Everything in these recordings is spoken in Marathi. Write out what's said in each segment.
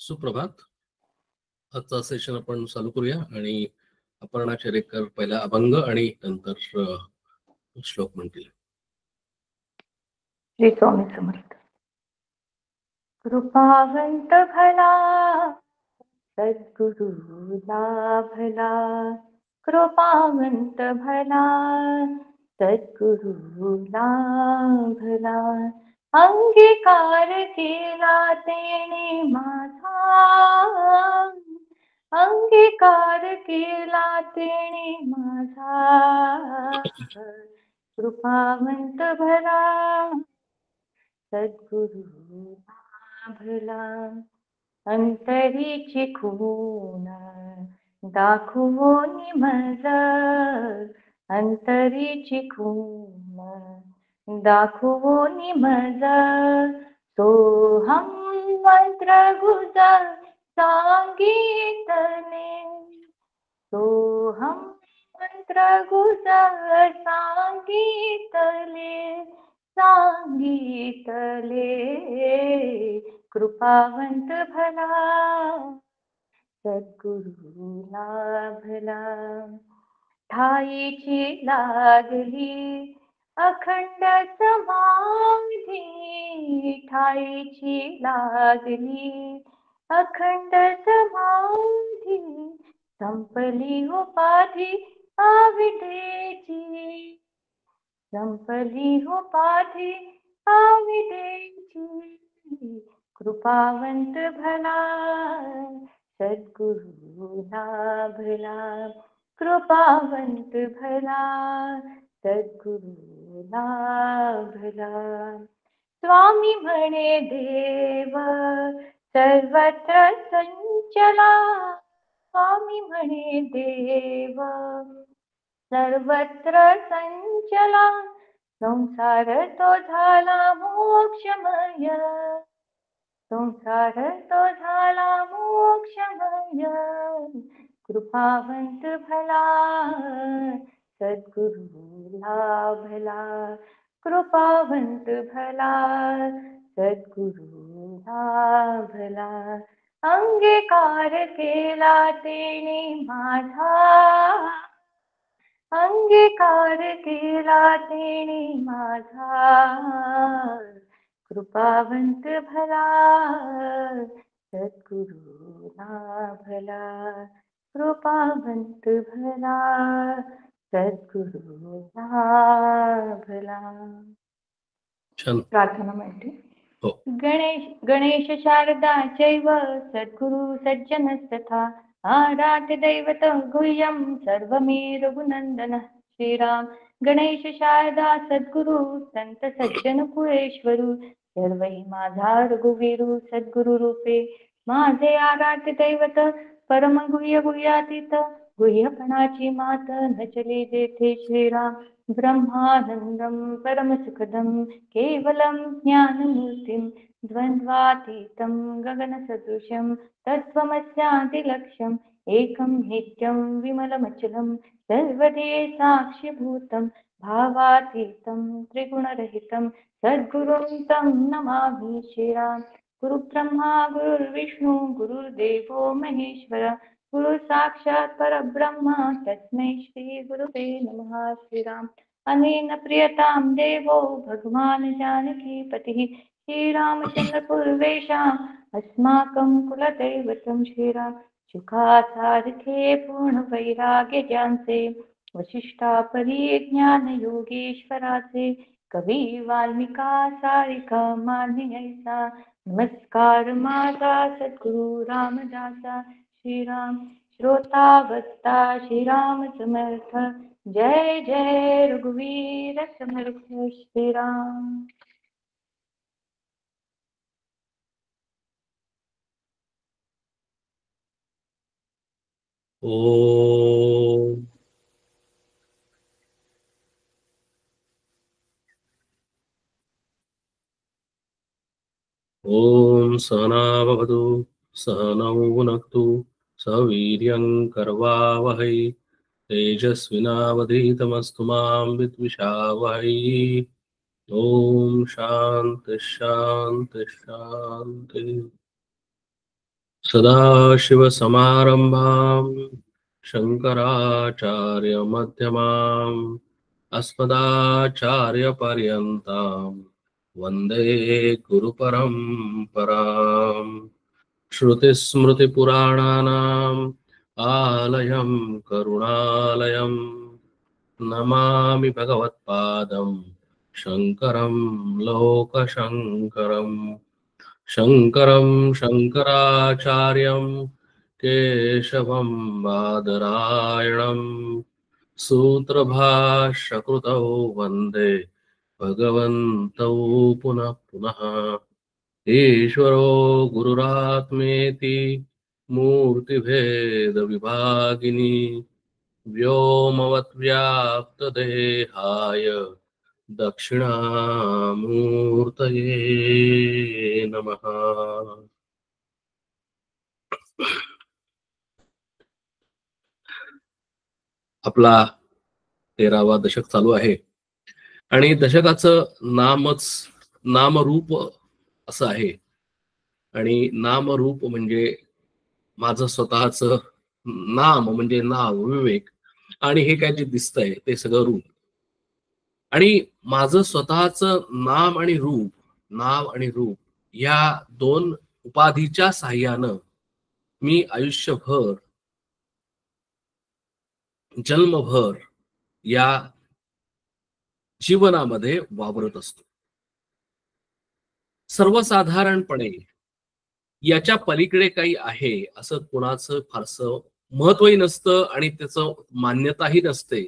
सुप्रभात. आजचा सेशन आपण चालू करूया आणि अपर्णा चेरेकर पहिला अभंग आणि नंतर श्लोक म्हणतील. श्री स्वामी समर्थ. कृपावंत भला सद्गुरु लाभला, कृपावंत भला सद्गुरु लाभला, अंगीकार केला तेने माझा, अंगीकार केला तेने माझा, कृपावंत भला सद्गुरु लाभला, अंतरीची खून दाखवून मज, अंतरीची खून दाखवून मज, सोहम मंत्र गुजर सांगितले, सोहम मंत्र गुजर सांगितले, सांगितले, कृपावंत भला सद्गुरु लाभला, ठाईची लागली अखंड समाधी, ठाईची लागली अखंड समाधी, संपली उपाधी आविडेची, संपली उपाधी आविडेची, कृपावंत भला सद्गुरु लाभला, कृपावंत भला सद्गुरु लाभला, स्वामी म्हणे देव सर्वत्र संचला, स्वामी म्हणे देव सर्वत्र संचला, संसार तो झाला मोक्षमय, संसार तो झाला मोक्षमय, कृपावंत भला सद्गुरु लाभला, कृपावंत भला सद्गुरु लाभला, अंगीकार केला तेने माझा, अंगीकार केला तेने माझा, कृपावंत भला सद्गुरु लाभला, कृपावंत भला सद्गुरु लाभला. प्रार्थना म्हणते. गणेश शारदा चैव सद्गुरु सज्जनस्तथा, आराध्य दैवत गुह्यं सर्वमे रघुनंदन, श्रीराम. गणेश शारदा सद्गुरु संत सज्जन कुळेश्वरू, सर्वही माझा रघुवीरू सद्गुरु रूपे, माझे आराध्य दैवत परम गुह्य गुह्यातीत, गुह्यपणाची मात नचले जेथे श्रीराम. ब्रह्मानंदं परमसुखदं केवलं ज्ञानमूर्तिं, द्वन्द्वातीतं गगनसदृशं तत्त्वमस्यादिलक्ष्यम्, एकं नित्यं विमलमचलं सर्वदे साक्षिभूतं, भावातीतं त्रिगुणरहितं सद्गुरुं तं नमामि. श्रीराम. गुरुब्रह्मा गुरुर्विष्णु गुरुर्देवो महेश्वर, गुरु साक्षात् परब्रह्म तस्मै श्री गुरुवे नमः. श्रीराम. अनेन प्रियतां देवो भगवान् जानकीपतिः, श्रीरामचंद्र पूर्वेशाम् अस्माकं कुलदैवतं. श्रीराम. शुकासारखे पूर्ण वैराग्य ज्ञानसे, वशिष्ठा परी ज्ञान योगेश्वराचे, कवी वाल्मिका सारिका मान्य ऐसा, नमस्कार माझा सद्गुरु रामदासा. श्रीराम. श्रोता वक्ता श्रीराम समर्थ, जय जय रघुवीर समर्थ. श्रीराम. ओम ओम सहना भवतु सहनौ भुनक्तु सवीर्यं कर्वावहै, तेजस्विनावधीतमस्तु मां विद्विषावहै. ओम शांति शांति शांति. सदाशिवसमारम्भां शङ्कराचार्यमध्यमाम् अस्मदाचार्यपर्यन्तां वन्दे गुरुपरम्पराम्। श्रुतिस्मृतिपुराणानाम् आलयं करुणालयं नमामि भगवत्पादं शङ्करं लोकशङ्करम्। शङ्करं शङ्कराचार्यं केशवं बादरायणं सूत्रभाष्यकृतौ वन्दे भगवन्तौ पुनः पुनः। ईश्वरो गुरुरात्मेति मूर्तिभेदविभागिनी व्योमवद्व्याप्तदेहाय दक्षिणामूर्तये नमः। आपला 13वा दशक चालू आहे आणि दशकाचं नामरूप असं आहे. आणि नामरूप म्हणजे माझं स्वतःचं नाम म्हणजे नाव, विवेक, आणि हे काय जे दिसतंय ते सगळं रूप. आणि माझं स्वतःचं नाम आणि रूप या दोन उपाधीच्या साह्यानं मी आयुष्यभर, जन्मभर या जीवनामध्ये वावरत असतो. सर्वसाधारणपणे याच्या पलीकडे काही आहे असं कोणाचं फारसं महत्वही नसतं आणि त्याचं मान्यताही नसते.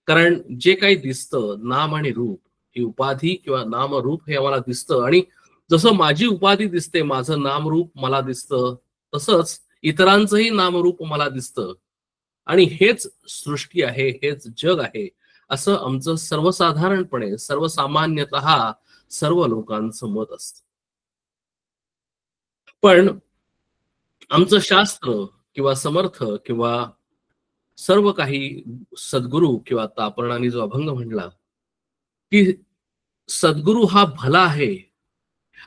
कारण जे काही दिसतं, नाम आणि रूप ही उपाधी किंवा नामरूप हे आम्हाला दिसतं. आणि जसं माझी उपाधी दिसते, माझं नामरूप मला दिसतं, तसंच इतरांचंही नामरूप मला दिसतं. आणि हेच सृष्टी आहे, हेच जग आहे असं आमचं सर्वसाधारणपणे, सर्वसामान्यतः सर्व लोकांचं मत असतं. पण आमचं शास्त्र किंवा समर्थ किंवा सर्व काही सद्गुरू किंवा तापणाने जो अभंग म्हणला की सद्गुरू हा भला आहे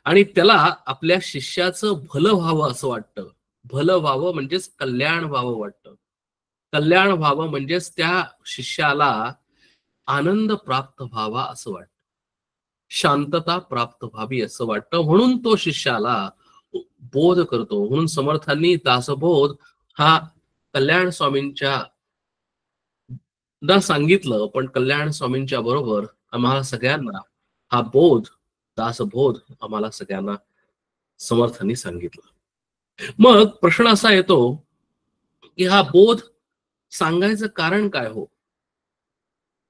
आणि त्याला आपल्या शिष्याचं भलं व्हावं असं वाटतं. भलं व्हावं म्हणजेच कल्याण व्हावं वाटतं. कल्याण व्हावं म्हणजेच त्या शिष्याला आनंद प्राप्त व्हावा असं वाटतं, शांतता प्राप्त व्हावी असं वाटतं. म्हणून तो शिष्याला बोध करतो. म्हणून समर्थांनी दासबोध हा कल्याण स्वामींच्या दा सांगितलं, पण कल्याण स्वामींच्या बरोबर आम्हाला सगळ्यांना हा बोध, दासबोध आम्हाला सगळ्यांना समर्थांनी सांगितलं. मग प्रश्न असा येतो की हा बोध सांगायचं कारण काय हो?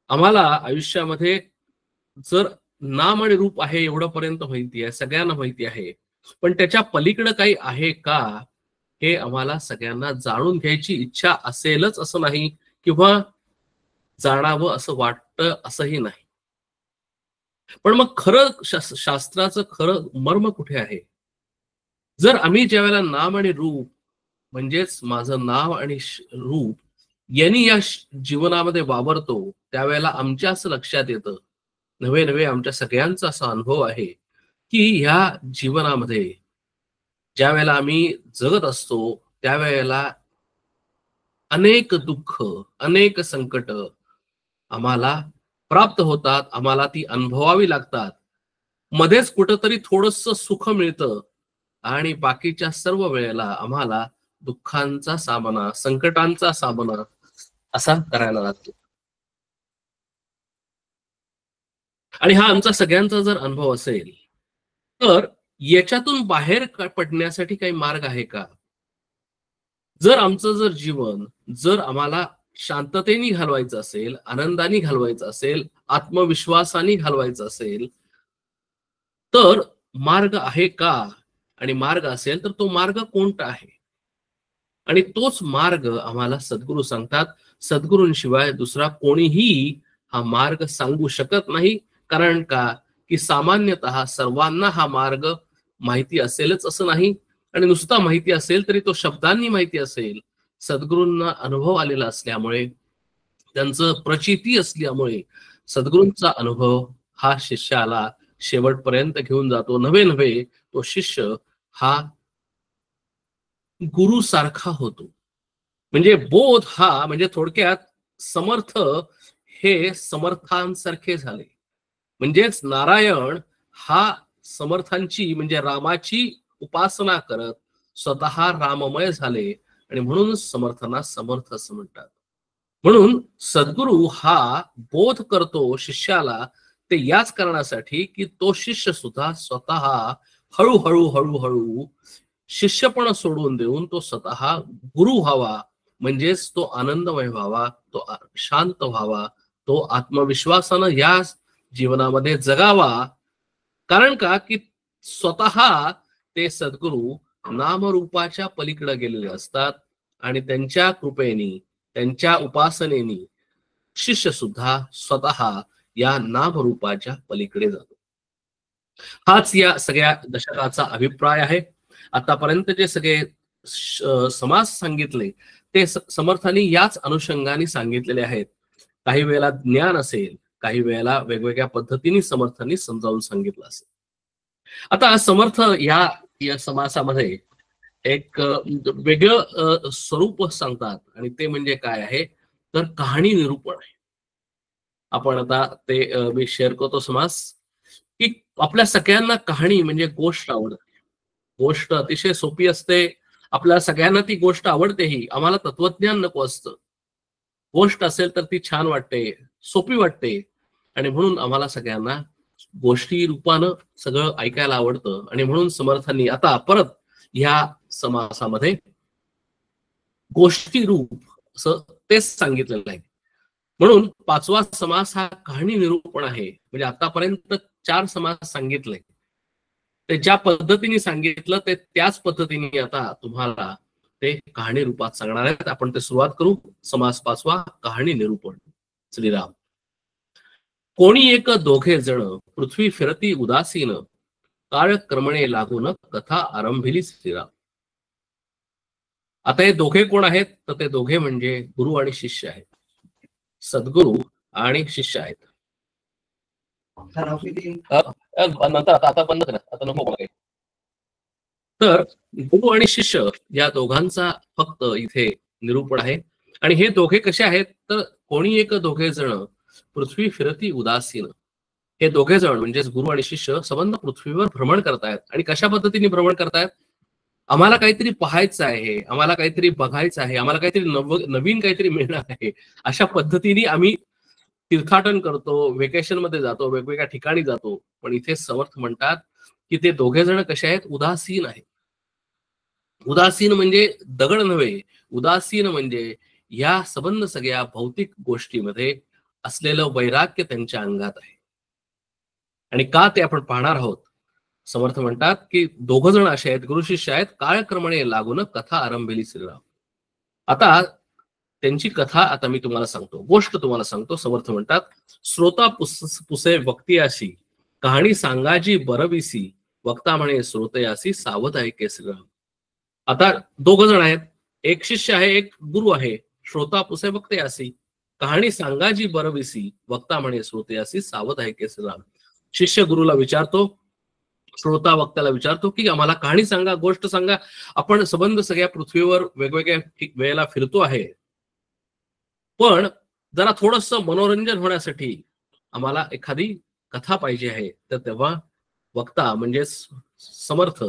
आम्हाला आयुष्यामध्ये जर नाम आणि रूप आहे एवढं पर्यंत माहिती आहे, सगळ्यांना माहिती आहे, पण त्याच्या पलीकडे काही आहे का हे आम्हाला सगळ्यांना जाणून घ्यायची इच्छा असेलच असं नाही, किंवा जाणावं असं वाटतं असंही नाही. पण मग खरं शास्त्राचं खरं मर्म कुठे आहे? जर आम्ही ज्यावेळेला नाम आणि रूप म्हणजेच माझं नाव आणि रूप यांनी या जीवनामध्ये वावरतो, त्यावेळेला आमच्या असं लक्षात येतं, नवे नवे आमच्या सगळ्यांचा असा अनुभव आहे की ह्या जीवनामध्ये ज्या वेळेला आम्ही जगत असतो त्यावेळेला अनेक दुःख, अनेक संकट आम्हाला प्राप्त होतात, आम्हाला ती अनुभवावी लागतात. मध्येच कुठंतरी थोडंसं सुख मिळतं आणि बाकीच्या सर्व वेळेला आम्हाला दुःखांचा सामना, संकटांचा सामना असा करायला लागतो. आणि हा आमचा सगळ्यांचा जर अनुभव असेल तर याच्यातून बाहेर पडण्यासाठी काही मार्ग आहे का? जर आमचं जर जीवन जर आम्हाला शांततेने घालवायचं असेल, आनंदाने घालवायचं असेल, आत्मविश्वासाने घालवायचं असेल, तर मार्ग आहे का? आणि मार्ग असेल तर तो मार्ग कोणता आहे? आणि तोच मार्ग आम्हाला सद्गुरू सांगतात. सद्गुरूंशिवाय दुसरा कोणीही हा मार्ग सांगू शकत नाही. कारण का की सामान्यतः सर्वांना हा मार्ग माहिती असेलच असं नाही, आणि नुसता माहिती असेल तरी तो शब्दांनी माहिती असेल. सद्गुरूंना अनुभव आलेला असल्यामुळे, त्यांचं प्रचिती असल्यामुळे सद्गुरूंचा अनुभव हा शिष्याला शेवटपर्यंत घेऊन जातो. नवे नवे तो शिष्य हा गुरु सारखा होतो. म्हणजे बोध हा म्हणजे थोडक्यात समर्थ हे समर्थांसारखे झाले. म्हणजेच नारायण हा समर्थांची म्हणजे रामाची उपासना करत स्वतः राममय झाले आणि म्हणून समर्थांना समर्थ असं म्हणतात. म्हणून सद्गुरु हा बोध करतो शिष्याला ते याच कारणासाठी की तो शिष्य सुद्धा स्वतः हळूहळू हळूहळू शिष्यपण सोडून देऊन तो स्वतः गुरु व्हावा, म्हणजेच तो आनंदमय व्हावा, तो शांत व्हावा, तो आत्मविश्वासानं या जीवनामध्ये जगावा. कारण का की स्वतः ते सद्गुरु नामरूपाच्या पलीकडे गेलेले असतात आणि त्यांच्या कृपेने त्यांच्या उपासनेनी शिष्य सुद्धा स्वतः या नामरूपाच्या पलीकडे जातो. हाच या सगळ्या दशकाचा अभिप्राय आहे. आतापर्यंत जे सगळे समास सांगितले ते समर्थांनी याच अनुषंगाने सांगितलेले आहेत. काही वेळेला ज्ञान असेल, काही वेळेला वेगवेगळ्या पद्धतीने समर्थांनी समजावून सांगितलं असेल. आता समर्थ या समासामध्ये एक वेगळं स्वरूप सांगतात आणि ते म्हणजे काय आहे तर कहाणी निरूपण आहे. आपण आता ते मी शेअर करतो समास की आपल्या सगळ्यांना कहाणी म्हणजे गोष्ट आवडते. गोष्ट अतिशय सोपी असते. आपल्या सगळ्यांना ती गोष्ट आवडतेही. आम्हाला तत्वज्ञान नको असतं. गोष्ट असेल तर ती छान वाटते, सोपी वाटते आणि म्हणून आम्हाला सगळ्यांना गोष्टी रूपानं सगळं ऐकायला आवडतं. आणि म्हणून समर्थांनी आता परत ह्या समासामध्ये गोष्टी रूप असं तेच सांगितलेलं आहे. म्हणून 5वा समास हा कहाणी निरूपण आहे. म्हणजे आतापर्यंत 4 समास सांगितले ते ज्या पद्धतीने सांगितलं ते त्याच पद्धतीने आता तुम्हाला ते कहाणी रूपात सांगणार आहेत. आपण ते सुरुवात करू. समास 5वा कहाणी निरूपण. श्रीराम. कोणी एक दोघे जण पृथ्वी फिरती उदासीन काळ क्रमणे लागून कथा आरंभिली श्रीराम. आता हे दोघे कोण आहेत तर ते दोघे म्हणजे गुरु आणि शिष्य आहेत. सद्गुरु आणि शिष्य आहेत. नंतर आता बंद करा, आता नको बघाय. तर गुरु आणि शिष्य या दोघांचा फक्त इथे निरूपण आहे. आणि हे दोघे कसे आहेत तर कोणी एक दोघे जण पृथ्वी फिरती उदासीन. हे दोघे जण म्हणजेच गुरु आणि शिष्य संबंध पृथ्वीवर भ्रमण करतायत. आणि कशा पद्धतीने भ्रमण करतायत? आम्हाला काहीतरी पाहायचं आहे, आम्हाला काहीतरी बघायचं आहे, आम्हाला काहीतरी नवीन काहीतरी मिळणार आहे, अशा पद्धतीने आम्ही तीर्थाटन करतो, व्हेकेशन मध्ये जातो, वेगवेगळ्या ठिकाणी जातो. पण इथे समर्थ म्हणतात की ते दोघे जण कसे आहेत? उदासीन आहेत. उदासीन म्हणजे दगड नव्हे. उदासीन म्हणजे या संबंध सगळ्या भौतिक गोष्टीमध्ये असलेलं वैराग्य त्यांच्या अंगात आहे. आणि का ते आपण पाहणार आहोत. समर्थ म्हणतात की दोघ जण असे आहेत, गुरु शिष्य आहेत, काळक्रमणे लागून कथा आरंभिली श्रीराम. आता त्यांची कथा आता मी तुम्हाला सांगतो, गोष्ट तुम्हाला सांगतो. समर्थ म्हणतात श्रोता पुसे वक्तियाशी कहाणी सांगाजी बरविसी वक्ता म्हणे श्रोतयासी सावध ऐके श्रीराम. आता दोघ जण आहेत, एक शिष्य आहे, एक गुरु आहे. श्रोता पुसे वक्तयासी कहाणी सांगाजी बरविसी वक्ता म्हणे श्रोतयासी सावध ऐके श्रीराम. शिष्य गुरुला विचारतो, श्रोता वक्त्याला विचारतो की आम्हाला कहाणी सांगा, गोष्ट सांगा. आपण संबंध सगळ्या पृथ्वीवर वेगवेगळ्या वेळेला फिरतो आहे, पण जरा थोडस मनोरंजन होण्यासाठी आम्हाला एखादी कथा पाहिजे आहे. तर तेव्हा वक्ता म्हणजे समर्थ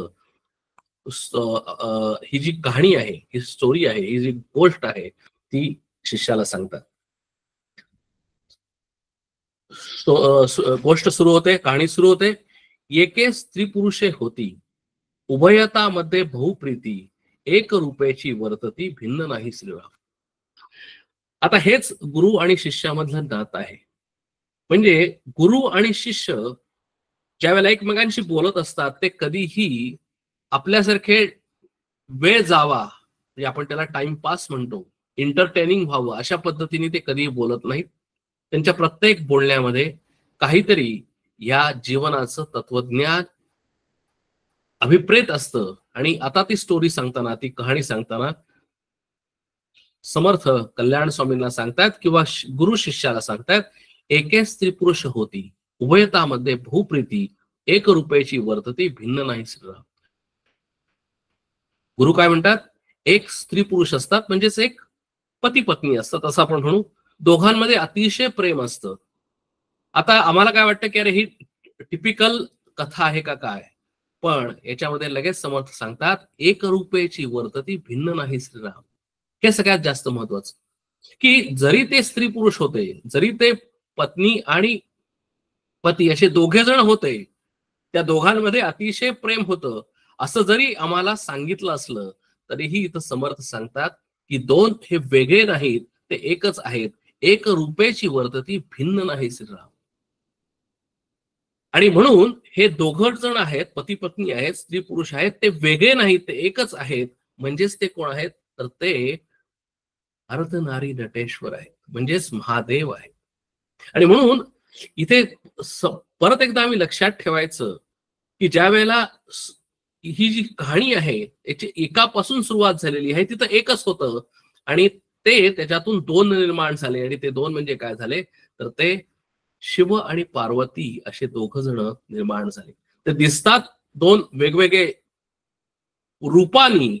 ही जी कहाणी आहे, ही स्टोरी आहे, ही जी गोष्ट आहे ती शिष्याला सांगतात. गोष्ट सुरू होते, कहाणी सुरू होते. एके स्त्री पुरुषे होती उभयतामध्ये बहुप्रीती एक रूपेची वर्तती भिन्न नाही श्रीराम. आता हेच गुरु आणि शिष्यामधलं नातं आहे. म्हणजे गुरु आणि शिष्य ज्यावेळेला एकमेकांशी बोलत असतात ते कधीही आपल्यासारखे वेळ जावा म्हणजे आपण त्याला टाइमपास म्हणतो, एंटरटेनिंग व्हावं अशा पद्धतीने ते कधीही बोलत नाहीत. त्यांच्या प्रत्येक बोलण्यामध्ये काहीतरी या जीवनाचं तत्वज्ञान अभिप्रेत असतं. आणि आता ती स्टोरी सांगताना, ती कहाणी सांगताना समर्थ कल्याण स्वामींना सांगतात किंवा गुरु शिष्याला सांगतात, एके स्त्री पुरुष होती उभयतामध्ये बहुप्रीती एक रूपेची वर्तती भिन्न नाही श्रीराम. गुरु काय म्हणतात? एक स्त्री पुरुष असतात, म्हणजेच एक पती पत्नी असतात असं आपण म्हणू. दोघांमध्ये अतिशय प्रेम असतं. आता आम्हाला काय वाटतं की अरे ही टिपिकल कथा आहे का काय, पण याच्यामध्ये लगेच समर्थ सांगतात एक रूपेची वर्तती भिन्न नाही श्रीराम. हे सगळ्यात जास्त महत्वाचं, की जरी ते स्त्री पुरुष होते, जरी ते पत्नी आणि पती असे दोघे जण होते, त्या दोघांमध्ये अतिशय प्रेम होतं असं जरी आम्हाला सांगितलं असलं तरीही इथं समर्थ सांगतात की दोन हे वेगळे नाहीत, ते एकच आहेत. एक रूपेची वर्तती भिन्न नाही श्रीराम. आणि म्हणून हे दोघं जण आहेत, पती पत्नी आहेत, स्त्री पुरुष आहेत, ते वेगळे नाहीत, ते एकच आहेत. म्हणजेच ते कोण आहेत, तर ते अर्धनारी नटेश्वर आहेत, म्हणजेच महादेव आहे. आणि म्हणून इथे परत एकदा आम्ही लक्षात ठेवायचं की ज्या वेळेला ही जी कहाणी आहे याची एकापासून सुरुवात झालेली आहे, तिथं एकच होतं आणि ते त्याच्यातून दोन निर्माण झाले. आणि ते दोन म्हणजे काय झाले, तर ते शिव आणि पार्वती असे दोघ जण निर्माण झाले. ते दिसतात दोन वेगवेगळे रूपानी,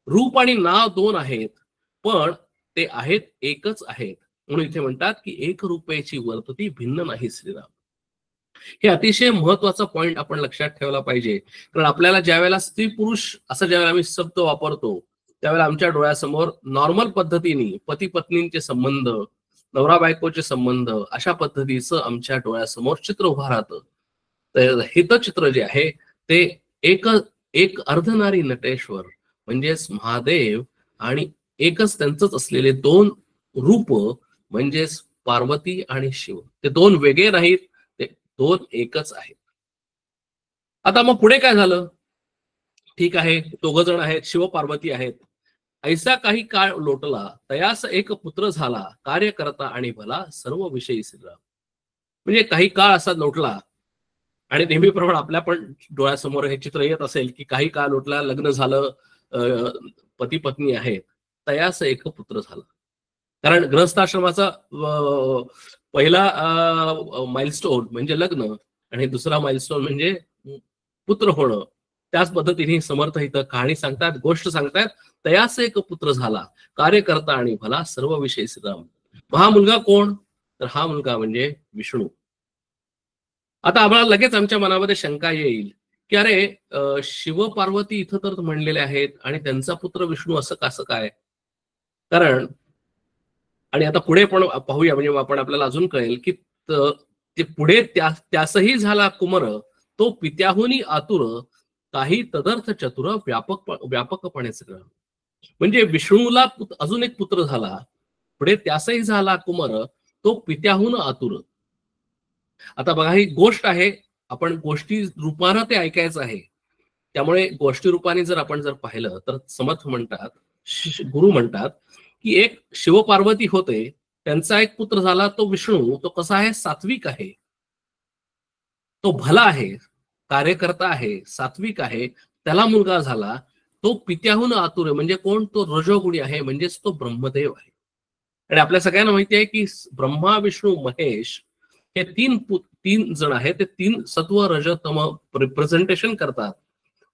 रूप आणि नाव दोन आहेत, पण ते आहेत एकच आहेत. म्हणून इथे म्हणतात की एक रूपेची वर्तती भिन्न नाही श्रीराम. हे अतिशय महत्वाचा पॉइंट आपण लक्षात ठेवला पाहिजे. कारण आपल्याला ज्यावेळेला स्त्री पुरुष असं ज्यावेळेला आम्ही शब्द वापरतो त्यावेळेला आमच्या डोळ्यासमोर नॉर्मल पद्धतीने पती पत्नींचे संबंध, नवरा बायकोचे संबंध, अशा पद्धतीचं आमच्या डोळ्यासमोर चित्र उभं राहतं. तर हे चित्र जे आहे ते एक अर्धनारी नटेश्वर म्हणजेच महादेव आणि एकच त्यांचंच असलेले दोन रूप म्हणजेच पार्वती आणि शिव. ते दोन वेगळे नाहीत, ते दोन एकच आहेत. आता मग पुढे काय झालं, ठीक आहे दोघ जण आहेत, शिव पार्वती आहेत. ऐसा काही काळ लोटला तयास एक पुत्र झाला, कार्य करता आणि भला सर्व विषयी श्रीराम. म्हणजे काही काळ असा लोटला आणि नेहमीप्रमाणे आपल्या पण डोळ्यासमोर हे चित्र येत असेल की काही काळ लोटला, लग्न झालं, पती पत्नी आहेत, तयास एक पुत्र झाला. कारण गृहस्थाश्रमाचा पहिला माइलस्टोन म्हणजे लग्न आणि दुसरा माइलस्टोन म्हणजे पुत्र होणं. त्याच पद्धतीने समर्थ इथं कहाणी सांगतात, गोष्ट सांगतात. तयास एक पुत्र झाला, कार्य करता आणि भला सर्व विषय श्रीराम. हा मुलगा कोण, तर हा मुलगा म्हणजे विष्णू. आता आम्हाला लगेच आमच्या मनामध्ये शंका येईल की अरे शिव पार्वती इथं तर म्हणलेले आहेत आणि त्यांचा पुत्र विष्णू असं कसं काय. कारण आणि आता पुढे पण पाहूया, म्हणजे आपण आपल्याला अजून कळेल की ते पुढे त्यासही झाला कुमर, तो पित्याहुनी आतुर, काही तदर्थ चतुर, व्यापकपणे सगळं. म्हणजे विष्णूला अजून एक पुत्र झाला, पुढे त्यासही झाला कुमर, तो पित्याहून आतुर. आता बघा ही गोष्ट आहे, आपण गोष्टी रूपानं ते ऐकायचं आहे. त्यामुळे गोष्टी रूपाने जर आपण पाहिलं तर समर्थ म्हणतात, गुरु म्हणतात की एक शिवपार्वती होते, त्यांचा एक पुत्र झाला तो विष्णू. तो कसा आहे, सात्विक आहे, तो भला आहे, कार्यकर्ता आहे, सात्विक आहे. त्याला मुलगा झाला, तो पित्याहून आतुर, म्हणजे कोण, तो रजोगुणी आहे, म्हणजेच तो ब्रह्मदेव आहे. आणि आपल्या सगळ्यांना माहिती आहे की ब्रह्मा विष्णू महेश हे तीन जण आहेत, ते तीन सत्व रज तम रिप्रेझेंटेशन करतात.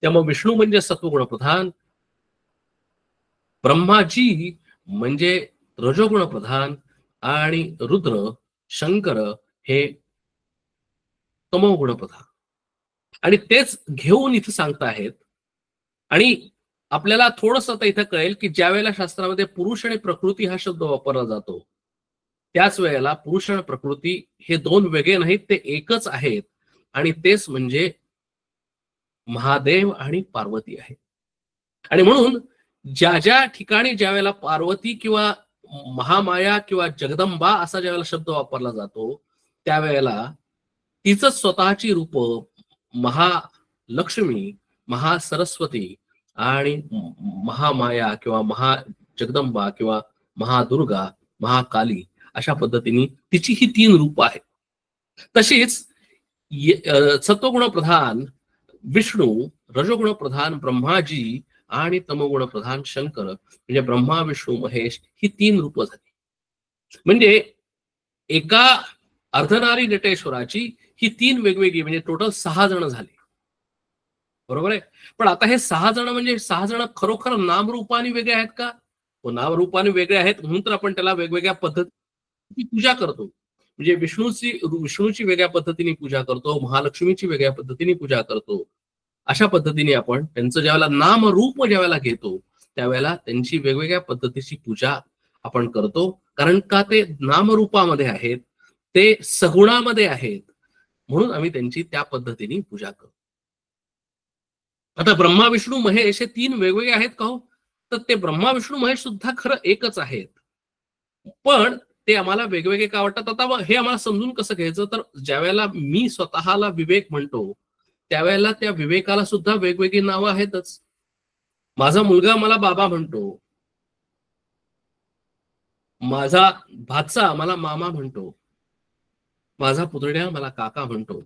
त्यामुळे विष्णू म्हणजे सत्वगुण प्रधान, ब्रह्माजी म्हणजे रजोगुण प्रधान आणि रुद्र शंकर हे तमोगुण प्रधान. आणि तेच घेऊन इथं सांगताहेत. आणि आपल्याला थोडंसं आता इथं कळेल की ज्या वेळेला शास्त्रामध्ये पुरुष आणि प्रकृती हा शब्द वापरला जातो, त्याच वेळेला पुरुष आणि प्रकृती हे दोन वेगळे नाहीत, ते एकच आहेत. आणि तेच म्हणजे महादेव आणि पार्वती आहे. आणि म्हणून ज्या ज्या ठिकाणी ज्या वेळेला पार्वती किंवा महामाया किंवा जगदंबा असा ज्या वेळेला शब्द वापरला जातो, त्यावेळेला तिचं स्वतःची रूप महालक्ष्मी, महासरस्वती आणि महामाया किंवा महाजगदंबा किंवा महादुर्गा, महाकाली अशा पद्धतीने तिची ही तीन रूप आहेत. तशीच सत्वगुण प्रधान विष्णू, रजोगुण प्रधान ब्रह्माजी आणि तमोगुण प्रधान शंकर, म्हणजे ब्रह्मा विष्णू महेश ही तीन रूप झाली. म्हणजे एका अर्धनारी नटेश्वराची ही तीन वेगवेगळी, म्हणजे टोटल 6 जण झाले. बरोबर आहे. पण आता हे 6 जण म्हणजे 6 जण खरोखर नामरूपाने वेगळे आहेत का? नामरूपाने वेगळे आहेत म्हणून तर आपण त्याला वेगवेगळ्या पद्धती पूजा करतो. म्हणजे विष्णूची वेगळ्या पद्धतीने पूजा करतो, महालक्ष्मीची वेगळ्या पद्धतीने पूजा करतो. अशा पद्धतीने आपण त्यांचं ज्यावेळेला नामरूप ज्यावेळेला घेतो, त्यावेळेला त्यांची वेगवेगळ्या पद्धतीची पूजा आपण करतो. कारण का ते नामरूपामध्ये आहेत, ते सगुणामध्ये आहेत, म्हणून आम्ही त्यांची त्या पद्धतीने पूजा करतो. आता ब्रह्मा विष्णू महेश हे 3 वेगवेगळे आहेत का हो? तर ते ब्रह्मा विष्णू महेश सुद्धा खरं एकच आहेत. पण ते आम्हाला वेगवेगळे का वाटतात? आता हे आम्हाला समजून कसं घ्यायचं? तर ज्यावेळेला मी स्वतःला विवेक म्हणतो, त्यावेळेला त्या विवेकाला सुद्धा वेगवेगळी नावं आहेतच. माझा मुलगा मला बाबा म्हणतो, माझा भाचा मला मामा म्हणतो, माझा पुतण्या मला काका म्हणतो.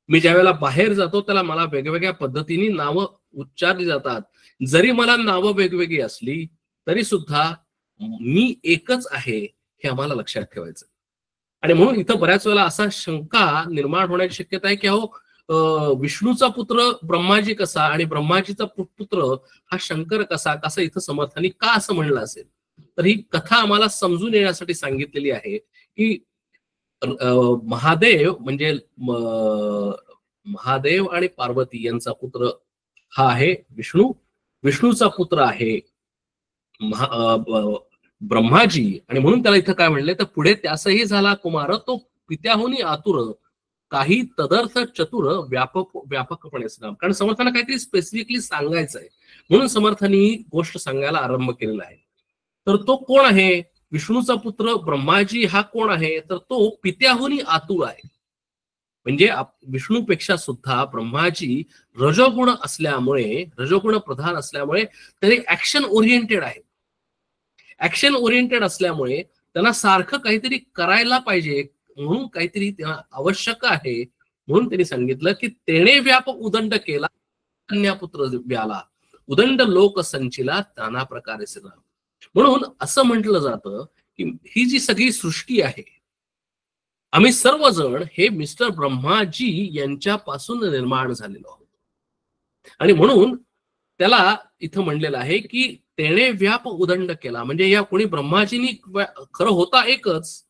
मी ज्यावेळेला बाहेर जातो त्याला मला वेगवेगळ्या पद्धतीने नावं उच्चारली जातात. जरी मला नावं वेगवेगळी असली तरी सुद्धा मी एकच आहे हे आम्हाला लक्षात ठेवायचं. आणि म्हणून इथं बऱ्याच वेळेला असा शंका निर्माण होण्याची शक्यता आहे की विष्णूचा पुत्र ब्रह्माजी कसा आणि ब्रह्माजीचा पुत्र हा शंकर कसा कसा इथं समर्थांनी का असं म्हणलं असेल. तर ही कथा आम्हाला समजून येण्यासाठी सांगितलेली आहे की महादेव म्हणजे महादेव आणि पार्वती यांचा पुत्र हा आहे विष्णू. विष्णूचा पुत्र आहे ब्रह्माजी. आणि म्हणून त्याला इथं काय म्हणले तर पुढे त्यासही झाला कुमार तो पित्याहुनी आतुर काही तदर्थ चतुर व्यापकपणे नाम. कारण समर्थांना काहीतरी स्पेसिफिकली सांगायचं आहे म्हणून समर्थांनी गोष्ट सांगायला आरंभ केलेला आहे. तर तो कोण आहे? विष्णूचा पुत्र ब्रह्माजी हा कोण आहे? तर तो पित्याहुनी आतुर आहे. म्हणजे विष्णूपेक्षा सुद्धा ब्रह्माजी रजोगुण असल्यामुळे, रजोगुण प्रधान असल्यामुळे त्याने ऍक्शन ओरिएंटेड आहे. ऍक्शन ओरिएंटेड असल्यामुळे त्यांना सारखं काहीतरी करायला पाहिजे म्हणून काहीतरी त्यांना आवश्यक आहे. म्हणून त्यांनी सांगितलं की तेणे व्याप उदंड केला कन्यापुत्र व्याला उदंड लोक संचिला नाना प्रकारे श्रीराम. म्हणून असं म्हटलं जातं की ही जी सगळी सृष्टी आहे आम्ही सर्वजण हे मिस्टर ब्रह्माजी यांच्यापासून निर्माण झालेलो आहोत. आणि म्हणून त्याला इथं म्हणलेलं आहे की तेणे व्याप उदंड केला म्हणजे या कोणी ब्रह्माजीनी खरं होता एकच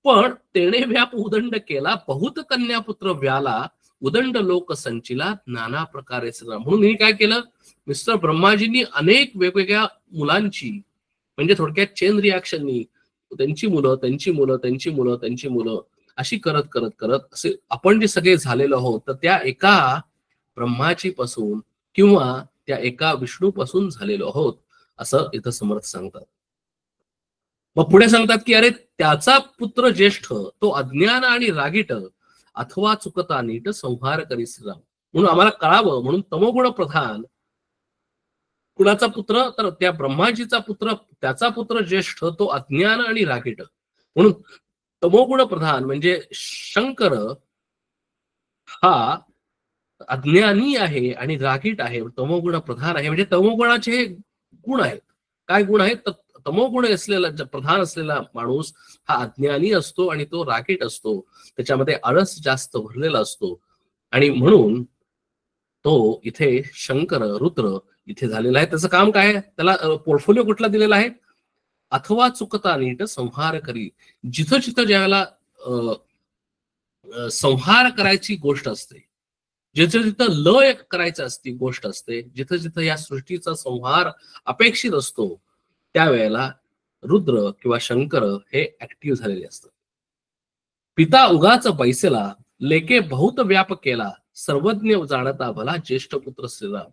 पण तेणे व्याप उदंड केला बहुत कन्यापुत्र व्याला उदंड लोक संचिला नाना प्रकारे श्रीराम. म्हणून मी काय केलं मिस्टर ब्रह्माजींनी अनेक वेगवेगळ्या मुलांची म्हणजे थोडक्यात चेन रिॲक्शननी त्यांची मुलं त्यांची मुलं त्यांची मुलं त्यांची मुलं अशी करत करत करत असे आपण जे सगळे झालेलो आहोत तर त्या एका ब्रह्माची पासून किंवा त्या एका विष्णू पासून झालेलो आहोत असं इथं समर्थ सांगतात. मग पुढे सांगतात की अरे त्याचा पुत्र ज्येष्ठ तो अज्ञान आणि रागीट अथवा चुकता नीट संहार करी श्रीराम. म्हणून आम्हाला कळावं म्हणून तमोगुण प्रधान कुणाचा पुत्र तर त्या ब्रह्माजीचा पुत्र त्याचा पुत्र ज्येष्ठ तो अज्ञान आणि रागीट. म्हणून तमोगुण प्रधान म्हणजे शंकर हा अज्ञानी आहे आणि रागीट आहे. तमोगुण प्रधान आहे म्हणजे तमोगुणाचे गुण आहेत. काय गुण आहेत तर तमोगुण असलेला प्रधान असलेला माणूस हा अज्ञानी असतो आणि तो रागीट असतो. त्याच्यामध्ये आळस जास्त भरलेला असतो आणि म्हणून तो इथे शंकर रुद्र इथे झालेला आहे. त्याचं काम काय आहे त्याला पोर्टफोलिओ कुठला दिलेला आहे अथवा चुकता नीट संहार करी. जिथं जिथं ज्यावेळेला संहार करायची गोष्ट असते जिथं जिथं लय करायची असती गोष्ट असते जिथं जिथं या सृष्टीचा संहार अपेक्षित असतो त्यावेळेला रुद्र किंवा शंकर हे ऍक्टिव्ह झालेले असतात. पिता उगाच बैसेला लेके बहुत व्याप केला सर्वज्ञ जाणता भला ज्येष्ठ पुत्र श्रीराम.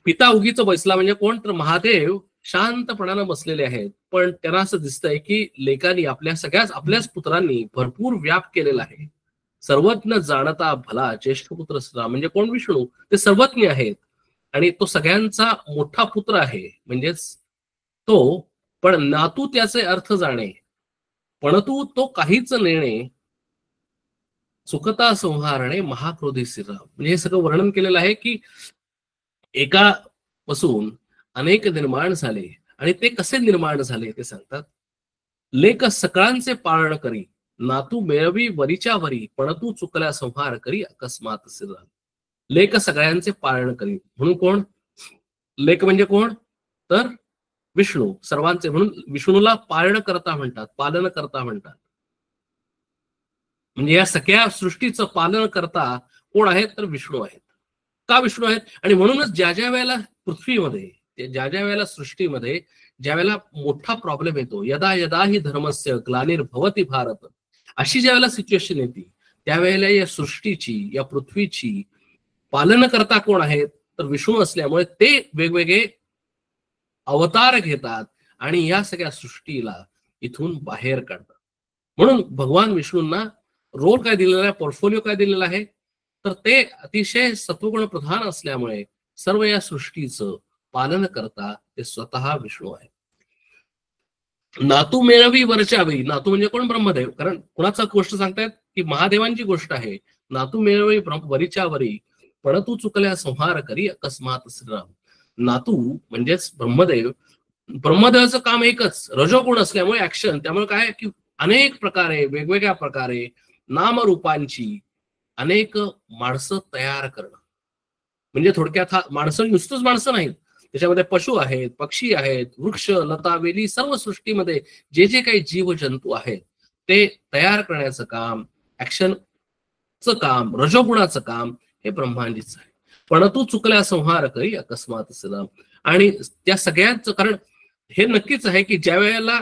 पिता उगीच बैसला म्हणजे कोण तर महादेव शांतपणानं बसलेले आहेत पण त्यांना असं दिसतंय की लेकांनी आपल्याच पुत्रांनी भरपूर व्याप केलेला आहे. सर्वज्ञ जाणता भला ज्येष्ठ पुत्र श्रीराम म्हणजे कोण विष्णू ते सर्वज्ञ आहेत आणि तो सगळ्यांचा मोठा पुत्र आहे म्हणजेच तो पण नातू त्याचे अर्थ जाणे परंतु तो काहीच नेणे चुकता संहारणे महाक्रोधी श्रीराम. म्हणजे हे सगळं वर्णन केलेलं आहे की एका पासून अनेक निर्माण झाले आणि ते कसे निर्माण झाले ते सांगतात. लेक सकळांचे पाळण करी नातू मेळवी वरीच्या वरी पण तू चुकल्या संहार करी अकस्मात श्रीराम. लेक सगळ्यांचे पालन करी. म्हणून कोण लेक म्हणजे कोण तर विष्णू सर्वांचे, म्हणून विष्णूला पालन करता म्हणतात, पालन करता म्हणतात. म्हणजे या सगळ्या सृष्टीचं पालन करता कोण आहेत तर विष्णू आहेत. का विष्णू आहेत? आणि म्हणूनच ज्या ज्या वेळेला पृथ्वीमध्ये, ज्या ज्या वेळेला सृष्टीमध्ये ज्या वेळेला मोठा प्रॉब्लेम येतो, यदा यदा ही धर्मस्य ग्लानिर्भवति भारत, अशी ज्या वेळेला सिच्युएशन येते त्यावेळेला या सृष्टीची, या पृथ्वीची पालन करता कोण आहेत तर विष्णू असल्यामुळे ते वेगवेगळे अवतार घेतात आणि या सगळ्या सृष्टीला इथून बाहेर काढतात. म्हणून भगवान विष्णूंना रोल काय दिलेला आहे, पोर्टफोलिओ काय दिलेला आहे तर ते अतिशय सत्वगुण प्रधान असल्यामुळे सर्व या सृष्टीचं पालन करता ते स्वतः विष्णू आहे. नातू मेळवी वरच्यावी, नातू म्हणजे कोण ब्रह्मदेव, कारण कुणाचा गोष्ट सांगतायत की महादेवांची गोष्ट आहे. नातू मेळवी वरीच्या वरी पण तू चुकल्या संहार करी अकस्मात श्रीराम. नातू म्हणजेच ब्रह्मदेव, ब्रह्मदेवाचं काम एकच, रजोगुण असल्यामुळे ऍक्शन, त्यामुळे काय की अनेक प्रकारे वेगवेगळ्या प्रकारे नामरूपांची अनेक माणसं तयार करणं. म्हणजे थोडक्यात हा माणसं नुसतंच माणसं नाहीत, त्याच्यामध्ये पशु आहेत, पक्षी आहेत, वृक्ष लता वेली, सर्व सृष्टीमध्ये जे जे काही जीव जंतू आहेत ते तयार करण्याचं काम, ऍक्शनचं काम, रजोगुणाचं काम हे ब्रह्मांडीच आहे. पण तू चुकल्या संहार करी अकस्मात श्रीराम. आणि त्या सगळ्यांचं कारण हे नक्कीच आहे की ज्या वेळेला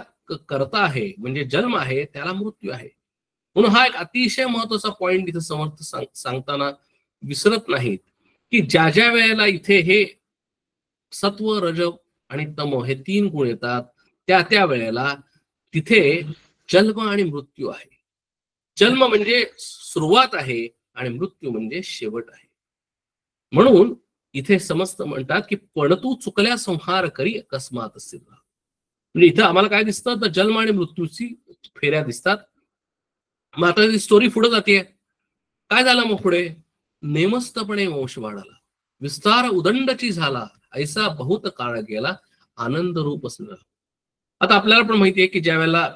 करता आहे म्हणजे जन्म आहे त्याला मृत्यू आहे. म्हणून हा एक अतिशय महत्वाचा पॉइंट इथे समर्थ सांगताना विसरत नाहीत की ज्या ज्या वेळेला इथे हे सत्व, रज आणि तम हे तीन गुण येतात त्या त्या वेळेला तिथे जन्म आणि मृत्यू आहे. जन्म म्हणजे सुरुवात आहे आणि मृत्यू म्हणजे शेवट आहे. म्हणून इथे समस्त म्हणतात की पण तू चुकल्या संहार करी अकस्मात श्रीराम. म्हणजे इथं आम्हाला काय दिसतं तर जन्म आणि मृत्यूची फेऱ्या दिसतात. मग आता ती स्टोरी पुढे जाते. काय झालं मग पुढे? नेमस्तपणे वंश वाढाला, विस्तार उदंडची झाला, ऐसा बहुत काळ गेला, आनंद रूप श्रीराम. आता आपल्याला पण माहिती आहे की ज्या वेळेला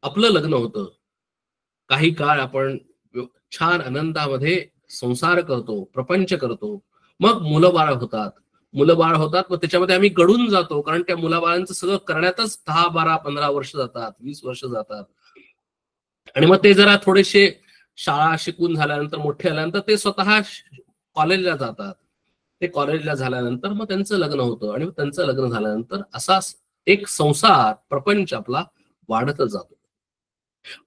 आपलं लग्न होतं, काही काळ आपण छान आनंदामध्ये संसार करतो, प्रपंच करतो, मग मुलं बाळ होतात, मग त्याच्यामध्ये आम्ही गढून जातो, कारण त्या मुलाबाळांचं सगळं करण्यातच 10, 12, 15 वर्ष जातात, 20 वर्ष जातात. आणि मग ते जरा थोडेसे शाळा शिकून झाल्यानंतर, मोठे झाल्यानंतर ते स्वतः कॉलेजला जातात. ते कॉलेजला झाल्यानंतर मग त्यांचं लग्न होतं आणि त्यांचं लग्न झाल्यानंतर असा एक संसार, प्रपंच आपला वाढत जातो.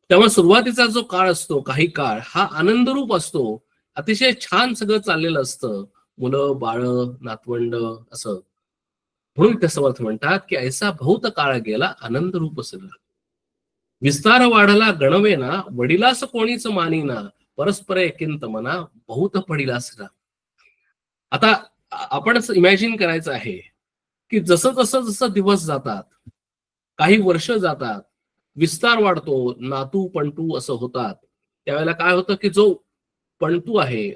त्यामुळे सुरुवातीचा जो काळ असतो, काही काळ हा आनंदरूप असतो, अतिशय छान सगळं चाललेलं असतं, मुलं बाळ नातवंड असं. म्हणून ते समर्थ म्हणतात की ऐसा बहुत काळ गेला, आनंद रूप श्रीराम. विस्तार वाढला गणवेना, वडिलास कोणीच मानिना, परस्पर किंत मना, बहुत पडिला श्रीराम. आता आपण इमॅजिन करायचं आहे की जसं जसं दिवस जातात, काही वर्ष जातात, विस्तार वाढतो, नातू पणतू असं होतात, त्यावेळेला काय होतं की जो पणतू आहे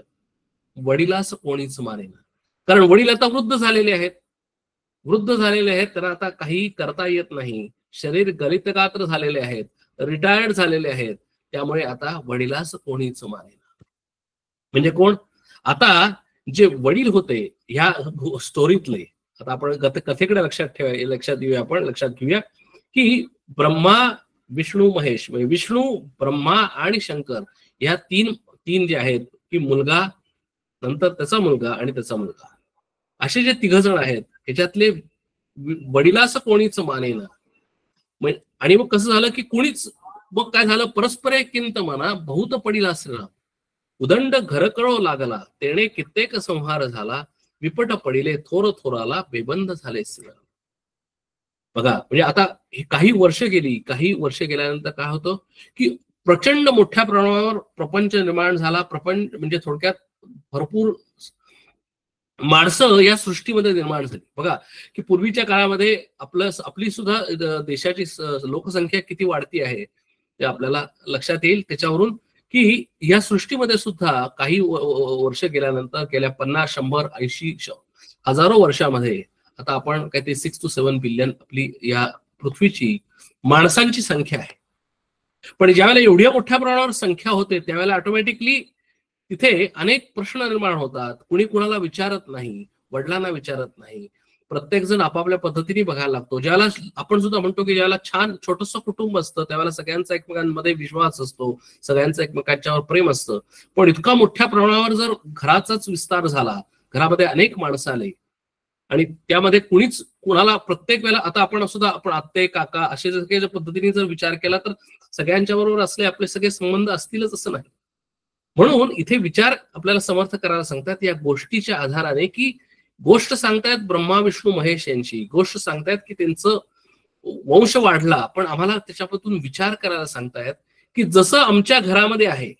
वडिलास कोणीच मानेना. कारण वडील आता वृद्ध झालेले आहेत, त्यांना आता काही करता येत नाही, शरीर गलितगात्र झालेले आहेत, रिटायर्ड झालेले आहेत, त्यामुळे आता वडिलास कोणीच मानेना. म्हणजे कोण? आता जे वडील होते ह्या स्टोरीतले, आता आपण कथेकडे लक्षात घेऊया की ब्रह्मा विष्णू महेश, म्हणजे विष्णू, ब्रह्मा आणि शंकर ह्या तीन जे आहेत की मुलगा, नंतर त्याचा मुलगा आणि त्याचा मुलगा, असे जे 3 जण आहेत ह्याच्यातले वडिलास कोणीच मानेना. आणि मग कसं झालं की कोणीच, मग काय झालं, परस्पर किंत मना, बहुत पडिला श्रीराम. उदंड घरकळो लागला, तेणे कित्येक संहार झाला, विपट पडिले थोर थोराला, बेबंद झाले श्रीराम. बघा, म्हणजे आता काही वर्ष गेल्यानंतर काय होतं की प्रचंड मोठ्या प्रमाणावर प्रपंच निर्माण झाला. प्रपंच म्हणजे थोडक्यात भरपूर माणसं या सृष्टीमध्ये निर्माण झाली. बघा की पूर्वीच्या काळामध्ये आपली सुद्धा देशाची लोकसंख्या किती वाढती आहे ते आपल्याला लक्षात येईल त्याच्यावरून की या सृष्टीमध्ये सुद्धा काही वर्ष गेल्यानंतर, गेल्या 50, 100, 80, हजारो वर्षामध्ये आता आपण काय ते 6 to 7 बिलियन आपली या पृथ्वीची माणसांची संख्या आहे. पण ज्यावेळेला एवढ्या मोठ्या प्रमाणावर संख्या होते त्यावेळेला ऑटोमॅटिकली तिथे अनेक प्रश्न निर्माण होतात. कुणी कुणाला विचारत नाही, वडिलांना विचारत नाही. प्रत्येक जण आपापल्या पद्धतीने बघायला लागतो. ज्याला आपण सुद्धा म्हणतो की ज्याला छान छोटंसं कुटुंब असतं त्यावेळेला सगळ्यांचा एकमेकांमध्ये विश्वास असतो, सगळ्यांचं एकमेकांच्यावर प्रेम असतं. पण इतका मोठ्या प्रमाणावर जर घराचाच विस्तार झाला, घरामध्ये अनेक माणसं आले आणि त्यामध्ये कुणीच कुणाला प्रत्येक वेळेला, आता आपण सुद्धा आपण आत्ते काका असे जर पद्धतीने जर विचार केला तर सगळ्यांच्या बरोबर असले आपले सगळे संबंध असतीलच असं नाही. म्हणून इथे विचार आपल्याला समर्थ करायला सांगतात या गोष्टीच्या आधाराने, की गोष्ट सांगतायत ब्रह्मा विष्णू महेश यांची, गोष्ट सांगतायत की त्यांचं वंश वाढला, पण आम्हाला त्याच्यापासून विचार करायला सांगतायत की जसं आमच्या घरामध्ये आहे,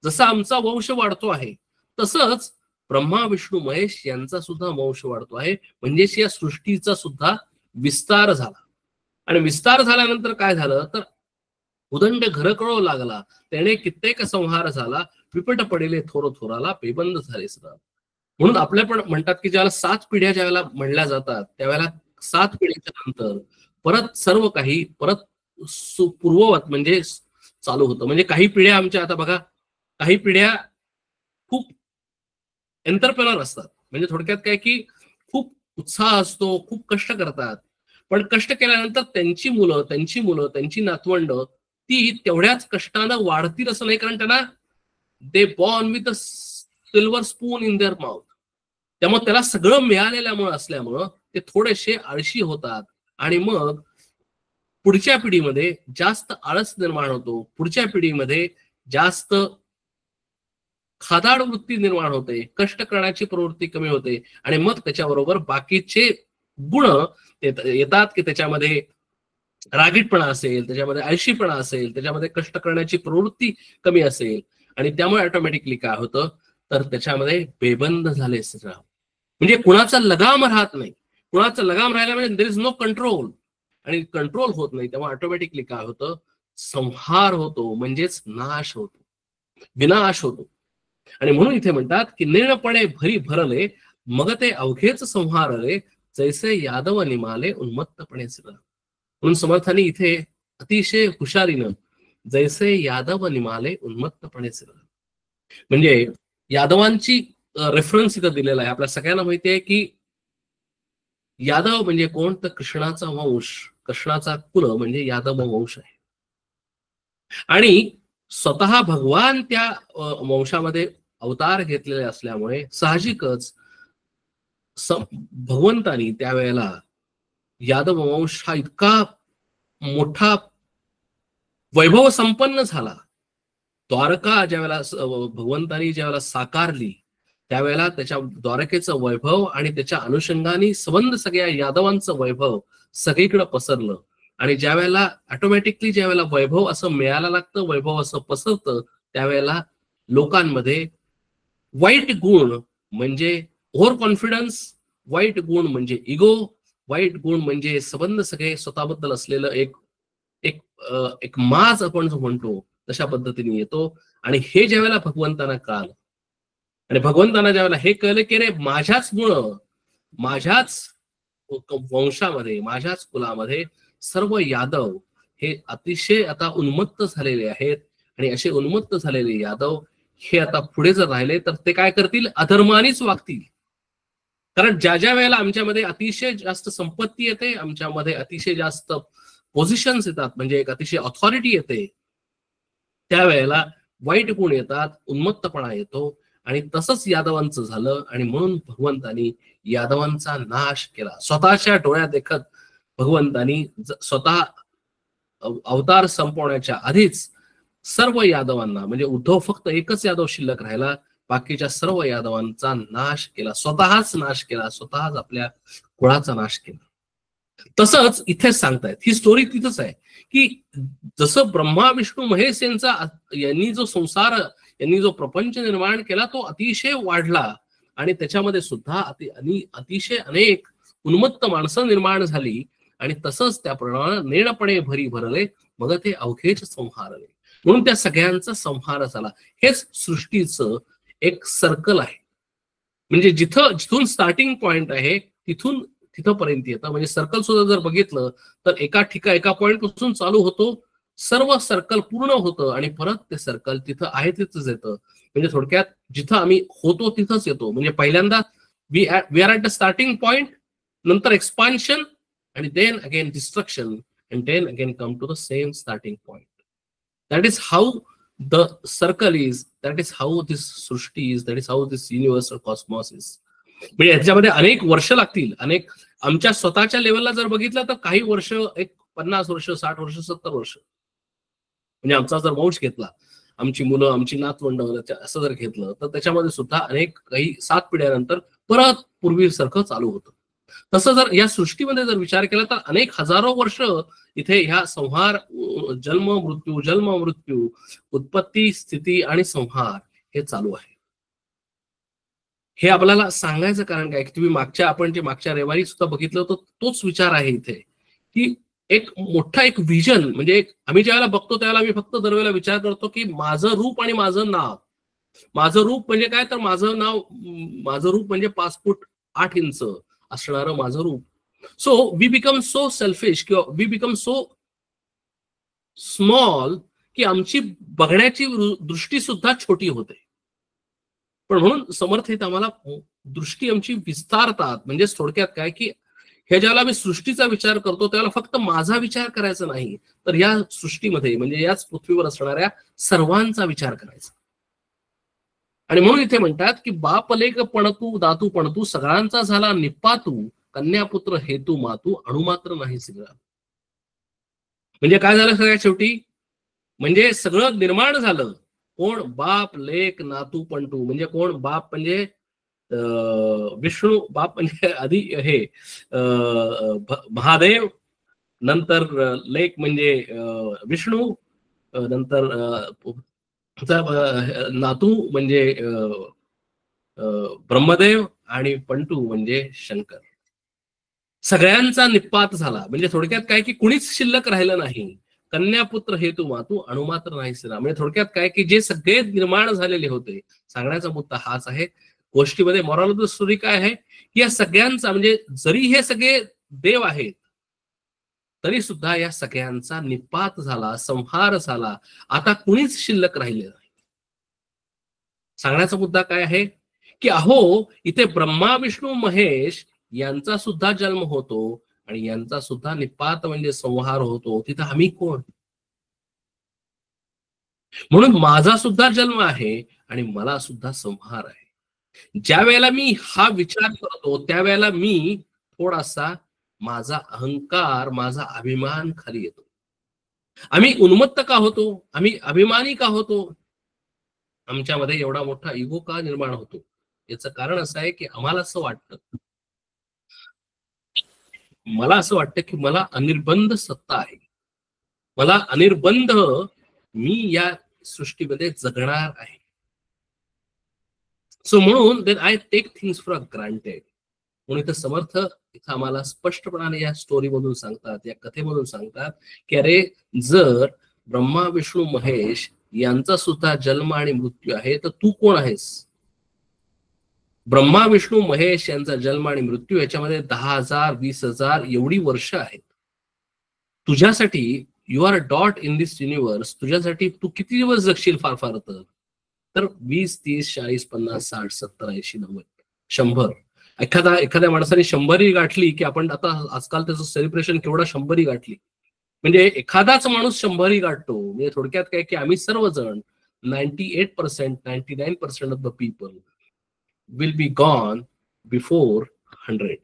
जसा आमचा वंश वाढतो आहे, तसंच ब्रह्मा विष्णू महेश यांचा सुद्धा वंश वाढतो आहे. म्हणजेच या सृष्टीचा सुद्धा विस्तार झाला. आणि विस्तार झाल्यानंतर काय झालं तर उदंड घर कळू लागला, त्याने कित्येक संहार झाला, विपट पडिले थोर थोराला, बेबंद झाले सदा. म्हणून आपल्या पण म्हणतात की ज्याला 7 पिढ्या ज्यावेळेला म्हणल्या जातात त्यावेळेला 7 पिढ्यांच्या नंतर परत सर्व काही परत पूर्ववत म्हणजे चालू होतं. म्हणजे काही पिढ्या आमच्या, आता बघा, काही पिढ्या खूप एंटरप्रेनर असतात. म्हणजे थोडक्यात काय की खूप उत्साह असतो, खूप कष्ट करतात, पण कष्ट केल्यानंतर त्यांची मुलं, त्यांची नातवंड ती तेवढ्याच कष्टानं वाढतील असं नाही, कारण त्यांना they born with a silver spoon in their mouth. त्यामुळे त्याला सगळं मिळालेल्यामुळे असल्यामुळं ते थोडेसे आळशी होतात आणि मग पुढच्या पिढीमध्ये जास्त आळस निर्माण होतो, पुढच्या पिढीमध्ये जास्त खादाड वृत्ती निर्माण होते, कष्ट करण्याची प्रवृत्ती कमी होते आणि मग त्याच्याबरोबर बाकीचे गुण येतात की त्याच्यामध्ये रागीटपणा असेल, त्याच्यामध्ये आळशीपणा असेल, त्याच्यामध्ये कष्ट करण्याची प्रवृत्ती कमी असेल आणि त्यामुळे ऑटोमॅटिकली काय होतं तर त्याच्यामध्ये बेबंद झाले सगळं. म्हणजे कुणाचा लगाम राहत नाही, कुणाचा लगाम राहिला म्हणजे देयर इज नो कंट्रोल, आणि कंट्रोल होत नाही, तेव्हा ऑटोमॅटिकली काय होतं संहार होतो, म्हणजेच नाश होतो, विनाश होतो. आणि म्हणून इथे म्हणतात की निर्णपणे भरी भरले मग ते अवघेच संहारले, जैसे यादव निमाले उन्मत्तपणे सगळं. म्हणून समर्थांनी इथे अतिशय हुशारीनं जैसे यादव निमाले उन्मत्तपणे सगळं, म्हणजे यादवांची रेफरन्स इथं दिलेला आहे. आपल्या सगळ्यांना माहिती आहे की यादव म्हणजे कोण तर कृष्णाचा वंश, कृष्णाचा कुल म्हणजे यादव वंश आहे. आणि स्वतः भगवान त्या वंशामध्ये अवतार घेतलेले असल्यामुळे साहजिकच भगवंतानी त्यावेळेला यादव वंश हा इतका मोठा वैभव संपन्न झाला. द्वारका ज्यावेळेला भगवंतानी ज्यावेळेला साकारली त्यावेळेला त्याच्या द्वारकेचं वैभव आणि त्याच्या अनुषंगाने संबंध सगळ्या यादवांचं वैभव सगळीकडे पसरलं. आणि ज्या वेळेला ऑटोमॅटिकली ज्या वेळेला वैभव असं मिळायला लागतं, वैभव असं पसरतं, त्यावेळेला लोकांमध्ये वाईट गुण म्हणजे ओव्हर कॉन्फिडन्स, वाईट गुण म्हणजे इगो, वाईट गुण म्हणजे संबंध सगळे स्वतःबद्दल असलेलं एक एक एक माज आपण जो म्हणतो तशा पद्धतीने येतो. आणि हे ज्या वेळेला भगवंतांना कळालं आणि भगवंतांना ज्यावेळेला हे कळलं की रे माझ्याच मुळे, माझ्याच वंशामध्ये, माझ्याच कुलामध्ये सर्व यादव हे अतिशय आता उन्मत्त झालेले आहेत आणि असे उन्मत्त झालेले यादव हे आता पुढे जर राहिले तर ते काय करतील, अधर्मानेच वागतील. कारण ज्या ज्या वेळेला आमच्यामध्ये अतिशय जास्त संपत्ती येते, आमच्यामध्ये अतिशय जास्त पोझिशन्स येतात, म्हणजे एक अतिशय ऑथॉरिटी येते, त्यावेळेला वाईट गुण येतात, उन्मत्तपणा येतो. आणि तसंच यादवांचं झालं आणि म्हणून भगवंतानी यादवांचा नाश केला. स्वतःच्या डोळ्यात देखत भगवंतानी स्वतः अवतार संपवण्याच्या आधीच सर्व यादवांना, म्हणजे उद्धव फक्त एकच यादव शिल्लक राहिला, बाकीच्या सर्व यादवांचा नाश केला, स्वतःच नाश केला, स्वतःच आपल्या कुळाचा नाश केला. तसंच इथे सांगतायत, ही स्टोरी तिथंच आहे की जसं ब्रह्मा विष्णू महेश यांनी जो संसार, यांनी जो प्रपंच निर्माण केला तो अतिशय वाढला आणि त्याच्यामध्ये सुद्धा अतिशय अनेक उन्मत्त माणसं निर्माण झाली आणि तसंच त्याप्रमाणे नेणपणे भरी भरले मग ते अवघेच संहारले. म्हणून त्या सगळ्यांचा संहार झाला. हेच सृष्टीचं एक सर्कल आहे. म्हणजे जिथून स्टार्टिंग पॉइंट आहे तिथपर्यंत येतं. म्हणजे सर्कल सुद्धा जर बघितलं तर एका पॉइंट पासून चालू होतो, सर्व सर्कल पूर्ण होतं आणि परत ते सर्कल तिथं आहे तिथंच येतं. म्हणजे थोडक्यात जिथं आम्ही होतो तिथंच येतो. म्हणजे पहिल्यांदा we are at the starting point, नंतर एक्सपान्शन, आणि then again destruction, and then again come to the same starting point. That is how the circle is, that is how this सृष्टी इज, that is how this universal cosmos is. म्हणजे ह्याच्यामध्ये अनेक वर्ष लागतील. अनेक आमच्या स्वतःच्या लेवलला जर बघितलं तर काही वर्ष, एक 50 वर्ष, 60 वर्ष, 70 वर्ष. म्हणजे आमचा जर वंश घेतला, आमची मुलं, आमची नातवंड असं जर घेतलं तर त्याच्यामध्ये सुद्धा अनेक काही 7 पिढ्यानंतर परत पूर्वीसारखं चालू होतं. तसं जर या सृष्टीमध्ये जर विचार केला तर अनेक हजारो वर्ष इथे ह्या संहार, जन्म मृत्यू, उत्पत्ती, स्थिती आणि संहार हे चालू आहे. हे आपल्याला सांगायचं कारण काय, की तुम्ही आपण जे मागच्या रविवारी सुद्धा बघितलं होतं तोच विचार आहे इथे, की एक मोठा एक विजन. म्हणजे आम्ही ज्यावेळेला बघतो त्यावेळेला आम्ही फक्त दरवेळेला विचार करतो की माझं रूप आणि माझं नाव. माझं रूप म्हणजे काय, तर माझं रूप म्हणजे 5 फूट 8 इंच असणारं माझं रूप. So we become so selfish, किंवा वी बिकम सो स्मॉल, की आमची बघण्याची दृष्टी सुद्धा छोटी होते. पण म्हणून समर्थ येत आम्हाला दृष्टी आमची विस्तारतात. म्हणजे थोडक्यात काय, की हे ज्याला मी सृष्टीचा विचार करतो त्याला फक्त माझा विचार करायचा नाही, तर या सृष्टीमध्ये म्हणजे याच पृथ्वीवर असणाऱ्या सर्वांचा विचार करायचा. आणि म्हणून इथे म्हणतात की बापलेक पणतू दातू पणतू, सगळ्यांचा झाला निपातू, कन्यापुत्र हेतू मातू, अणुमात्र नाही सगळा. म्हणजे काय झालं सगळ्यात शेवटी, म्हणजे सगळं निर्माण झालं. कोण, बाप लेक नातू पणतू. म्हणजे कोण, बाप म्हणजे विष्णू, बाप म्हणजे आधी हे महादेव, नंतर लेक म्हणजे विष्णू, नंतर नातू म्हणजे ब्रह्मदेव, आणि पंटू म्हणजे शंकर. सगळ्यांचा निपात झाला. म्हणजे थोडक्यात काय, की कुणीच शिल्लक राहिलं नाही. कन्यापुत्र हेतू मातू, अणुमात्र नाही सिरा. म्हणजे थोडक्यात काय, की जे सगळे निर्माण झालेले होते, सांगण्याचा मुद्दा हाच आहे. गोष्टीमध्ये मॉरल ऑफ द स्टोरी काय आहे, की या सगळ्यांचा, म्हणजे जरी हे सगळे देव आहेत तरी सुद्धा या सगळ्यांचा निपात झाला, संहार झाला. आता कुणीच शिल्लक राहिले नाही. सांगण्याचा मुद्दा काय आहे, की अहो इथे ब्रह्मा विष्णू महेश यांचा सुद्धा जन्म होतो आणि यांचा सुद्धा निपात म्हणजे संहार होतो. तिथं आम्ही कोण? म्हणून माझा सुद्धा जन्म आहे आणि मला सुद्धा संहार आहे. ज्या वेळेला मी हा विचार करतो त्यावेळेला मी थोडासा माझा अहंकार, माझा अभिमान खाली येतो. आम्ही उन्मत्त का होतो? आम्ही अभिमानी का होतो? आमच्यामध्ये एवढा मोठा इगो का निर्माण होतो? याचं कारण असं आहे की आम्हाला असं वाटतं, मला असं वाटतं की मला अनिर्बंध सत्ता आहे, मला अनिर्बंध मी या सृष्टीमध्ये जगणार आहे. सो म्हणून then I take things for granted. म्हणून इथं समर्थ इथं आम्हाला स्पष्टपणाने या स्टोरी मधून सांगतात, या कथेमधून सांगतात की अरे जर ब्रह्मा विष्णू महेश यांचा सुद्धा जन्म आणि मृत्यू आहे तर तू कोण आहेस? ब्रह्मा विष्णू महेश यांचा जन्म आणि मृत्यू याच्यामध्ये 10,000 20,000 एवढी वर्ष आहेत. तुझ्यासाठी you are dot in this universe. तुझ्यासाठी तू किती दिवस जगशील फार फार तर 20 30 40 50 60 70 80 90 100. एखाद्या माणसाने 100 गाठली की आपण आता आजकाल त्याचं सेलिब्रेशन केवढा 100 गाठली. म्हणजे एखादाच माणूस 100 गाठतो. म्हणजे थोडक्यात काय की आम्ही सर्वजण 98% 99% of the people will be gone before 100.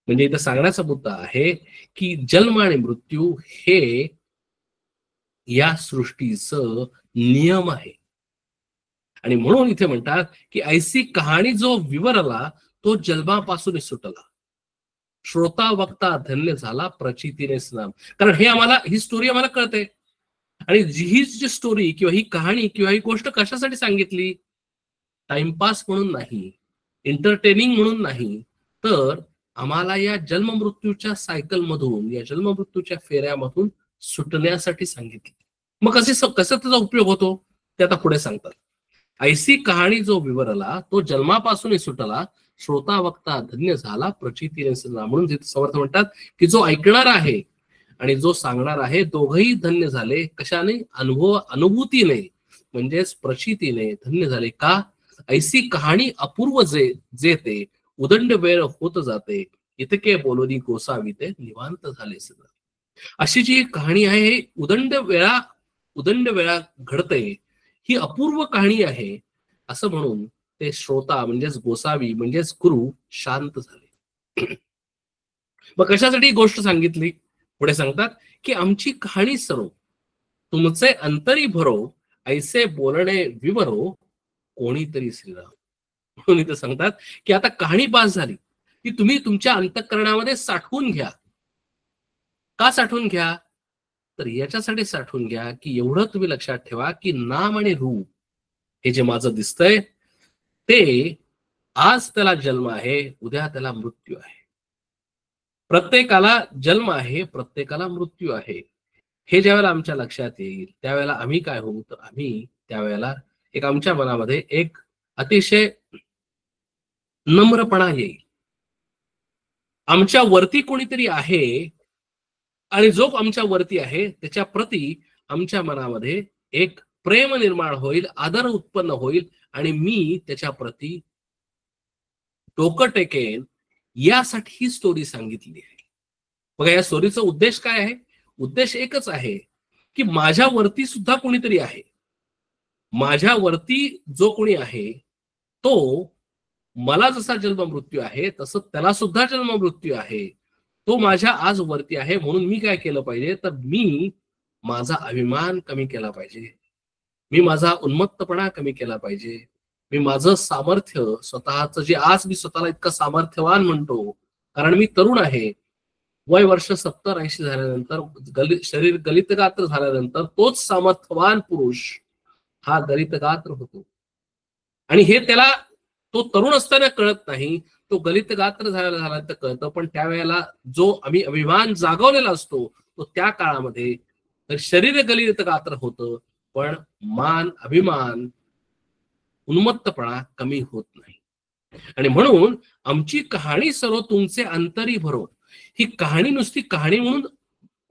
म्हणजे इथं सांगण्याचा मुद्दा आहे की जन्म आणि मृत्यू हे या सृष्टीचं नियम आहे. आणि म्हणून इथे म्हणतात की ऐसी कहाणी जो विवरला तो जन्मापासून सुटला, श्रोता वक्ता धन्य झाला प्रचितीने स्नाम. कारण हे आम्हाला, ही स्टोरी आम्हाला कळते. आणि ही जी स्टोरी किंवा ही कहाणी किंवा ही गोष्ट कशासाठी सांगितली? टाइमपास म्हणून नाही, एंटरटेनिंग म्हणून नाही, तर आम्हाला या जन्म मृत्यूच्या सायकल मधून, या जन्म मृत्यूच्या फेऱ्यामधून सुटण्यासाठी सांगितली. मग कसं त्याचा उपयोग होतो ते आता पुढे सांगतात. ऐसी कहाणी जो विवरला तो जन्मापासून सुटला, श्रोता वक्ता धन्य झाला प्रचितीने स्नाम. म्हणून तिथे समर्थ म्हणतात की जो ऐकणार आहे आणि जो सांगणार आहे दोघही धन्य झाले. कशाने? अनुभूतीने. म्हणजेच प्रचितीने धन्य झाले. का? ऐसी कहाणी अपूर्व जे ते उदंड वेळ होत जाते, इतके बोलोनी गोसावी ते निवांत झाले सगळं. अशी जी कहाणी आहे उदंड वेळा घडते, ही अपूर्व कहाणी आहे असं म्हणून ते श्रोता म्हणजेच गोसावी म्हणजेच गुरु शांत झाले. मग कशासाठी गोष्ट सांगितली? पुढे सांगतात की आमची कहाणी सरो, तुमचे अंतरी भरो, ऐसे बोलणे विवरो कोणीतरी श्रीराम. म्हणून इथं सांगतात की आता कहाणी पास झाली की तुम्ही तुमच्या अंतःकरणामध्ये साठवून घ्या. का साठवून घ्या? तर याच्यासाठी साठवून घ्या की एवढं तुम्ही लक्षात ठेवा की नाम आणि रूप हे जे माझं दिसतंय ते आज त्याला जन्म आहे, उद्या त्याला मृत्यू आहे. प्रत्येकाला जन्म आहे, प्रत्येकाला मृत्यू आहे. हे ज्यावेळेला आमच्या लक्षात येईल त्यावेळेला आम्ही काय होऊ? तर आम्ही त्यावेळेला एक आमच्या मनामध्ये एक अतिशय नम्रपणा येईल. आमच्या वरती कोणीतरी आहे आणि जो आमच्या वरती आहे त्याच्या प्रती आमच्या मनामध्ये एक प्रेम निर्माण होईल, आदर उत्पन्न होईल आणि मी त्याच्या प्रती डोकं टेकेन. यासाठी ही स्टोरी सांगितली आहे. बघा, या स्टोरीचा उद्देश काय आहे? उद्देश एकच आहे की माझ्या वरती सुद्धा कोणीतरी आहे. माझ्या वरती जो कोणी आहे तो मला जसा जन्म मृत्यू आहे तसं त्याला सुद्धा जन्म मृत्यू आहे. तो माझ्या आज वरती आहे. म्हणून मी काय केलं पाहिजे? तर मी माझा अभिमान कमी केला पाहिजे, मी माझा उन्मत्तपणा कमी केला पाहिजे, मी माझं सामर्थ्य स्वतःच जे आज मी स्वतःला इतकं सामर्थ्यवान म्हणतो कारण मी तरुण आहे, वय वर्ष 70-80 झाल्यानंतर शरीर गलितगात्र झाल्यानंतर तोच सामर्थ्यवान पुरुष हा गलितगात्र होतो. आणि हे त्याला तो तरुण असताना कळत नाही, तो गलितगात्र झाला तर कळतं. पण त्यावेळेला जो आम्ही अभिमान जागवलेला असतो तो त्या काळामध्ये तर शरीर गलितगात्र होतं, पण मान, अभिमान, उन्मत्तपणा कमी होत नाही. आणि म्हणून आमची कहाणी सर्व तुमचे अंतरी भरो. ही कहाणी नुसती कहाणी म्हणून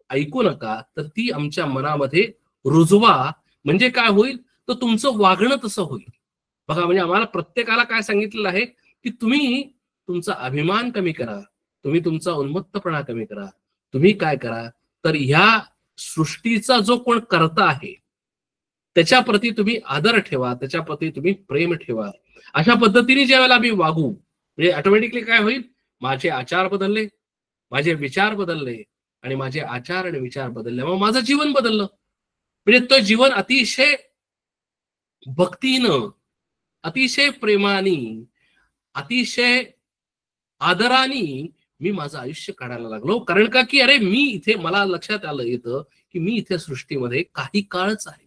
ऐकू नका, तर ती आमच्या मनामध्ये रुजवा. म्हणजे काय होईल? तर तुमचं वागणं तसं होईल. बघा, म्हणजे आम्हाला प्रत्येकाला काय सांगितलेलं आहे की तुम्ही तुमचा अभिमान कमी करा, तुम्ही तुमचा उन्मत्तपणा कमी करा. तुम्ही काय करा? तर ह्या सृष्टीचा जो कोण करता आहे त्याच्या प्रती तुम्ही आदर ठेवा, त्याच्या प्रती तुम्ही प्रेम ठेवा. अशा पद्धतीने ज्यावेळेला आम्ही वागू म्हणजे ऑटोमॅटिकली काय होईल? माझे आचार बदलले, माझे विचार बदलले आणि माझे आचार आणि विचार बदलले, मग माझं जीवन बदललं. म्हणजे तो जीवन अतिशय भक्तीनं, अतिशय प्रेमानी, अतिशय आदराने मी माझं आयुष्य काढायला लागलो. कारण का की अरे मी इथे, मला लक्षात आलं येतं की मी इथे सृष्टीमध्ये काही काळच आहे.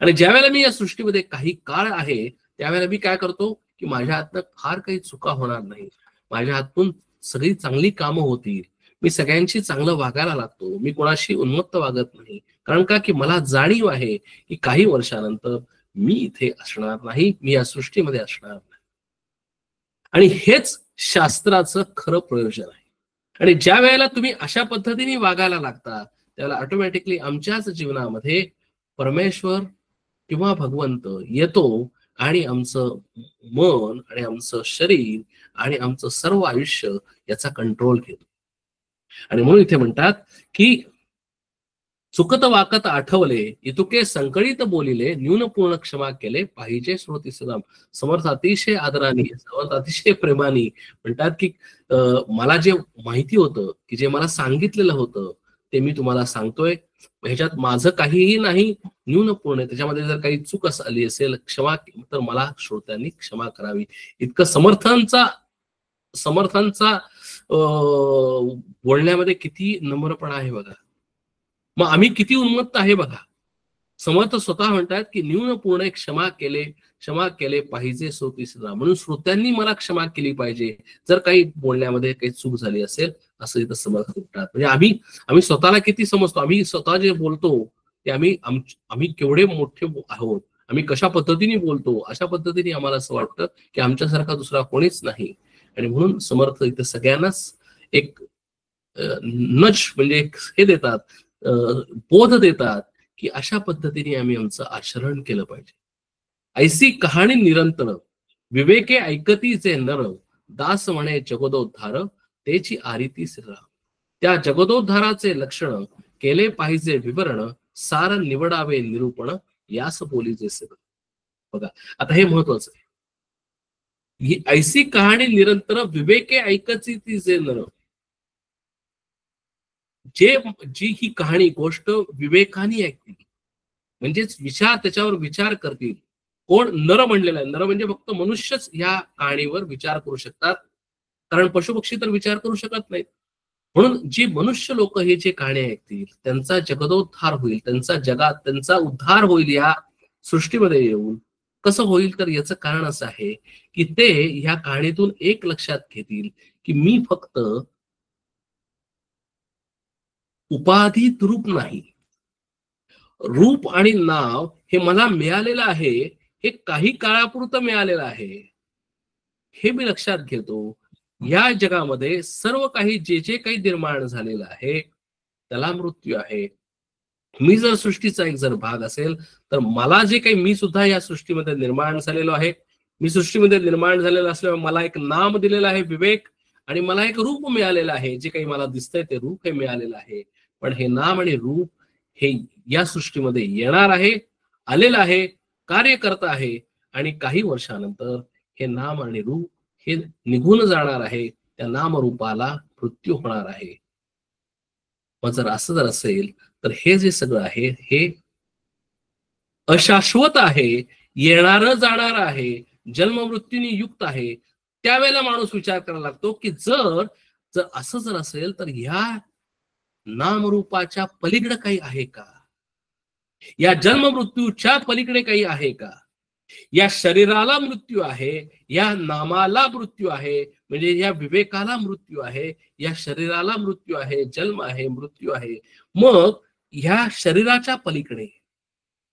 आणि ज्यावेळेला मी या सृष्टीमध्ये काही काळ आहे त्यावेळेला मी काय करतो की माझ्या हातनं फार काही चुका होणार नाही, माझ्या हातून सगळी चांगली कामं होतील, मी सगळ्यांशी चांगलं वागायला लागतो, मी कोणाशी उन्मत्त वागत नाही. कारण का की मला जाणीव आहे की काही वर्षानंतर मी इथे असणार नाही, मी या सृष्टीमध्ये असणार नाही. आणि हेच शास्त्राचं खरं प्रयोजन आहे. आणि ज्या वेळेला तुम्ही अशा पद्धतीने वागायला लागता त्यावेळेला ऑटोमॅटिकली आमच्याच जीवनामध्ये परमेश्वर किंवा भगवंत येतो आणि आमचं मन आणि आमचं शरीर आणि आमचं सर्व आयुष्य याचा कंट्रोल घेतो. आणि म्हणून इथे म्हणतात की चुकत वाकत आठवले, इतुके संकळीत बोलिले, न्यून पूर्ण क्षमा केले, पाहिजे श्रोती सदाम. समर्थ अतिशय आदराने, समर्थ अतिशय प्रेमाने म्हणतात की मला जे माहिती होतं की जे मला सांगितलेलं होतं ते मी तुम्हाला सांगतोय. ह्याच्यात माझं काहीही नाही, न्यून पूर्ण. त्याच्यामध्ये जर काही चूक आली असेल क्षमा, तर मला श्रोत्यांनी क्षमा करावी. इतकं समर्थांचा बोलण्यामध्ये किती नम्रपणा आहे बघा. मग आम्ही किती उन्मत्त आहे बघा. समर्थ स्वतः म्हणतात की न्यून पूर्ण क्षमा केले पाहिजे श्रोती सदा. म्हणून श्रोत्यांनी मला क्षमा केली पाहिजे जर काही बोलण्यामध्ये काही चूक झाली असेल, असं इथं समर्थ म्हणतात. म्हणजे आम्ही स्वतःला किती समजतो, आम्ही स्वतः जे बोलतो ते आम्ही केवढे मोठे आहोत, आम्ही कशा पद्धतीने बोलतो, अशा पद्धतीने आम्हाला असं वाटतं की आमच्यासारखा दुसरा कोणीच नाही. आणि म्हणून समर्थ इथं सगळ्यांनाच एक नच म्हणजे हे देतात, बोध देतात की अशा पद्धतीने आम्ही आमचं आचरण केलं पाहिजे. ऐसी कहाणी निरंतर विवेके ऐकतीचे नर, दास म्हणे जगदोद्धार त्याची आरिती श्रीराम. त्या जगदोद्धाराचे लक्षण केले पाहिजे विवरण, सार निवडावे निरूपण यास बोलीचे श्रीराम. बघा आता हे महत्वाचं आहे. ही ऐसी कहाणी निरंतर विवेके ऐकतीचे नर, जी ही कहाणी गोष्ट विवेकाने ऐकतील म्हणजेच त्याच्यावर विचार करतील. कोण? नर म्हणलेला आहे. नर म्हणजे फक्त मनुष्यच या कहाणीवर विचार करू शकतात, कारण पशुपक्षी तर विचार करू शकत नाहीत. म्हणून जी मनुष्य लोक हे जे कहाणी ऐकतील त्यांचा जगदोद्धार होईल, त्यांचा उद्धार होईल या सृष्टीमध्ये येऊन. कसं होईल तर याचं कारण असं आहे की ते ह्या कहाणीतून एक लक्षात घेतील की मी फक्त उपाधित रूप नाही, रूप आणि नाव हे मला मिळालेलं आहे, हे काही काळापुरतं मिळालेलं आहे, हे मी लक्षात घेतो. या जगामध्ये सर्व काही जे काही निर्माण झालेलं आहे त्याला मृत्यू आहे. मी जर सृष्टीचा एक जर भाग असेल तर मला जे काही, मी सुद्धा या सृष्टीमध्ये निर्माण झालेलो आहे. मी सृष्टीमध्ये निर्माण झालेलं असल्यामुळे मला एक नाम दिलेलं आहे विवेक, आणि मला एक रूप मिळालेलं आहे. जे काही मला दिसतंय ते रूप हे मिळालेलं आहे. पण हे नाम आणि रूप हे या सृष्टीमध्ये येणार आहे, आलेलं आहे, कार्य करत आहे, आणि काही वर्षानंतर हे नाम आणि रूप हे निघून जाणार आहे. त्या नामरूपाला मृत्यू होणार आहे. मग जर असं जर असेल तर हे जे सगळं आहे हे अशाश्वत आहे, येणार जाणार आहे, जन्म मृत्यूनी युक्त आहे. त्यावेळेला माणूस विचार करायला लागतो की जर असं जर असेल तर या नामरूपाच्या पलीकडे काही आहे का? या जन्म मृत्यूच्या पलीकडे काही आहे का? या शरीराला मृत्यू आहे, या नामाला मृत्यू आहे, म्हणजे या विवेकाला मृत्यू आहे, या शरीराला मृत्यू आहे, जन्म आहे, मृत्यू आहे. मग ह्या शरीराच्या पलीकडे,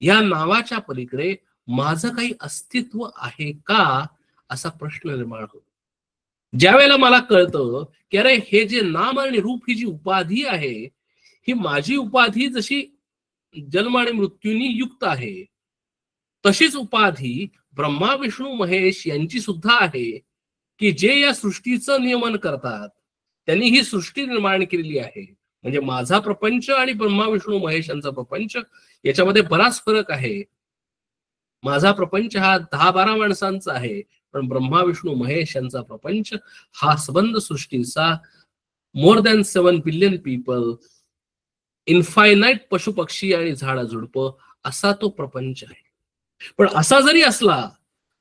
या नावाच्या पलीकडे माझं काही अस्तित्व आहे का, असा प्रश्न निर्माण होतो. ज्या वेळेला मला कळतं की अरे हे जे नाम आणि रूप ही जी उपाधी आहे, ही माझी उपाधी जशी जन्म आणि मृत्यूनी युक्त आहे, तशीच उपाधी ब्रह्मा विष्णू महेश यांची सुद्धा आहे, की जे या सृष्टीचं नियमन करतात. त्यांनी ही सृष्टी निर्माण केलेली आहे. म्हणजे माझा प्रपंच आणि ब्रह्मा विष्णू महेश यांचा प्रपंच याच्यामध्ये बराच फरक आहे. माझा प्रपंच हा 10-12 माणसांचा आहे, पण ब्रह्मा विष्णू महेश यांचा प्रपंच हा संबंध सृष्टीचा more than 7 billion people, infinite पशुपक्षी आणि झाडझुडप असा तो प्रपंच आहे. पण असा जरी असला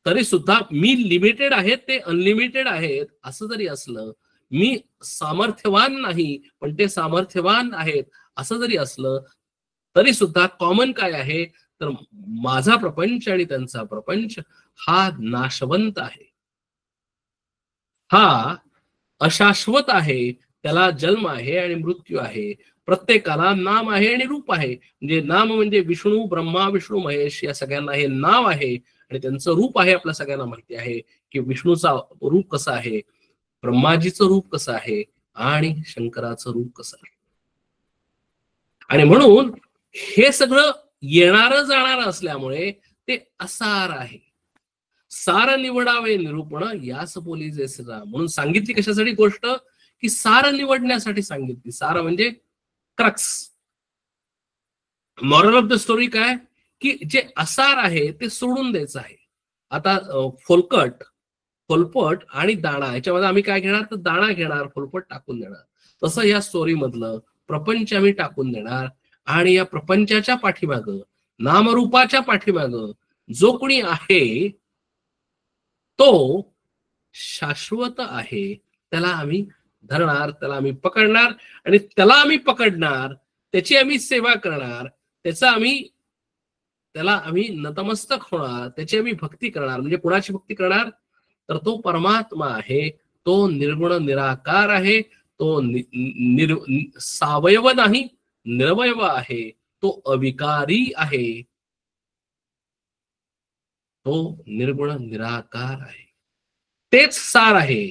तरी सुद्धा मी लिमिटेड आहेत, ते अनलिमिटेड आहेत. असं जरी असलं, मी सामर्थ्यवान नाही पण ते सामर्थ्यवान आहेत असं जरी असलं, तरी सुद्धा कॉमन काय आहे तर माझा प्रपंच आणि त्यांचा प्रपंच हा नाशवंत आहे, हा अशाश्वत आहे. त्याला जन्म आहे आणि मृत्यू आहे. प्रत्येकाला नाम आहे आणि रूप आहे. म्हणजे नाम म्हणजे विष्णू, ब्रह्मा विष्णू महेश या सगळ्यांना हे नाव आहे, आणि त्यांचं रूप आहे. आपल्या सगळ्यांना माहिती आहे की विष्णूचा रूप कसं आहे, ब्रह्माजीचं रूप कसं आहे, आणि शंकराचं रूप कसं आहे. आणि म्हणून हे सगळं येणारं जाणारं असल्यामुळे ते असार आहे. सार निवडावे निरूपण यास बोली जे श्रीराम. म्हणून सांगितली कशासाठी गोष्ट, की सार निवडण्यासाठी सांगितली. सार म्हणजे crux. Moral of the story काय, की जे असार आहे ते सोडून द्यायचं आहे. आता फोलपट आणि दाणा याच्यामध्ये आम्ही काय घेणार तर दाणा घेणार, फोलपट टाकून देणार. तसं या स्टोरी मधलं प्रपंच आम्ही टाकून देणार, आणि या प्रपंचाच्या पाठीमाग, नामरूपाच्या पाठीमाग जो कोणी आहे तो शाश्वत आहे. त्याला आम्ही धरणार, त्याला आम्ही पकडणार, आणि त्याला आम्ही पकडणार, त्याची आम्ही सेवा करणार, त्याला आम्ही नतमस्तक होणार, त्याची आम्ही भक्ती करणार. म्हणजे कुणाची भक्ती करणार तर तो परमात्मा आहे, तो निर्गुण निराकार आहे, तो सावयव नाही, निरवयव आहे, तो अविकारी आहे, तो निर्गुण निराकार आहे. तेच सार आहे,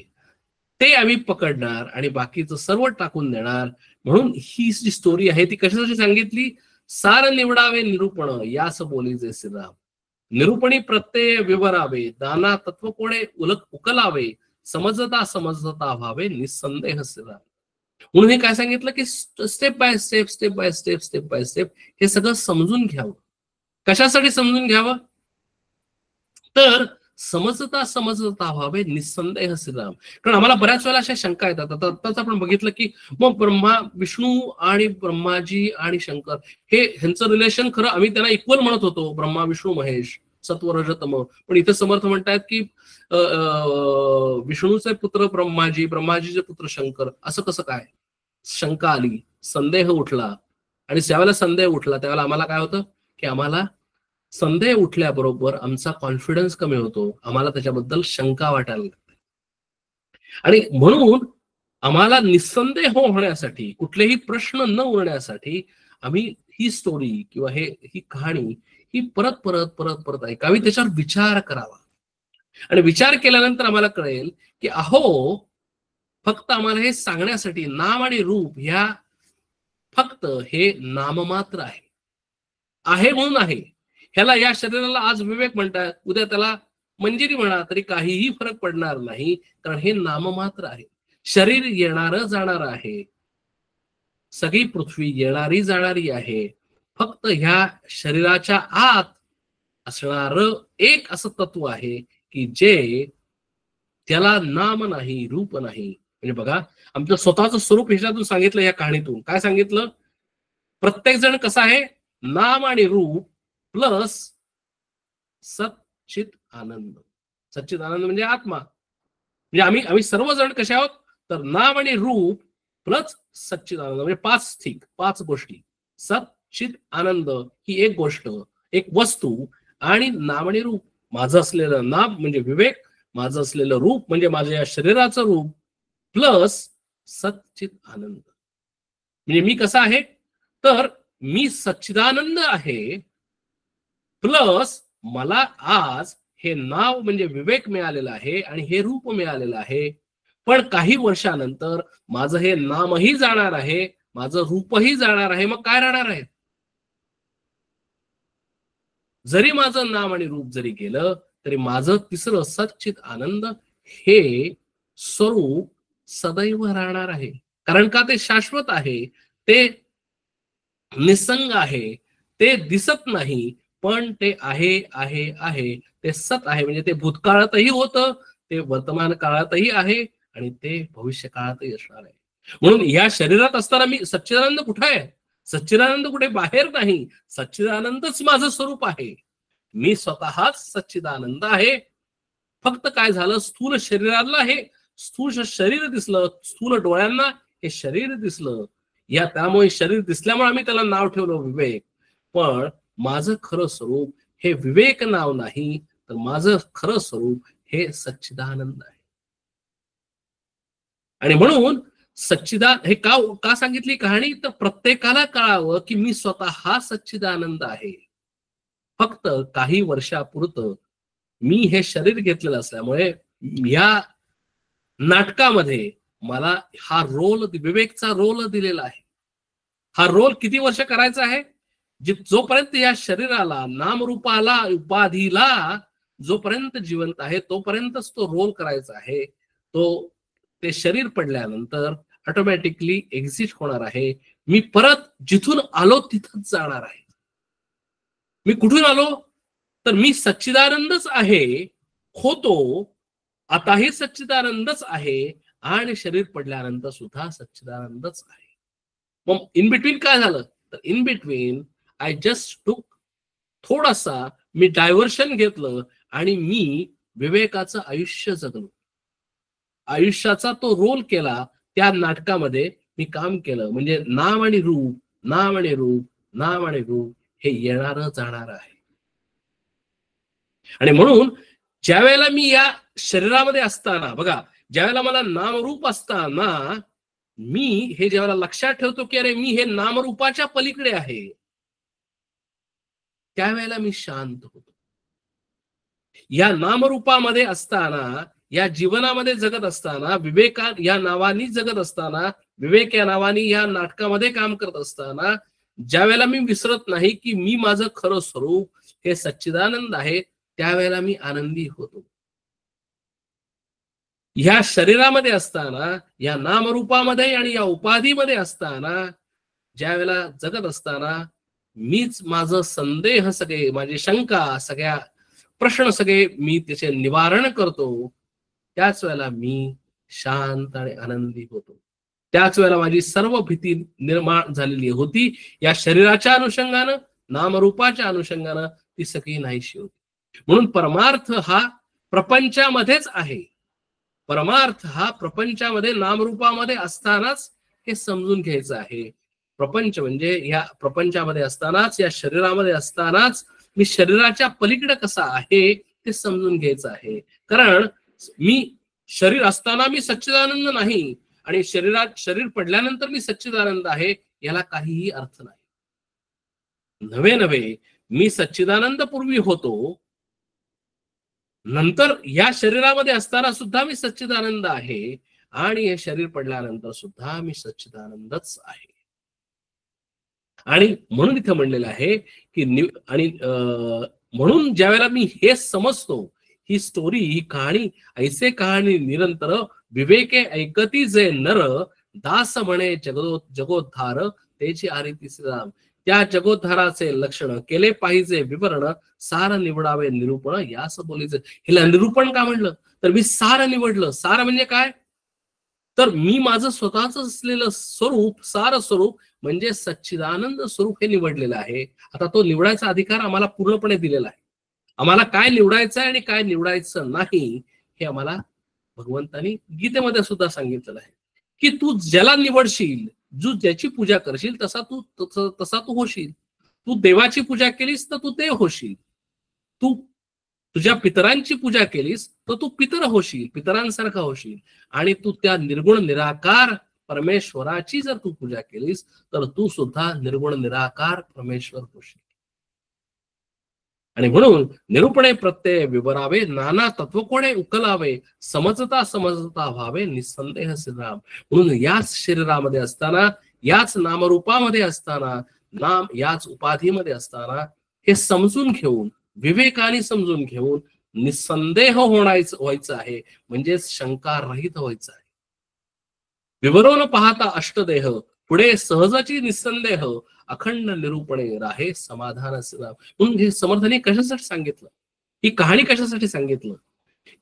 ते आम्ही पकडणार आणि बाकीचं सर्व टाकून देणार. म्हणून ही जी स्टोरी आहे ती कशासाठी सांगितली सार निवडावे निरूपण यास बोलीचे श्रीराम. निरूपणी प्रत्यय विवरावे दाना तत्व कोणे उकलावे समजता समजता व्हावे निसंदेह श्रीराम. म्हणून हे काय सांगितलं की step by step step by step step by step हे सगळं समजून घ्यावं. कशासाठी समजून घ्यावं? तर समजता समजता व्हावे निसंदेह श्रीराम. कारण आम्हाला बऱ्याच वेळेला अशा शंका येतात. आता आत्ताच आपण बघितलं की मग ब्रह्मा विष्णू आणि ब्रह्माजी आणि शंकर ह्यांचं रिलेशन खरं आम्ही त्यांना इक्वल म्हणत होतो, ब्रह्मा विष्णू महेश सत्वरजतम. पण इथे समर्थ म्हणतात की विष्णूचे पुत्र ब्रह्माजी, ब्रह्माजीचे पुत्र शंकर, असं कसं काय? शंका आली, संदेह उठला. आणि ज्यावेळेला संदेह उठला त्यावेळेला आम्हाला काय होतं की आम्हाला संदेह उठल्याबरोबर आमचा कॉन्फिडन्स कमी होतो, आम्हाला त्याच्याबद्दल शंका वाटायला लागते. आणि म्हणून आम्हाला निसंदेह होण्यासाठी, कुठलेही प्रश्न न उरण्यासाठी आम्ही ही स्टोरी किंवा ही कहाणी ही परत परत परत परत ऐकावी, त्याच्यावर विचार करावा. आणि विचार केल्यानंतर आम्हाला कळेल की अहो, फक्त आम्हाला हे सांगण्यासाठी नाम आणि रूप ह्या फक्त हे नाममात्र आहे म्हणून आहे. ह्याला, या शरीराला आज विवेक म्हणतात, उद्या त्याला मंजिरी म्हणा तरी काहीही फरक पडणार नाही, कारण हे नाममात्र आहे. शरीर येणारं जाणार आहे, सगळी पृथ्वी येणारी जाणारी आहे. फक्त ह्या शरीराच्या आत असणार एक असं तत्व आहे की जे त्याला नाम नाही रूप नाही. म्हणजे बघा, आमचं स्वतःचं स्वरूप ह्याच्यातून सांगितलं, या कहाणीतून काय सांगितलं? प्रत्येक जण कसा आहे? नाम आणि रूप प्लस सच्चित आनंद. सच्चित आनंद म्हणजे आत्मा. म्हणजे आम्ही सर्वजण कसे आहोत? तर नाम आणि रूप प्लस सच्चित आनंद, म्हणजे 5 गोष्टी. सच्चित आनंद ही एक गोष्ट, एक वस्तू, आणि नाम आणि रूप. माझं असलेलं नाम म्हणजे विवेक, माझं असलेलं रूप म्हणजे माझ्या या शरीराचं रूप, प्लस सच्चित आनंद. म्हणजे मी कसा आहे? तर मी सच्चिदानंद आहे, प्लस मला आज हे नाव म्हणजे विवेक मिळालेलं आहे आणि हे रूप मिळालेलं आहे. पण काही वर्षानंतर माझं हे नामही जाणार आहे, माझं रूपही जाणार आहे. मग काय राहणार आहे? जरी माझं नाम आणि रूप जरी गेलं तरी माझं तिसरं सच्चित आनंद हे स्वरूप सदैव राहणार आहे. कारण का? ते शाश्वत आहे, ते निसंग आहे, ते दिसत नाही, पण ते आहे आहे आहे. ते सत आहे, म्हणजे ते भूतकाळातही होतं, ते वर्तमान काळातही आहे आणि ते भविष्य काळातही असणार आहे. म्हणून या शरीरात असताना मी सच्चिदानंद कुठे आहे? सच्चिदानंद कुठे बाहेर नाही, सच्चिदानंदच माझं स्वरूप आहे. मी स्वतःच सच्चिदानंद आहे. फक्त काय झालं? स्थूल शरीराला हे स्थूल शरीर दिसलं, स्थूल डोळ्यांना हे शरीर दिसलं. त्यामुळे शरीर दिसल्यामुळे आम्ही त्याला नाव ठेवलं विवेक. पण माझं खरं स्वरूप हे विवेक नाव नाही, तर माझं खरं स्वरूप हे सच्चिदानंद आहे. आणि म्हणून हे का सांगितली कहाणी? तर प्रत्येकाला कळावं की मी स्वतः हा सच्चिदानंद आहे. फक्त काही वर्षापुरतं मी हे शरीर घेतलेलं असल्यामुळे या नाटकामध्ये मला हा रोल, विवेकचा रोल दिलेला आहे. हा रोल किती वर्ष करायचा आहे? जोपर्यंत या शरीराला, नामरूपाला, उपाधीला जोपर्यंत जिवंत आहे तोपर्यंतच तो रोल करायचा आहे. ते शरीर पडल्यानंतर ऑटोमॅटिकली एक्झिट होणार आहे. मी परत जिथून आलो तिथंच जाणार आहे. मी कुठून आलो? तर मी सच्चिदानंदच आहे, होतो, आताही सच्चिदानंदच आहे आणि शरीर पडल्यानंतर सुद्धा सच्चिदानंदच आहे. मग इन बिटवीन काय झालं? तर इन बिटवीन आय जस्ट टूक, थोडासा मी डायव्हर्शन घेतलं आणि मी विवेकाचं आयुष्य जगलो. आयुष्याचा तो रोल केला. त्या नाटकामध्ये मी काम केलं. म्हणजे नाम आणि रूप, नाम आणि रूप, नाम आणि रूप हे येणारं जाणार आहे. आणि म्हणून ज्या वेळेला मी या शरीरामध्ये असताना, बघा, ज्यावेळेला मला नामरूप असताना मी हे ज्यावेळेला लक्षात ठेवतो की अरे मी हे नामरूपाच्या पलीकडे आहे, त्यावेळेला मी शांत होतो. या नामरूपामध्ये असताना, या जीवनामध्ये जगत असताना, विवेका या नावानी जगत असताना, विवेक या नावानी या नाटकामध्ये काम करत असताना ज्या वेळेला मी विसरत नाही की मी माझं खरं स्वरूप हे सच्चिदानंद आहे, त्यावेळेला मी आनंदी होतो. ह्या शरीरामध्ये असताना, या नामरूपामध्ये आणि या उपाधीमध्ये असताना, ज्या वेळेला जगत असताना मीच माझं संदेह सगळे, माझी शंका, सगळ्या प्रश्न सगळे मी त्याचे निवारण करतो, त्याच वेळेला मी शांत आणि आनंदी होतो. त्याच वेळेला माझी सर्व भीती निर्माण झालेली होती या शरीराच्या अनुषंगानं, नामरूपाच्या अनुषंगानं, ती सगळी नाहीशी होती. म्हणून परमार्थ हा प्रपंचामध्येच आहे. परमार्थ हा प्रपंचामध्ये नामरूपामध्ये असतानाच हे समजून घ्यायचं आहे. प्रपंच म्हणजे या प्रपंचामध्ये असतानाच, या शरीरामध्ये असतानाच मी शरीराच्या पलीकडे कसा आहे ते समजून घ्यायचं आहे. कारण मी शरीर असताना मी सच्चिदानंद नाही आणि शरीर पडल्यानंतर मी सच्चिदानंद आहे, याला काहीही अर्थ नाही. नव्हे मी सच्चिदानंद पूर्वी होतो, नंतर या शरीरामध्ये असताना सुद्धा मी सच्चिदानंद आहे आणि हे शरीर पडल्यानंतर सुद्धा मी सच्चिदानंदच आहे. आणि म्हणून इथे म्हणलेलं आहे की म्हणून ज्या वेळेला मी हे समजतो, ही स्टोरी, ही कहाणी, ऐसे कहाणी निरंतर विवेके ऐकती जे नर, दास म्हणे जगोद्धार त्याची आरती श्रीराम. त्या जगोद्धाराचे लक्षण केले पाहिजे विवरण, सार निवडावे निरूपण यास बोलायचं. हिला निरूपण का म्हणलं तर मी सार निवडलं. सार म्हणजे काय तर मी माझं स्वतःच असलेलं स्वरूप, सार स्वरूप म्हणजे सच्चिदानंद स्वरूप हे निवडलेलं आहे. आता तो निवडायचा अधिकार आम्हाला पूर्णपणे दिलेला आहे. आम्हाला काय निवडायचं आहे आणि काय निवडायचं नाही हे आम्हाला भगवंतांनी गीतेमध्ये सुद्धा सांगितलेलं आहे की तू ज्याला निवडशील, ज्याची पूजा करशील तसा तू होशील. तू देवाची पूजा केलीस तर तू देव होशील. तू तुझ्या पितरांची पूजा केलीस तर तू पितर होशील, पितरांसारखा होशील. आणि तू त्या निर्गुण निराकार परमेश्वराची जर तू पूजा केलीस तर तू सुद्धा निर्गुण निराकार परमेश्वर होशील. आणि म्हणून निरूपणे प्रत्यय विवरावे, नाना तत्व कोणे उकलावे, समजता समजता व्हावे निसंदेह श्रीराम. म्हणून याच शरीरामध्ये असताना, याच नामरूपामध्ये असताना, याच उपाधीमध्ये असताना हे समजून घेऊन, विवेकाने समजून घेऊन निसंदेह व्हायचं आहे. म्हणजे शंका रहित व्हायचं आहे. विवरून पाहता अष्टदेह, पुढे सहजाची निसंदेह, अखंड निरूपणे राहे समाधान श्रीराम. म्हणून हे समर्थाने कशासाठी सांगितलं, ही कहाणी कशासाठी सांगितलं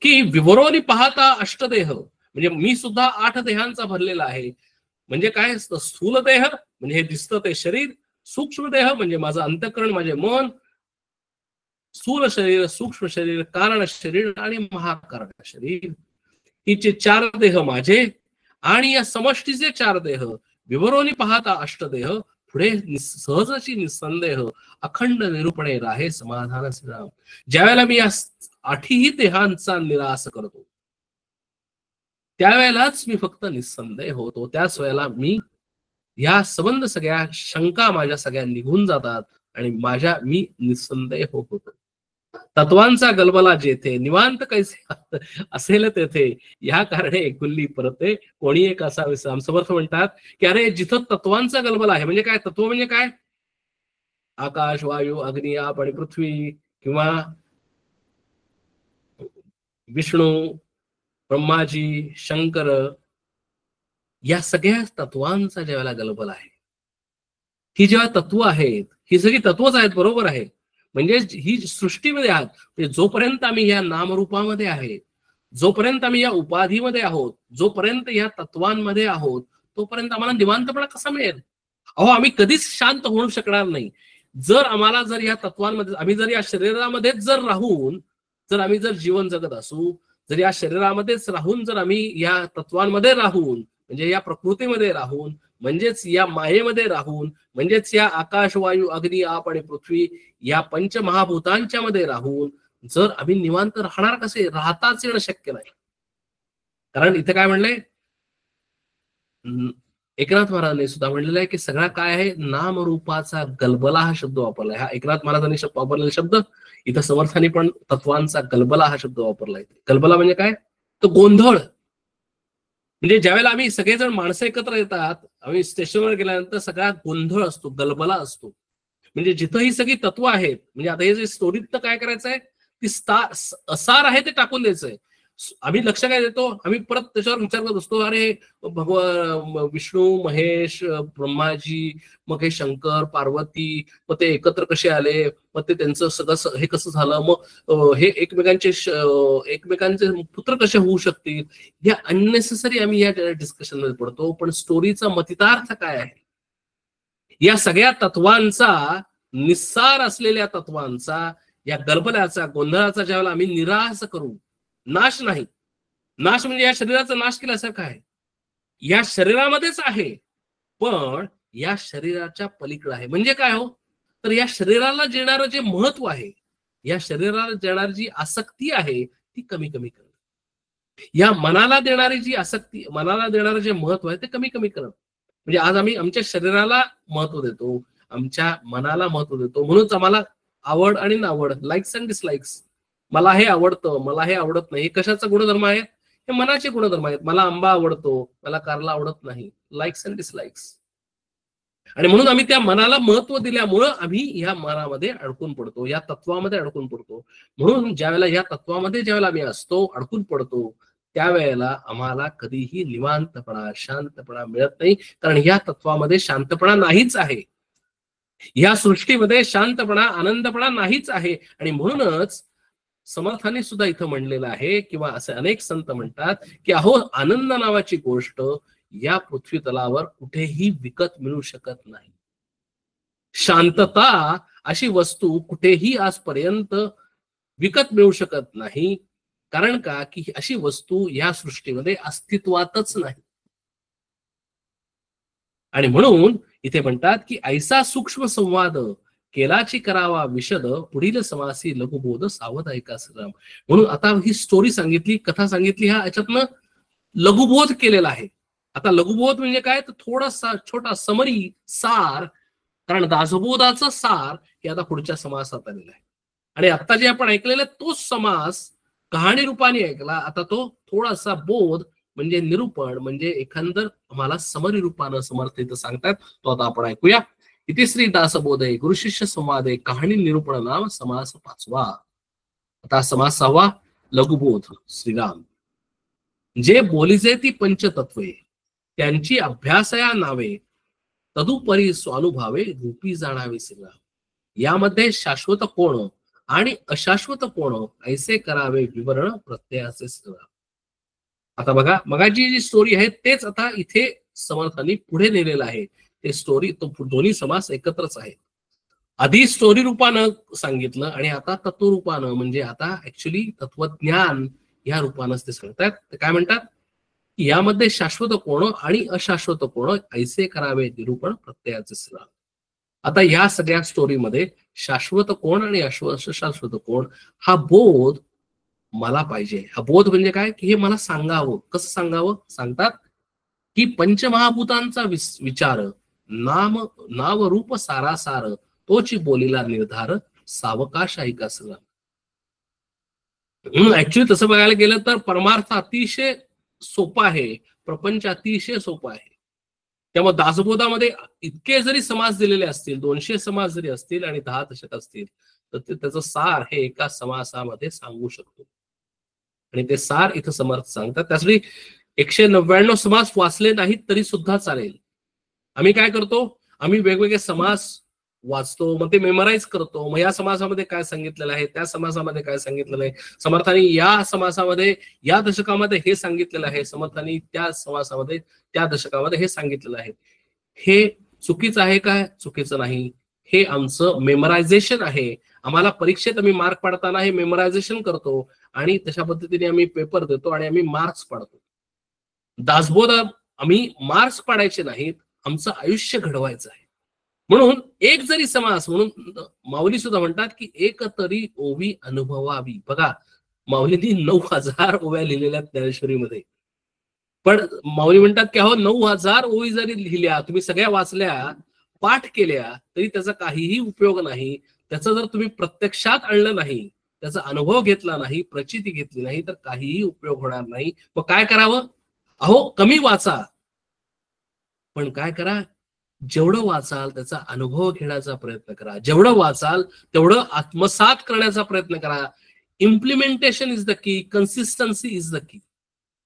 की विवरोनी पाहता अष्टदेह, म्हणजे मी सुद्धा 8 देहांचा भरलेला आहे. म्हणजे काय, स्थूल देह म्हणजे हे दिसतं ते शरीर, सूक्ष्म देह म्हणजे माझं अंतःकरण, माझे मन, स्थूल शरीर, सूक्ष्म शरीर, कारण शरीर आणि महाकारण शरीर, हिचे 4 देह माझे आणि या समष्टीचे 4 देह. विवरोनी पाहता अष्टदेह, पुढे सहजाची निसंदेह, अखंड निरूपणे राहे समाधान श्रीराम. ज्यावेळेला मी या 8ही देहांचा निराश करतो त्यावेळेलाच मी फक्त निसंदेह होतो. त्याच वेळेला मी या संबंध सगळ्या शंका माझ्या सगळ्या निघून जातात आणि मी निसंदेह होतो. तत्वांचा गलबला जेथे, निवांत कैसे असेल तेथे, या कारणे एकुल्ली परते कोणी एक असावे. समर्थ म्हणतात की अरे जिथं तत्वांचा गलबला आहे, म्हणजे काय, तत्व म्हणजे काय, आकाश, वायू, अग्नी, आप आणि पृथ्वी, किंवा विष्णू, ब्रह्माजी, शंकर, या सगळ्या तत्वांचा ज्यावेळेला गलबला आहे, ही जेव्हा तत्व आहेत, ही सगळी तत्वच आहेत, बरोबर आहे. म्हणजे ही सृष्टीमध्ये आहात, म्हणजे जोपर्यंत आम्ही या नामरूपामध्ये आहे, जोपर्यंत आम्ही या उपाधीमध्ये आहोत, जोपर्यंत या तत्वांमध्ये आहोत, तोपर्यंत आम्हाला निवांतपणा कसा मिळेल. आम्ही कधीच शांत होऊ शकणार नाही. जर या तत्वांमध्ये, आम्ही जर या शरीरामध्येच जर राहून, जर आम्ही जर जीवन जगत असू, जर या शरीरामध्येच राहून, जर आम्ही या तत्वांमध्ये राहून, म्हणजे या प्रकृतीमध्ये राहून, म्हणजेच या मायेमध्ये राहून, म्हणजेच या आकाश, वायू, अग्नी, आप आणि पृथ्वी या पंचमहाभूतांच्या मध्ये राहून जर आम्ही निवांत राहणार कसे, राहताच येणं शक्य नाही. कारण इथे काय म्हणलंय, एकनाथ महाराजांनी सुद्धा म्हणलेलं आहे की सगळा काय आहे, नामरूपाचा गलबला हा शब्द वापरलाय. हा एकनाथ महाराजांनी वापरलेला शब्द, इथं समर्थांनी पण तत्वांचा गलबला हा शब्द वापरलाय. गलबला म्हणजे काय, तो गोंधळ. म्हणजे ज्यावेळेला आम्ही सगळेजण माणसं एकत्र येतात आम्ही स्टेशनवर गेल्यानंतर सगळ्यात गोंधळ असतो, गलबला असतो. म्हणजे जिथं ही सगळी तत्व आहेत, म्हणजे आता हे जे स्टोरीत तर काय करायचं आहे, ती असार आहे ते टाकून द्यायचंय. आम्ही लक्ष काय देतो, आम्ही परत त्याच्यावर विचार करत असतो, अरे भगवान विष्णू, महेश, ब्रह्माजी, मग हे शंकर, पार्वती, मग ते एकत्र कसे आले, मग ते त्यांचं सगळं हे कसं झालं, मग हे एकमेकांचे पुत्र कसे होऊ शकतील. या अननेसेसरी आम्ही या डिस्कशन मध्ये पडतो. पण स्टोरीचा मतितार्थ काय आहे, या सगळ्या तत्वांचा, निस्सार असलेल्या तत्वांचा, या गलबल्याचा, गोंधळाचा ज्यावेळेला आम्ही निराश करू, नाश नाही, नाश म्हणजे या शरीराचा नाश केल्यासारखं आहे. या शरीरामध्येच आहे, पण या शरीराच्या पलीकडे आहे. म्हणजे काय हो, तर या शरीराला देणारं जे महत्व आहे, या शरीराला देणारी जी आसक्ती आहे, ती कमी कमी करणं. या मनाला देणारी जी आसक्ती, मनाला देणारं जे महत्व आहे ते कमी कमी करणं. म्हणजे आज आम्ही आमच्या शरीराला महत्व देतो, आमच्या मनाला महत्व देतो. म्हणूनच आम्हाला आवड आणि नावड, लाईक्स अँड डिसलाईक्स, मला हे आवडतं, मला हे आवडत नाही, हे कशाचा गुणधर्म आहेत, हे मनाचे गुणधर्म आहेत. मला आंबा आवडतो, मला कारला आवडत नाही, लाईक्स अँड डिसलाईक्स. आणि म्हणून आम्ही त्या मनाला महत्व दिल्यामुळं आम्ही या मनामध्ये अडकून पडतो, या तत्वामध्ये अडकून पडतो. म्हणून ज्यावेळेला या तत्वामध्ये ज्यावेळेला आम्ही असतो, अडकून पडतो, त्यावेळेला आम्हाला कधीही निवांतपणा, शांतपणा मिळत नाही. कारण या तत्वामध्ये शांतपणा नाहीच आहे, या सृष्टीमध्ये शांतपणा, आनंदपणा नाहीच आहे. आणि म्हणूनच समर्थांनी सुद्धा इथं म्हणलेलं आहे, किंवा असे अनेक संत म्हणतात की अहो, आनंद नावाची गोष्ट या पृथ्वी तलावर कुठेही विकत मिळू शकत नाही. शांतता अशी वस्तू कुठेही आजपर्यंत विकत मिळू शकत नाही. कारण का, की अशी वस्तू या सृष्टीमध्ये अस्तित्वातच नाही. आणि म्हणून इथे म्हणतात की ऐसा सूक्ष्म संवाद केलाची करावा विशद, पुढील समासी लघुबोध सावध ऐका श्रीराम. म्हणून आता ही स्टोरी सांगितली, कथा सांगितली, ह्या याच्यातनं लघुबोध केलेला आहे. आता लघुबोध म्हणजे काय, तर थोडासा छोटा समरी सार, कारण दासबोधाचं सार हे आता पुढच्या समासात आलेलं आहे. आणि आता जे आपण ऐकलेलं तोच समास कहाणी रूपाने ऐकला. आता तो थोडासा बोध म्हणजे निरूपण, म्हणजे एकंदर आम्हाला समरी रूपानं समर्थ इथं सांगतात, तो आता आपण ऐकूया. इथे श्री दासबोधे गुरुशिष्य संवादे कहाणी निरूपण नाम समास 5वा. आता समास 6वा, लघुबोध श्रीराम. जे बोलीचे ती पंचतत्वे, त्यांची अभ्यासया नावे, तदुपरी स्वानुभावे रूपी जाणावे श्रीराम. यामध्ये शाश्वत कोण आणि अशाश्वत कोण, ऐसे करावे विवरण प्रत्ययाचे श्रीराम. आता बघा, मगाची जी स्टोरी आहे तेच आता इथे समर्थांनी पुढे नेलेलं आहे. ते स्टोरी, तो दोन्ही समास एकत्रच आहे. आधी स्टोरी रूपानं सांगितलं आणि आता तत्वरूपानं, म्हणजे आता ऍक्च्युली तत्वज्ञान या रूपानंच ते सांगतात. ते काय म्हणतात, की यामध्ये शाश्वत कोण आणि अशाश्वत कोण, ऐसे करावे निरूपण प्रत्ययाचे श्रीराम. आता या सगळ्या स्टोरीमध्ये शाश्वत कोण आणि अशाश्वत कोण हा बोध मला पाहिजे. हा बोध म्हणजे काय, की हे मला सांगावं. कसं सांगावं, सांगतात की पंचमहाभूतांचा विचार, नाव रूप सारासार, तोची बोलीला निर्धार, सावकाश ऐका श्रीराम. ऍक्च्युली तसं बघायला गेलं तर परमार्थ अतिशय सोपा आहे, प्रपंच अतिशय सोपा आहे. त्यामुळे दासबोधामध्ये इतके जरी समास दिलेले असतील, 200 समास जरी असतील आणि 10 दशक असतील, तर ते त्याचं सार हे एका समासामध्ये सांगू शकतो. आणि ते सार इथं समर्थ सांगतात. त्यासाठी 199 समास वाचले नाहीत तरी सुद्धा चालेल. आम्ही काय करतो, आम्ही वेगवेगळे समास वाचतो, मग ते मेमराईज करतो. मग या समासामध्ये काय सांगितलेलं आहे, त्या समासामध्ये काय सांगितलेलं आहे, समर्थांनी या समासामध्ये या दशकामध्ये हे सांगितलेलं आहे, समर्थांनी त्या समासामध्ये त्या दशकामध्ये हे सांगितलेलं आहे. हे चुकीचं आहे काय, चुकीचं नाही. हे आमचं मेमरायझेशन आहे. आम्हाला परीक्षेत आम्ही मार्क पाडताना हे मेमरायझेशन करतो आणि तशा पद्धतीने आम्ही पेपर देतो आणि आम्ही मार्क्स पाडतो. दासबोध आम्ही मार्क्स पाडायचे नाहीत, आमचं आयुष्य घडवायचं आहे. म्हणून एक जरी समास, म्हणून माऊली सुद्धा म्हणतात की एक तरी ओवी अनुभवावी. बघा, माऊलींनी 9000 ओव्या लिहिलेल्या ज्ञानेश्वरीमध्ये, पण माऊली म्हणतात की अहो 9000 ओवी जरी लिहिल्या, तुम्ही सगळ्या वाचल्या, पाठ केल्या, तरी त्याचा काहीही उपयोग नाही. त्याचा जर तुम्ही प्रत्यक्षात आणलं नाही, त्याचा अनुभव घेतला नाही, प्रचिती घेतली नाही, तर काहीही उपयोग होणार नाही. मग काय करावं, अहो कमी वाचा, पण काय करा, जेवढं वाचाल त्याचा अनुभव घेण्याचा प्रयत्न करा, जेवढं वाचाल तेवढं आत्मसात करण्याचा प्रयत्न करा. Implementation is the key, consistency is the key.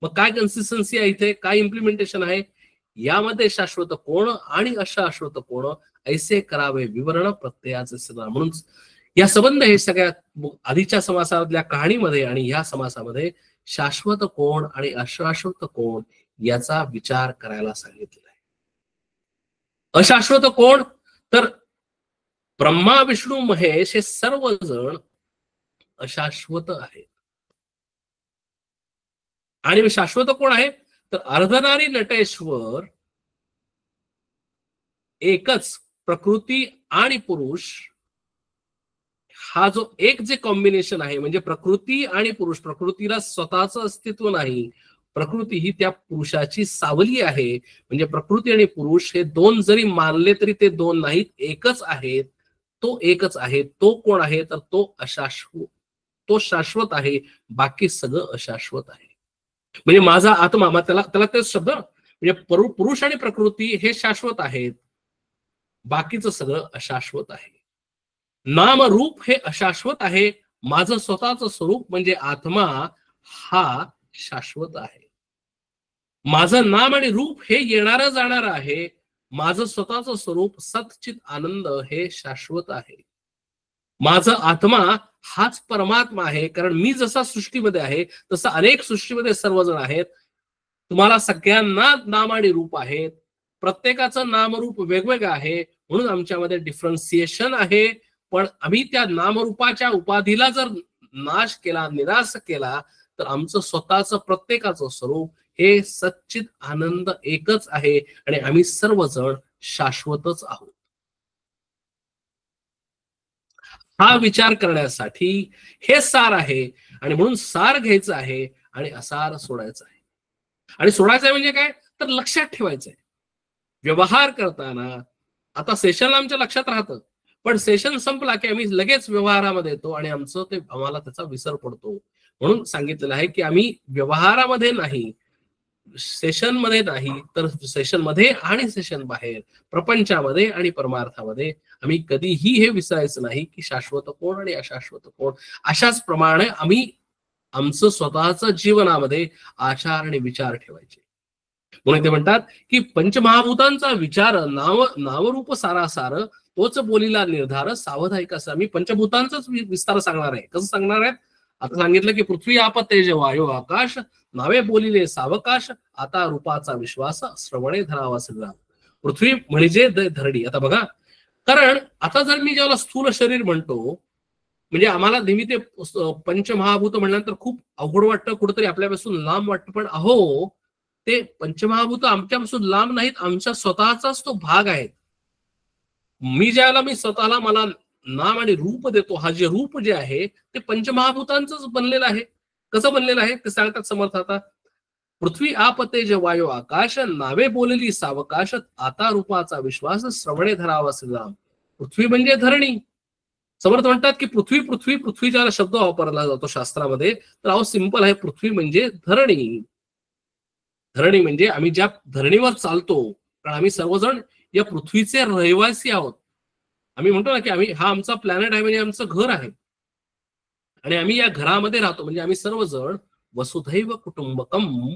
मग काय कन्सिस्टन्सी आहे इथे, काय इम्प्लिमेंटेशन आहे, यामध्ये शाश्वत कोण आणि अशाश्वत कोण ऐसे करावे विवरण प्रत्ययाचे सदा. म्हणून या संबंध हे सगळ्यात आधीच्या समासामधल्या कहाणीमध्ये आणि या समासामध्ये शाश्वत कोण आणि अशाश्वत कोण याचा विचार करायला सांगितलेला आहे. अशाश्वत कोण, तर ब्रह्मा विष्णू महेश हे सर्वजण अशाश्वत आहेत. आणि शाश्वत कोण आहे, तर अर्धनारी नटेश्वर एकच, प्रकृती आणि पुरुष हा जो एक जे कॉम्बिनेशन आहे, म्हणजे प्रकृती आणि पुरुष, प्रकृतीला स्वतःचं अस्तित्व नाही, प्रकृती ही त्या पुरुषाची सावली आहे. म्हणजे प्रकृती आणि पुरुष हे दोन जरी मानले तरी ते दोन नाहीत, एकच आहेत. तो एकच आहे. तो कोण आहे, तर तो अशाश्वत, तो शाश्वत आहे, बाकी सगळं अशाश्वत आहे. म्हणजे माझा आत्मा, त्याला ते शब्द, म्हणजे पुरुष आणि प्रकृती हे शाश्वत आहेत, बाकीचं सगळं अशाश्वत आहे. नाम रूप हे अशाश्वत आहे, माझं स्वतःचं स्वरूप म्हणजे आत्मा हा शाश्वत आहे. माझं नाम आणि रूप हे येणारं जाणारं आहे, माझं स्वतःचं स्वरूप सच्चित आनंद हे शाश्वत आहे. माझा आत्मा हाच परमात्मा आहे, कारण मी जसा सृष्टीमध्ये आहे तसा अनेक सृष्टीमध्ये सर्वजण आहेत. तुम्हाला सगळ्यांना नाम आणि रूप आहेत, प्रत्येकाचं नामरूप वेगवेगळं आहे, म्हणून आमच्यामध्ये डिफरन्सिएशन आहे. पण आम्ही त्या नामरूपाच्या उपाधीला जर नाश केला, निराश केला, तर आमचं स्वतःचं प्रत्येकाचं स्वरूप हे सच्चित आनंद एकच आहे आणि आम्ही सर्वजण शाश्वतच आहोत. हा विचार करण्यासाठी हे सार आहे. आणि म्हणून सार घ्यायचं आहे आणि असार सोडायचं आहे. आणि सोडायचं आहे म्हणजे काय, तर लक्षात ठेवायचं आहे. व्यवहार करताना आता सेशन आमच्या लक्षात राहतं, पण सेशन संपला की आम्ही लगेच व्यवहारामध्ये येतो आणि आम्हाला त्याचा विसर पडतो. म्हणून सांगितलेलं आहे की आम्ही व्यवहारामध्ये नाही, सेशन मध्ये नाही, तर सेशन मध्ये आणि सेशन बाहेर, प्रपंचामध्ये आणि परमार्थामध्ये आम्ही कधीही हे विसरायचं नाही की शाश्वत कोण आणि अशाश्वत कोण. अशाच प्रमाणे आम्ही आमचं स्वतःचं जीवनामध्ये आचार आणि विचार ठेवायचे. म्हणून ते म्हणतात की पंचमहाभूतांचा विचार, नावरूप सारासार तोच बोलीला निर्धार, सावधायक असं. मी पंचभूतांचाच विस्तार सांगणार आहे. कसं सांगणार आहे, आता सांगितलं की पृथ्वी आप तेज वायू आकाश, नावे बोलिले सावकाश, आता रूपाचा विश्वास श्रवणे धरावा सगळा. पृथ्वी म्हणजे धरणी. आता बघा, कारण आता जर मी ज्याला स्थूल शरीर म्हणतो, म्हणजे आम्हाला नेहमी ते पंचमहाभूत म्हणल्यानंतर खूप अवघड वाटतं, कुठेतरी आपल्यापासून लांब वाटतं. पण अहो, ते पंचमहाभूत आमच्यापासून लांब नाहीत, आमच्या स्वतःचाच तो भाग आहे. मी ज्याला मी स्वतःला मला नाम आणि रूप देतो, हा जे रूप जे आहे ते पंचमहाभूतांचंच बनलेलं आहे. कसं बनलेलं आहे ते सांगतात समर्थ. आता पृथ्वी आप तेज वायू आकाश, नावे बोलली सावकाश, आता रूपाचा विश्वास श्रवणे धरावा श्रीराम. पृथ्वी म्हणजे धरणी. समर्थ म्हणतात की पृथ्वी पृथ्वी पृथ्वी ज्याला शब्द वापरला जातो शास्त्रामध्ये, तर अहो सिंपल आहे, पृथ्वी म्हणजे धरणी. धरणी म्हणजे आम्ही ज्या धरणीवर चालतो, कारण आम्ही सर्वजण या पृथ्वीचे रहिवासी आहोत. आम्ही म्हणतो ना की आम्ही, हा आमचा प्लॅनेट आहे, म्हणजे आमचं घर आहे आणि आम्ही या घरामध्ये राहतो. म्हणजे आम्ही सर्वजण वसुधैव कुटुंबकम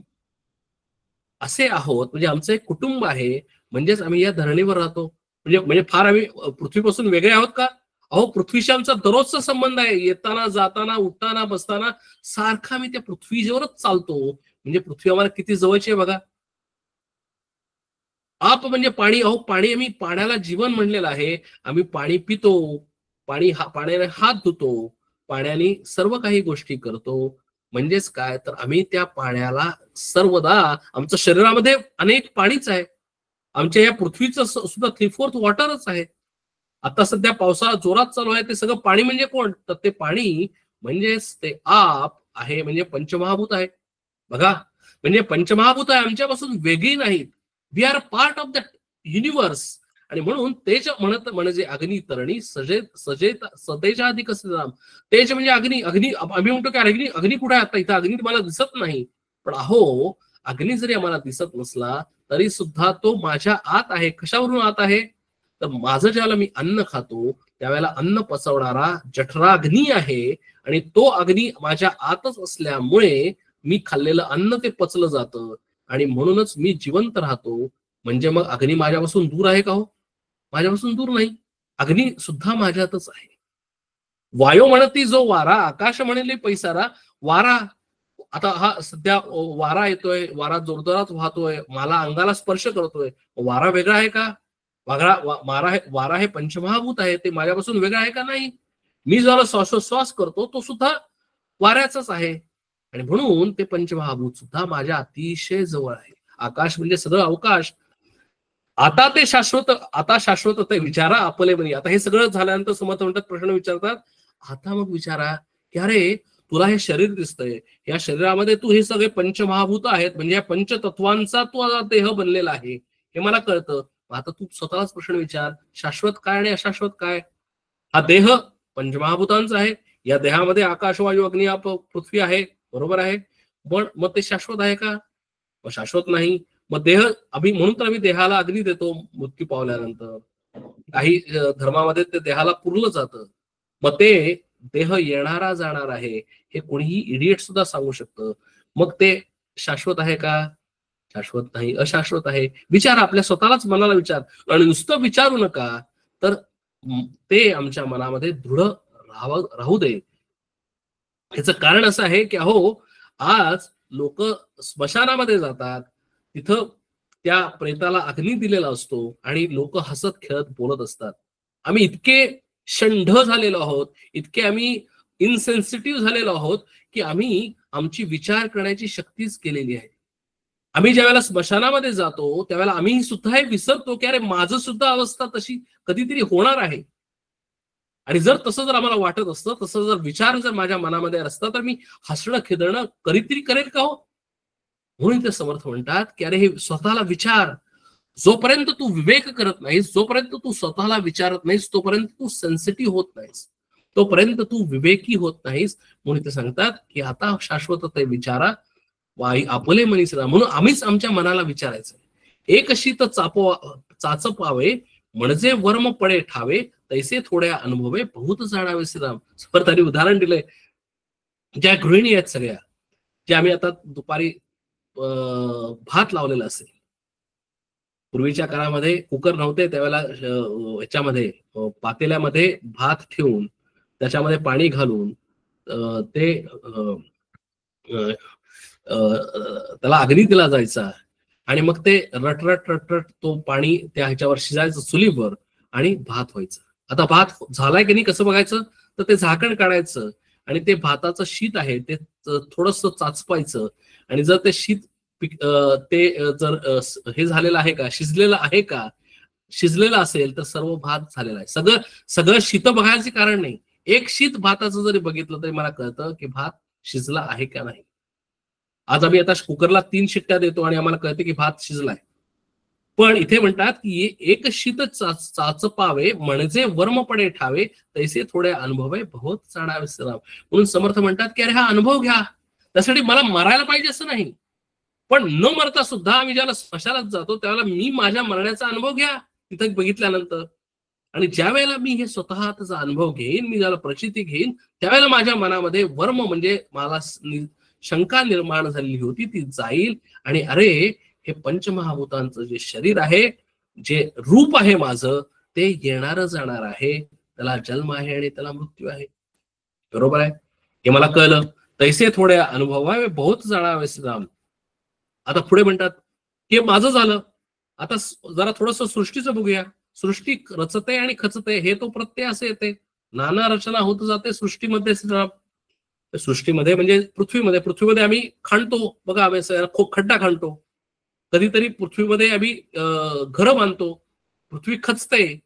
असे आहोत, म्हणजे आमचं एक कुटुंब आहे. म्हणजेच आम्ही या धरणीवर राहतो. म्हणजे फार आम्ही पृथ्वीपासून वेगळे आहोत का? अहो, पृथ्वीशी आमचा दररोजचा संबंध आहे. येताना जाताना उठताना बसताना सारखा आम्ही त्या पृथ्वीवरच चालतो. म्हणजे पृथ्वी आम्हाला किती जवळची आहे बघा. आप म्हणजे पाणी. अहो, पाणी, आम्ही पाण्याला जीवन म्हणलेलं आहे. आम्ही पाणी पितो, पाण्याने हात धुतो, पाण्याने सर्व काही गोष्टी करतो. म्हणजेच काय, तर आम्ही त्या पाण्याला सर्वदा, आमच्या शरीरामध्ये अनेक पाणीच आहे. आमच्या या पृथ्वीचं सुद्धा 3/4 वॉटरच आहे. आता सध्या पावसाळा जोरात चालू आहे, ते सगळं पाणी म्हणजे कोण, तर ते पाणी म्हणजेच ते आप आहे, म्हणजे पंचमहाभूत आहे. बघा, म्हणजे पंचमहाभूत आहे, आमच्यापासून वेगळी नाहीत. We are part of the universe. आणि म्हणून तेज म्हणजे अग्नी तरणी सतेजाधिक राम. तेज म्हणजे अग्नी. आम्ही म्हणतो की अग्नी कुठे आहे, आता इथं अग्नी तुम्हाला दिसत नाही. पण अहो, अग्नी जरी आम्हाला दिसत नसला तरी सुद्धा तो माझ्या आत आहे. कशावरून आत आहे? तर माझं ज्याला मी अन्न खातो त्यावेळेला अन्न पचवणारा जठराग्नी आहे आणि तो अग्नी माझ्या आतच असल्यामुळे मी खाल्लेलं अन्न ते पचलं जातं आणि म्हणूनच मी जिवंत राहतो. म्हणजे मग अग्नी माझ्यापासून दूर आहे का हो? माझ्यापासून दूर नाही. अग्नी सुद्धा माझ्यातच आहे. वायू म्हणती जो वारा, आकाश म्हणले पैसारा. वारा आता हा सध्या वारा येतोय, वारा जोरदारात वाहतोय, मला अंगाला स्पर्श करतोय. वारा वेगळा आहे का? वारा हे पंचमहाभूत आहे, ते माझ्यापासून वेगळा आहे का? नाही. मी ज्याला श्वासोश्वास करतो तो सुद्धा वाऱ्याचाच आहे आणि म्हणून ते पंचमहाभूत सुद्धा माझ्या अतिशय जवळ आहे. आकाश म्हणजे सगळं अवकाश. आता ते शाश्वत, आता शाश्वत ते विचारा आपले म्हणे. आता हे सगळं झाल्यानंतर समर्थ म्हणतात, प्रश्न विचारतात, आता मग विचारा की अरे तुला हे शरीर दिसतंय, या शरीरामध्ये तू हे सगळे पंचमहाभूत आहेत, म्हणजे या पंचतत्वांचा तू आता देह बनलेला आहे, हे मला कळतं. आता तू स्वतःलाच प्रश्न विचार, शाश्वत काय आणि अशाश्वत काय? हा देह पंचमहाभूतांचा आहे, या देहामध्ये आकाश, वायू, अग्नी, आप, पृथ्वी आहे, बरोबर आहे. पण मग ते शाश्वत आहे का? मग शाश्वत नाही. मग देह म्हणून तर आम्ही देहाला अग्नी देतो मृत्यू पावल्यानंतर. काही धर्मामध्ये ते देहाला पुरलं जातं. मग ते देह येणारा जाणार आहे हे कोणीही इडियट सुद्धा सांगू शकतं. मग ते शाश्वत आहे का? शाश्वत नाही, अशाश्वत आहे. विचार, आपल्या स्वतःलाच मनाला विचार. आणि नुसतं विचारू नका, तर ते आमच्या मनामध्ये दृढ राहू दे. याचं कारण असं आहे की अहो आज लोक स्मशानामध्ये जातात, तिथं त्या प्रेताला अग्नी दिलेला असतो आणि लोक हसत खेळत बोलत असतात. आम्ही इतके षंढ झालेलो आहोत, इतके आम्ही इनसेन्सिटिव्ह झालेलो आहोत की आम्ही आमची विचार करण्याची शक्तीच केलेली आहे. आम्ही ज्यावेळेला स्मशानामध्ये जातो त्यावेळेला आम्ही सुद्धा हे विसरतो की अरे माझं सुद्धा अवस्था तशी कधीतरी होणार आहे. आणि जर तसं जर आम्हाला वाटत असतं, तसं जर विचार जर माझ्या मनामध्ये असतं, तर मी हसणं खेदणं कधीतरी करेल का हो? म्हणून ते समर्थ म्हणतात की अरे हे स्वतःला विचार. जोपर्यंत तू विवेक करत नाहीस, जोपर्यंत तू स्वतःला विचारत नाहीस, तोपर्यंत तू सेन्सिटिव्ह होत नाहीस, तोपर्यंत तू विवेकी होत नाहीस. म्हणून ते सांगतात की आता शाश्वतते विचारा, वाई आपले मनीसरा. म्हणून आम्हीच आमच्या मनाला विचारायचं, एक शीत चाचपावे म्हणजे वर्म पडे ठावे, तैसे थोड्या अनुभवे बहुत जाणावे श्रीराम. समर्थांनी उदाहरण दिलंय. ज्या गृहिणी आहेत सगळ्या, ज्या आम्ही आता दुपारी भात लावलेला असेल, पूर्वीच्या काळामध्ये कुकर नव्हते त्यावेळेला ह्याच्यामध्ये पातेल्यामध्ये भात ठेवून त्याच्यामध्ये पाणी घालून ते त्याला अग्नी दिला जायचा आणि मग ते रटरट रटरट तो पाणी त्या ह्याच्यावर शिजायचं चुलीवर आणि भात व्हायचं. आता भात झालाय की नाही कसं बघायचं, तर ते झाकण काढायचं आणि ते भाताचं शीत आहे ते थोडस चाचपायचं आणि जर ते शीत ते जर हे झालेलं आहे का, शिजलेलं आहे का, शिजलेलं असेल तर सर्व भात झालेला आहे. सगळं शीत बघायचे कारण नाही, एक शीत भाताचं जरी बघितलं तरी मला कळतं की भात शिजला आहे का नाही. आज आम्ही आता कुकरला 3 शिट्ट्या देतो आणि आम्हाला कळते की भात शिजलाय. पण इथे म्हणतात की एक शीत चाचपावे म्हणजे वर्म पडे ठावे, तैसे थोडे अनुभवे बहुत जाणावे श्रीराम. म्हणून समर्थ म्हणतात की अरे हा अनुभव घ्या. त्यासाठी मला मरायला पाहिजे असं नाही, पण न मरता सुद्धा आम्ही ज्याला स्मशानात जातो त्यावेळेला मी माझ्या मरण्याचा अनुभव घ्या तिथं बघितल्यानंतर. आणि ज्या वेळेला मी हे स्वतः त्याचा अनुभव घेईन, मी ज्याला प्रचिती घेईन, त्यावेळेला माझ्या मनामध्ये वर्म म्हणजे मला शंका निर्माण झालेली होती ती जाईल आणि अरे हे पंचमहाभूतांचं जे शरीर आहे, जे रूप आहे माझं, ते येणार जाणार आहे, त्याला जन्म आहे आणि त्याला मृत्यू आहे. बरोबर आहे, हे मला कळलं. तैसे थोडे अनुभवावे बहुत जाणावे श्रीराम. आता पुढे म्हणतात की माझं झालं, आता जरा थोडस सृष्टीचं बघूया. सृष्टी रचते आणि खचते, हे तो प्रत्यय असे येते, नाना रचना होत जाते सृष्टीमध्ये श्रीराम. सृष्टीमध्ये म्हणजे पृथ्वीमध्ये आम्ही खणतो बघा, आम्ही खूप खड्डा खणतो, कधीतरी पृथ्वीमध्ये आम्ही घरं बांधतो, पृथ्वी खचते.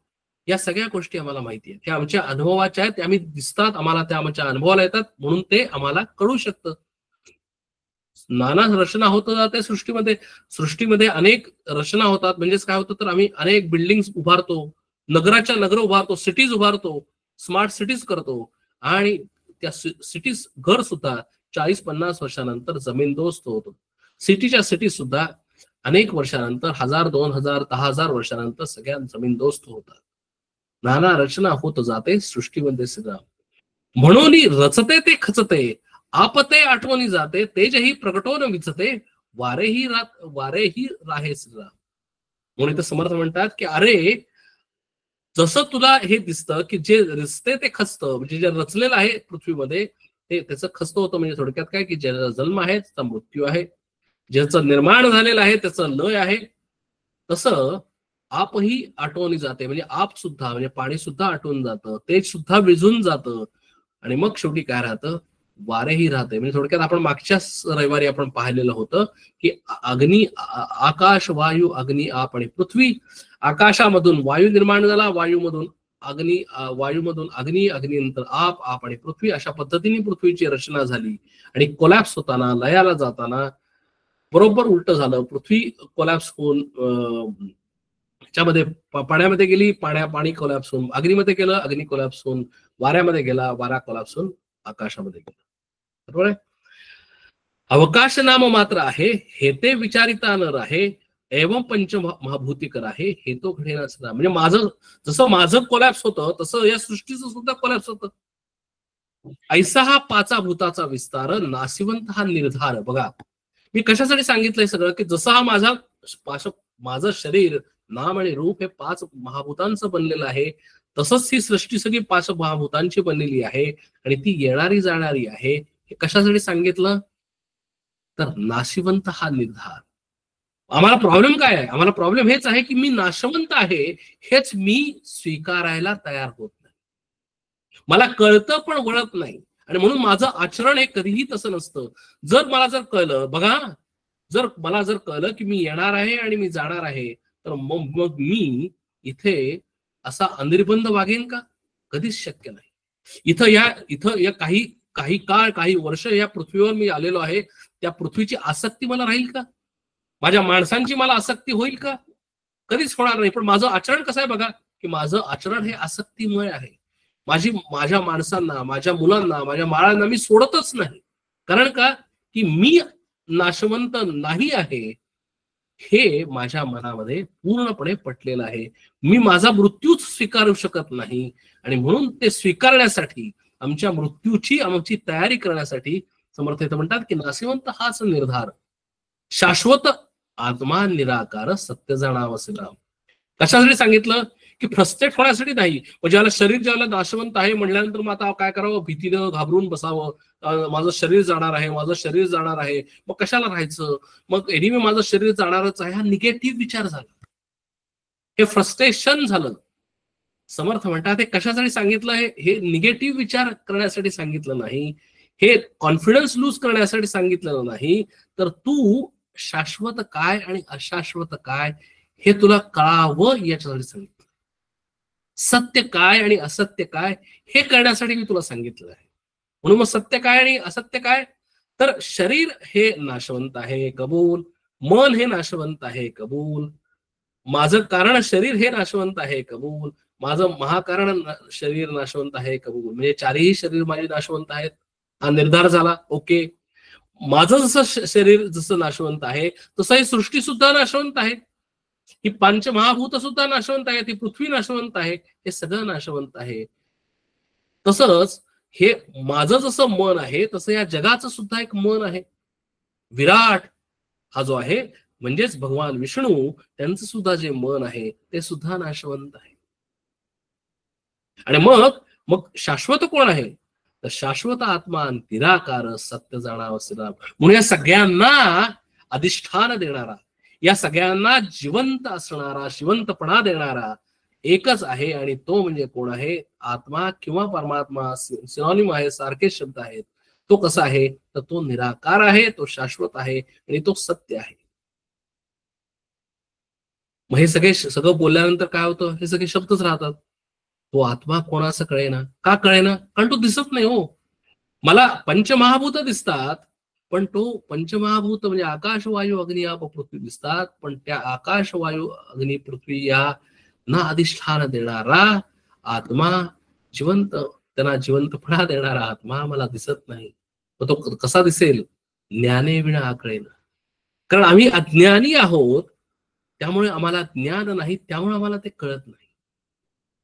या सगळ्या गोष्टी आम्हाला माहिती आहेत, त्या आमच्या अनुभवाच्या आहेत, आम्ही दिसतात आम्हाला, त्या आमच्या अनुभवाला येतात, म्हणून ते आम्हाला कळू शकतं. नाना रचना होत जाते सृष्टीमध्ये अनेक रचना होतात. म्हणजेच काय होतं, तर आम्ही अनेक बिल्डिंग उभारतो, नगर उभारतो, सिटीज उभारतो, स्मार्ट सिटीज करतो आणि त्या सिटीज घर सुद्धा 40-50 वर्षानंतर जमीनदोस्त होतो. सिटीच्या सिटी सुद्धा अनेक वर्षानंतर 1000, 2000, 10,000 वर्षानंतर सगळ्या जमीनदोस्त होतात. नाना रचना होत जाते सृष्टीमध्ये सिद्धा. म्हणून रचते ते खचते, आपते आठवणी जाते, तेजही प्रगटोन विचते, वारेही राहे सिद्धा. म्हणून इथं समर्थ म्हणतात की अरे, जसं तुला हे दिसतं की जे रचते ते खचतं, म्हणजे जे रचलेलं आहे पृथ्वीमध्ये ते त्याचं खचतं होतं. म्हणजे थोडक्यात काय की ज्याचा जन्म आहे त्याचा मृत्यू आहे, ज्याचं निर्माण झालेलं आहे त्याचं लय आहे. तसं आपही आटवणी जाते, म्हणजे आप सुद्धा, म्हणजे पाणी सुद्धा आटवून जातं, तेज सुद्धा विझून जातं, आणि मग शेवटी काय राहतं, वारेही राहते. म्हणजे थोडक्यात आपण मागच्याच रविवारी आपण पाहिलेलं होतं की अग्नी, आकाश, वायू, अग्नी, आप आणि पृथ्वी. आकाशामधून वायू निर्माण झाला, वायूमधून अग्नी, वायूमधून अग्नी, अग्नीनंतर आप, आप आणि पृथ्वी. अशा पद्धतीने पृथ्वीची रचना झाली. आणि कोलॅप्स होताना, लयाला जाताना बरोबर उलट झालं. पृथ्वी कोलॅप्स होऊन त्याच्यामध्ये पाण्यामध्ये गेली, पाणी कोलॅप्स होऊन अग्नीमध्ये गेलं, अग्नी कोलॅप्स होऊन वाऱ्यामध्ये गेला, वारा कोलॅप्स होऊन आकाशामध्ये गेला. बरोबर आहे. अवकाश नाम मात्र आहे, हे ते विचारिता न राहे, एवं पंच महाभूतिकर आहे, हे तो घडेना सदा. म्हणजे माझं जसं माझं कोलॅप्स होतं तसं या सृष्टीचं सुद्धा कोलॅप्स होतं. ऐसा हा पाचा भूताचा विस्तार, नाशिवंत हा निर्धार. बघा मी कशासाठी सांगितलंय सगळं, की जसं हा माझं शरीर, नाम आणि रूप हे 5 महाभूतांचं बनलेलं आहे, तसंच ही सृष्टी सगळी 5 महाभूतांची बनलेली आहे आणि ती येणारी जाणारी आहे. हे कशासाठी सांगितलं, तर नाशिवंत हा निर्धार. आम्हाला प्रॉब्लेम काय आहे, आम्हाला प्रॉब्लेम हेच आहे की मी नाशवंत आहे हेच मी स्वीकारायला तयार होत नाही. मला कळतं पण वळत नाही, आणि म्हणून माझं आचरण हे कधीही तसं नसतं. जर कळलं, बघा, जर मला कळलं की मी येणार आहे आणि मी जाणार आहे, तर मग मी इथे असा अनिर्बंध वागेन का? कधीच शक्य नाही. इथं या काही काळ, काही वर्ष या पृथ्वीवर मी आलेलो आहे, त्या पृथ्वीची आसक्ती मला राहील का? माझ्या माणसांची मला आसक्ती होईल का? कधीच होणार नाही. पण माझं आचरण कसं आहे बघा, की माझं आचरण हे आसक्तीमय आहे. माझ्या माणसांना, माझ्या मुलांना, माझ्या बाळांना मी सोडतच नाही. कारण का, की मी नाशवंत नाही आहे हे माझ्या मनामध्ये पूर्णपणे पटलेलं आहे. मी माझा मृत्यूच स्वीकारू शकत नाही, आणि म्हणून ते स्वीकारण्यासाठी, आमच्या मृत्यूची आमची तयारी करण्यासाठी समर्थ इथं म्हणतात की नाशिवंत हाच निर्धार, शाश्वत आत्मा निराकार सत्य जाणावं. कशासाठी सांगितलं, की फ्रस्ट्रेट होण्यासाठी नाही. ज्याला ज्याला नाशवंत आहे म्हणल्यानंतर मग आता काय करावं, भीतीनं घाबरून बसावं, माझं शरीर जाणार आहे, माझं शरीर जाणार आहे, मग कशाला राहायचं, मग एनिवे माझं शरीर जाणारच आहे, हा निगेटिव्ह विचार झाला, हे फ्रस्ट्रेशन झालं. समर्थ म्हणतात हे कशासाठी सांगितलं, हे निगेटिव्ह विचार करण्यासाठी सांगितलं नाही, हे कॉन्फिडन्स लूज करण्यासाठी सांगितलेलं नाही, तर तू शाश्वत काय आणि अशाश्वत काय हे तुला कळावं याच्यासाठी सांगितलं. सत्य काय आणि असत्य काय हे करण्यासाठी मी तुला सांगितलं आहे. म्हणून मग सत्य काय आणि असत्य काय, तर शरीर हे नाशवंत आहे, कबूल. मन हे नाशवंत आहे, कबूल. माझं कारण शरीर हे नाशवंत आहे, कबूल. माझं महाकारण शरीर नाशवंत आहे, कबूल. म्हणजे 4ही शरीर माझे नाशवंत आहेत, हा निर्धार झाला, ओके. माझं जसं शरीर जसं नाशवंत आहे तसं ही सृष्टी सुद्धा नाशवंत आहे, ही पंचमहाभूत सुद्धा नाशवंत आहे, ती पृथ्वी नाशवंत आहे, हे सगळं नाशवंत आहे. तसंच हे माझं जसं मन आहे तसं या जगाचं सुद्धा एक मन आहे. विराट हा जो आहे म्हणजेच भगवान विष्णू, त्यांचं सुद्धा जे मन आहे ते सुद्धा नाशवंत आहे. आणि मग शाश्वत कोण आहे, तर शाश्वत आत्मा निराकार सत्य जाणावं श्रीराम. म्हणून या सगळ्यांना अधिष्ठान देणारा, या सगळ्यांना जिवंत असणारा, जिवंतपणा देणारा एकच आहे, आणि तो म्हणजे कोण आहे, आत्मा किंवा परमात्मा सिनॉनिम आहे, सारखे शब्द आहेत. तो कसा आहे, तर तो निराकार आहे, तो शाश्वत आहे आणि तो सत्य आहे. मग हे सगळं बोलल्यानंतर काय होतं, हे सगळे शब्दच राहतात. तो आत्मा कोणाचं कळेना, का कळेना, कारण तो दिसत नाही हो. मला पंचमहाभूत दिसतात, पण तो पंचमहाभूत म्हणजे आकाश, वायू, अग्नी, आप, पृथ्वी दिसतात, पण त्या आकाश, वायू, अग्नी, पृथ्वी या ना अधिष्ठान देणारा आत्मा, जिवंत, त्यांना जिवंतपणा देणारा आत्मा मला दिसत नाही. तो कसा दिसेल, ज्ञाने विना आकळेना. कारण आम्ही अज्ञानी आहोत, त्यामुळे आम्हाला ज्ञान नाही, त्यामुळे आम्हाला ते कळत नाही.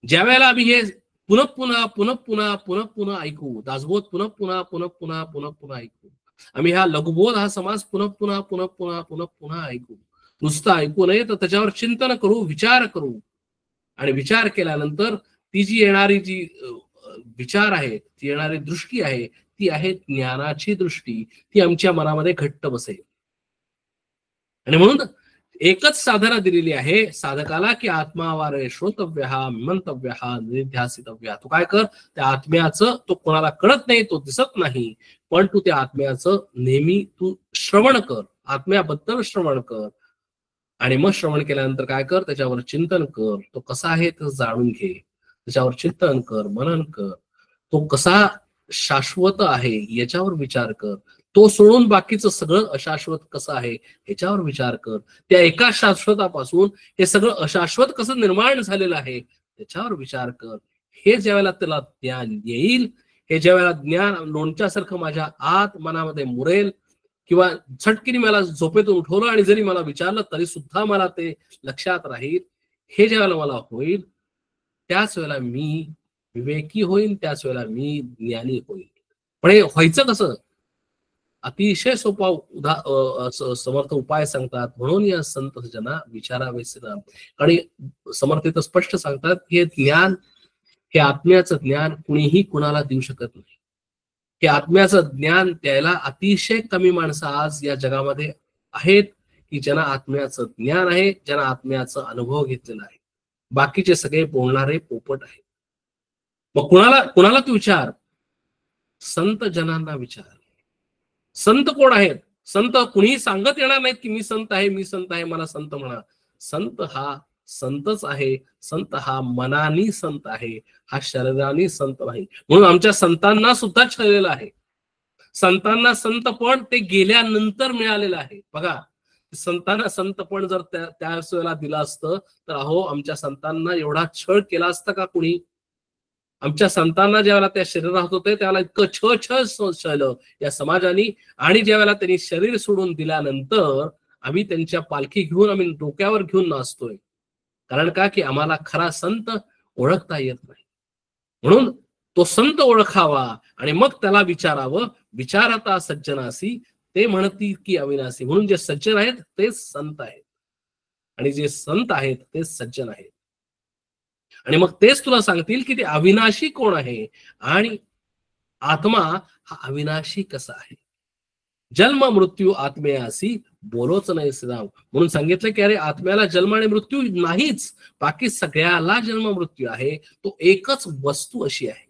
ज्या वेळेला आम्ही हे पुन्हा पुन्हा पुन्हा पुन्हा पुन्हा पुन्हा ऐकू, दासबोध पुन्हा पुन्हा पुन्हा पुन्हा पुन्हा पुन्हा ऐकू, आम्ही हा लघुबोध हा समाज पुन्हा पुन्हा पुन्हा पुन्हा पुन्हा पुन्हा ऐकू, नुसतं ऐकू नये तर त्याच्यावर चिंतन करू, विचार करू. आणि विचार केल्यानंतर ती जी येणारी जी विचार आहे, ती येणारी दृष्टी आहे, ती आहे ज्ञानाची दृष्टी. ती आमच्या मनामध्ये घट्ट बसेल. आणि म्हणून एकच साधना दिलेली आहे साधकाला की आत्मावारे श्रोतव्य मंतव्य निध्यासितव्य. तू काय कर, त्या आत्म्याचं, तो कोणाला कळत नाही, तो दिसत नाही, पण तू त्या आत्म्याचं नेहमी तू श्रवण कर, आत्म्याबद्दल श्रवण कर. आणि मग श्रवण केल्यानंतर काय कर, त्याच्यावर चिंतन कर, तो कसा आहे ते जाणून घे, त्याच्यावर चिंतन कर, मनन कर. तो कसा शाश्वत आहे याच्यावर विचार कर. तो सोडून बाकीचं सगळं अशाश्वत कसं आहे ह्याच्यावर विचार कर. त्या एका शाश्वतापासून हे सगळं अशाश्वत कसं निर्माण झालेलं आहे त्याच्यावर विचार कर. हे ज्यावेळेला त्याला ज्ञान येईल, हे ज्यावेळेला ज्ञान लोणच्यासारखं माझ्या आत मनामध्ये मुरेल, किंवा झटकीने मला झोपेतून उठवलं आणि जरी मला विचारलं तरी सुद्धा मला ते लक्षात राहील, हे ज्यावेळेला मला होईल, त्याच वेळेला मी विवेकी होईल, त्याच वेळेला मी ज्ञानी होईल. पण हे व्हायचं कसं? अतिशय सोपा समर्थ उपाय सांगतात. म्हणून या संत जना विचारावे श्रीराम. आणि समर्थ इथं स्पष्ट सांगतात हे ज्ञान, हे आत्म्याचं ज्ञान कुणीही कुणाला देऊ शकत नाही. हे आत्म्याचं ज्ञान द्यायला अतिशय कमी माणसं आज या जगामध्ये आहेत की ज्यांना आत्म्याचं ज्ञान आहे, ज्यांना आत्म्याचा अनुभव घेतलेला आहे. बाकीचे सगळे बोलणारे पोपट आहेत. मग कुणाला तू विचार? संत जनांना विचार. संत कोण आहेत? संत कुणीही सांगत येणार नाहीत की मी संत आहे, मी संत आहे, मला संत म्हणा. संत हा संतच आहे. संत हा मनानी संत आहे, हा शरीरानी संत नाही. म्हणून आमच्या संतांना सुद्धा छळलेलं आहे. संतांना संतपण ते गेल्यानंतर मिळालेलं आहे. बघा, संतांना संतपण जर त्याच वेळेला दिलं असतं तर अहो आमच्या संतांना एवढा छळ केला असता का कुणी? आमच्या संतांना ज्यावेळेला त्या शरीरात होते त्यावेळेला इतकं छळलं या समाजाने. आणि ज्यावेळेला त्यांनी शरीर सोडून दिल्यानंतर आम्ही त्यांच्या पालखी घेऊन आम्ही डोक्यावर घेऊन नाचतोय. कारण का? की आम्हाला खरा संत ओळखता येत नाही. म्हणून तो संत ओळखावा आणि मग त्याला विचारावं. विचारता सज्जनासी ते म्हणती की अविनाशी. म्हणून जे सज्जन आहेत तेच संत आहेत आणि जे संत आहेत तेच सज्जन आहेत. आणि मग तेच तुला सांगतील की ते अविनाशी कोण आहे आणि आत्मा हा अविनाशी कसा आहे. जन्म मृत्यू आत्मेयासी बोलोच नाही श्रीराम. म्हणून सांगितलं की अरे आत्म्याला जन्म आणि मृत्यू नाहीच, बाकी सगळ्याला जन्म मृत्यू आहे. तो एकच वस्तू अशी आहे.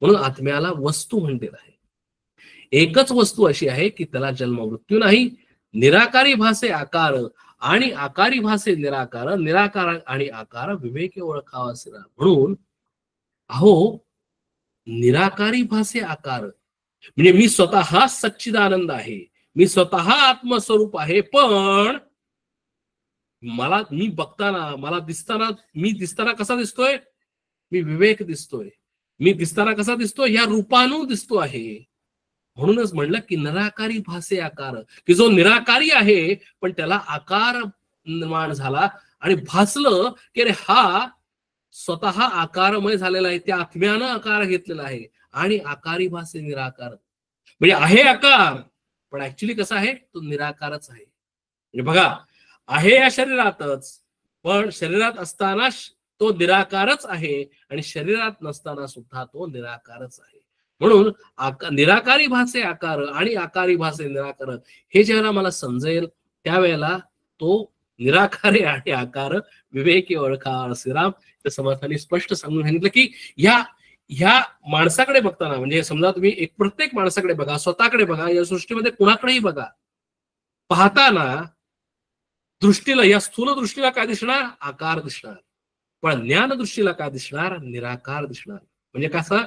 म्हणून आत्म्याला वस्तू म्हणलेलं आहे. एकच वस्तू अशी आहे की त्याला जन्म मृत्यू नाही. निराकारी भासे आकार आणि आकारी भासे निराकार, निराकार आणि आकार विवेके ओळखावा श्रीराम. म्हणून अहो निराकारी भासे आकार म्हणजे मी स्वतः सच्चिदानंद आहे, मी स्वतः आत्मस्वरूप आहे. पण मी बघताना, मला दिसताना, मी दिसताना कसा दिसतोय? मी विवेक दिसतोय. मी दिसताना कसा दिसतोय? या रूपानु दिसतो आहे. म्हणूनच म्हणलं की निराकारी भासे आकार, की जो निराकारी आहे पण त्याला आकार निर्माण झाला आणि भासलं की अरे हा स्वतः आकारमय झालेला आहे, त्या आत्म्यानं आकार घेतलेला आहे. आणि आकारी भासे निराकार म्हणजे आहे आकार पण ऍक्च्युली कसा आहे? तो निराकारच आहे. म्हणजे बघा, आहे या शरीरातच पण शरीरात असताना तो निराकारच आहे आणि शरीरात नसताना सुद्धा तो निराकारच आहे. म्हणून निराकारी भासे आकार आणि आकारी भासे निराकार हे ज्यावेळेला मला समजेल त्यावेळेला तो निराकारी आणि आकार विवेकी ओळखा श्रीराम. तर समर्थांनी स्पष्ट सांगून सांगितलं की ह्या माणसाकडे बघताना, म्हणजे समजा तुम्ही एक प्रत्येक माणसाकडे बघा, स्वतःकडे बघा, या सृष्टीमध्ये कुणाकडेही बघा, पाहताना दृष्टीला, या स्थूल दृष्टीला काय दिसणार? आकार दिसणार. पण ज्ञान दृष्टीला काय दिसणार? निराकार दिसणार. म्हणजे कसं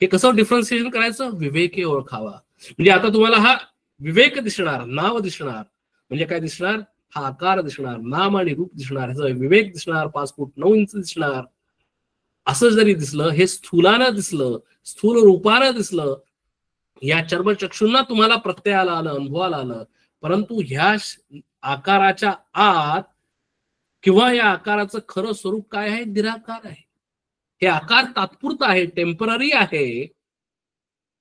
हे कसं डिफरन्सिएशन करायचं? विवेके ओळखावा. म्हणजे आता तुम्हाला हा विवेक दिसणार, नाव दिसणार. म्हणजे काय दिसणार? हा आकार दिसणार, नाम आणि रूप दिसणार, ह्याचा विवेक दिसणार, 5 फूट 9 इंच दिसणार. असं जरी दिसलं, हे स्थूलानं दिसलं, स्थूल रूपानं दिसलं, या चर्मचक्षूंना तुम्हाला प्रत्ययाला आलं, अनुभवाला आलं, परंतु ह्या आकाराच्या आत किंवा या आकाराचं खरं स्वरूप काय आहे? निराकार आहे. हे आकार तात्पुरता आहे, टेम्पररी आहे,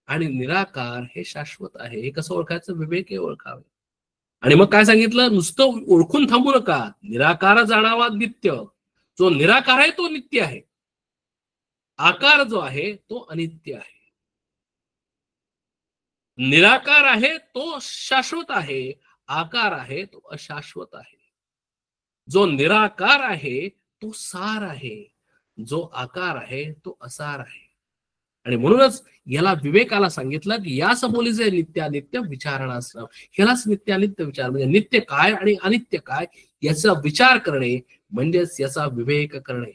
आणि निराकार हे शाश्वत आहे. हे कसं ओळखायचं? विवेक हे ओळखावे. आणि मग काय सांगितलं? नुसतं ओळखून थांबू नका. निराकार जाणावा नित्य. जो निराकार आहे तो नित्य आहे. आकार जो आहे तो अनित्य आहे. निराकार आहे तो शाश्वत आहे, आकार आहे तो अशाश्वत आहे. जो निराकार आहे तो सार आहे, जो आकार आहे तो असार आहे. आणि म्हणूनच याला विवेकाला सांगितलं की या सबोलीचे नित्यानित्य विचारणाश्रम. ह्यालाच नित्यानित्य विचार म्हणजे नित्य काय आणि अनित्य काय याचा विचार करणे म्हणजेच याचा विवेक करणे.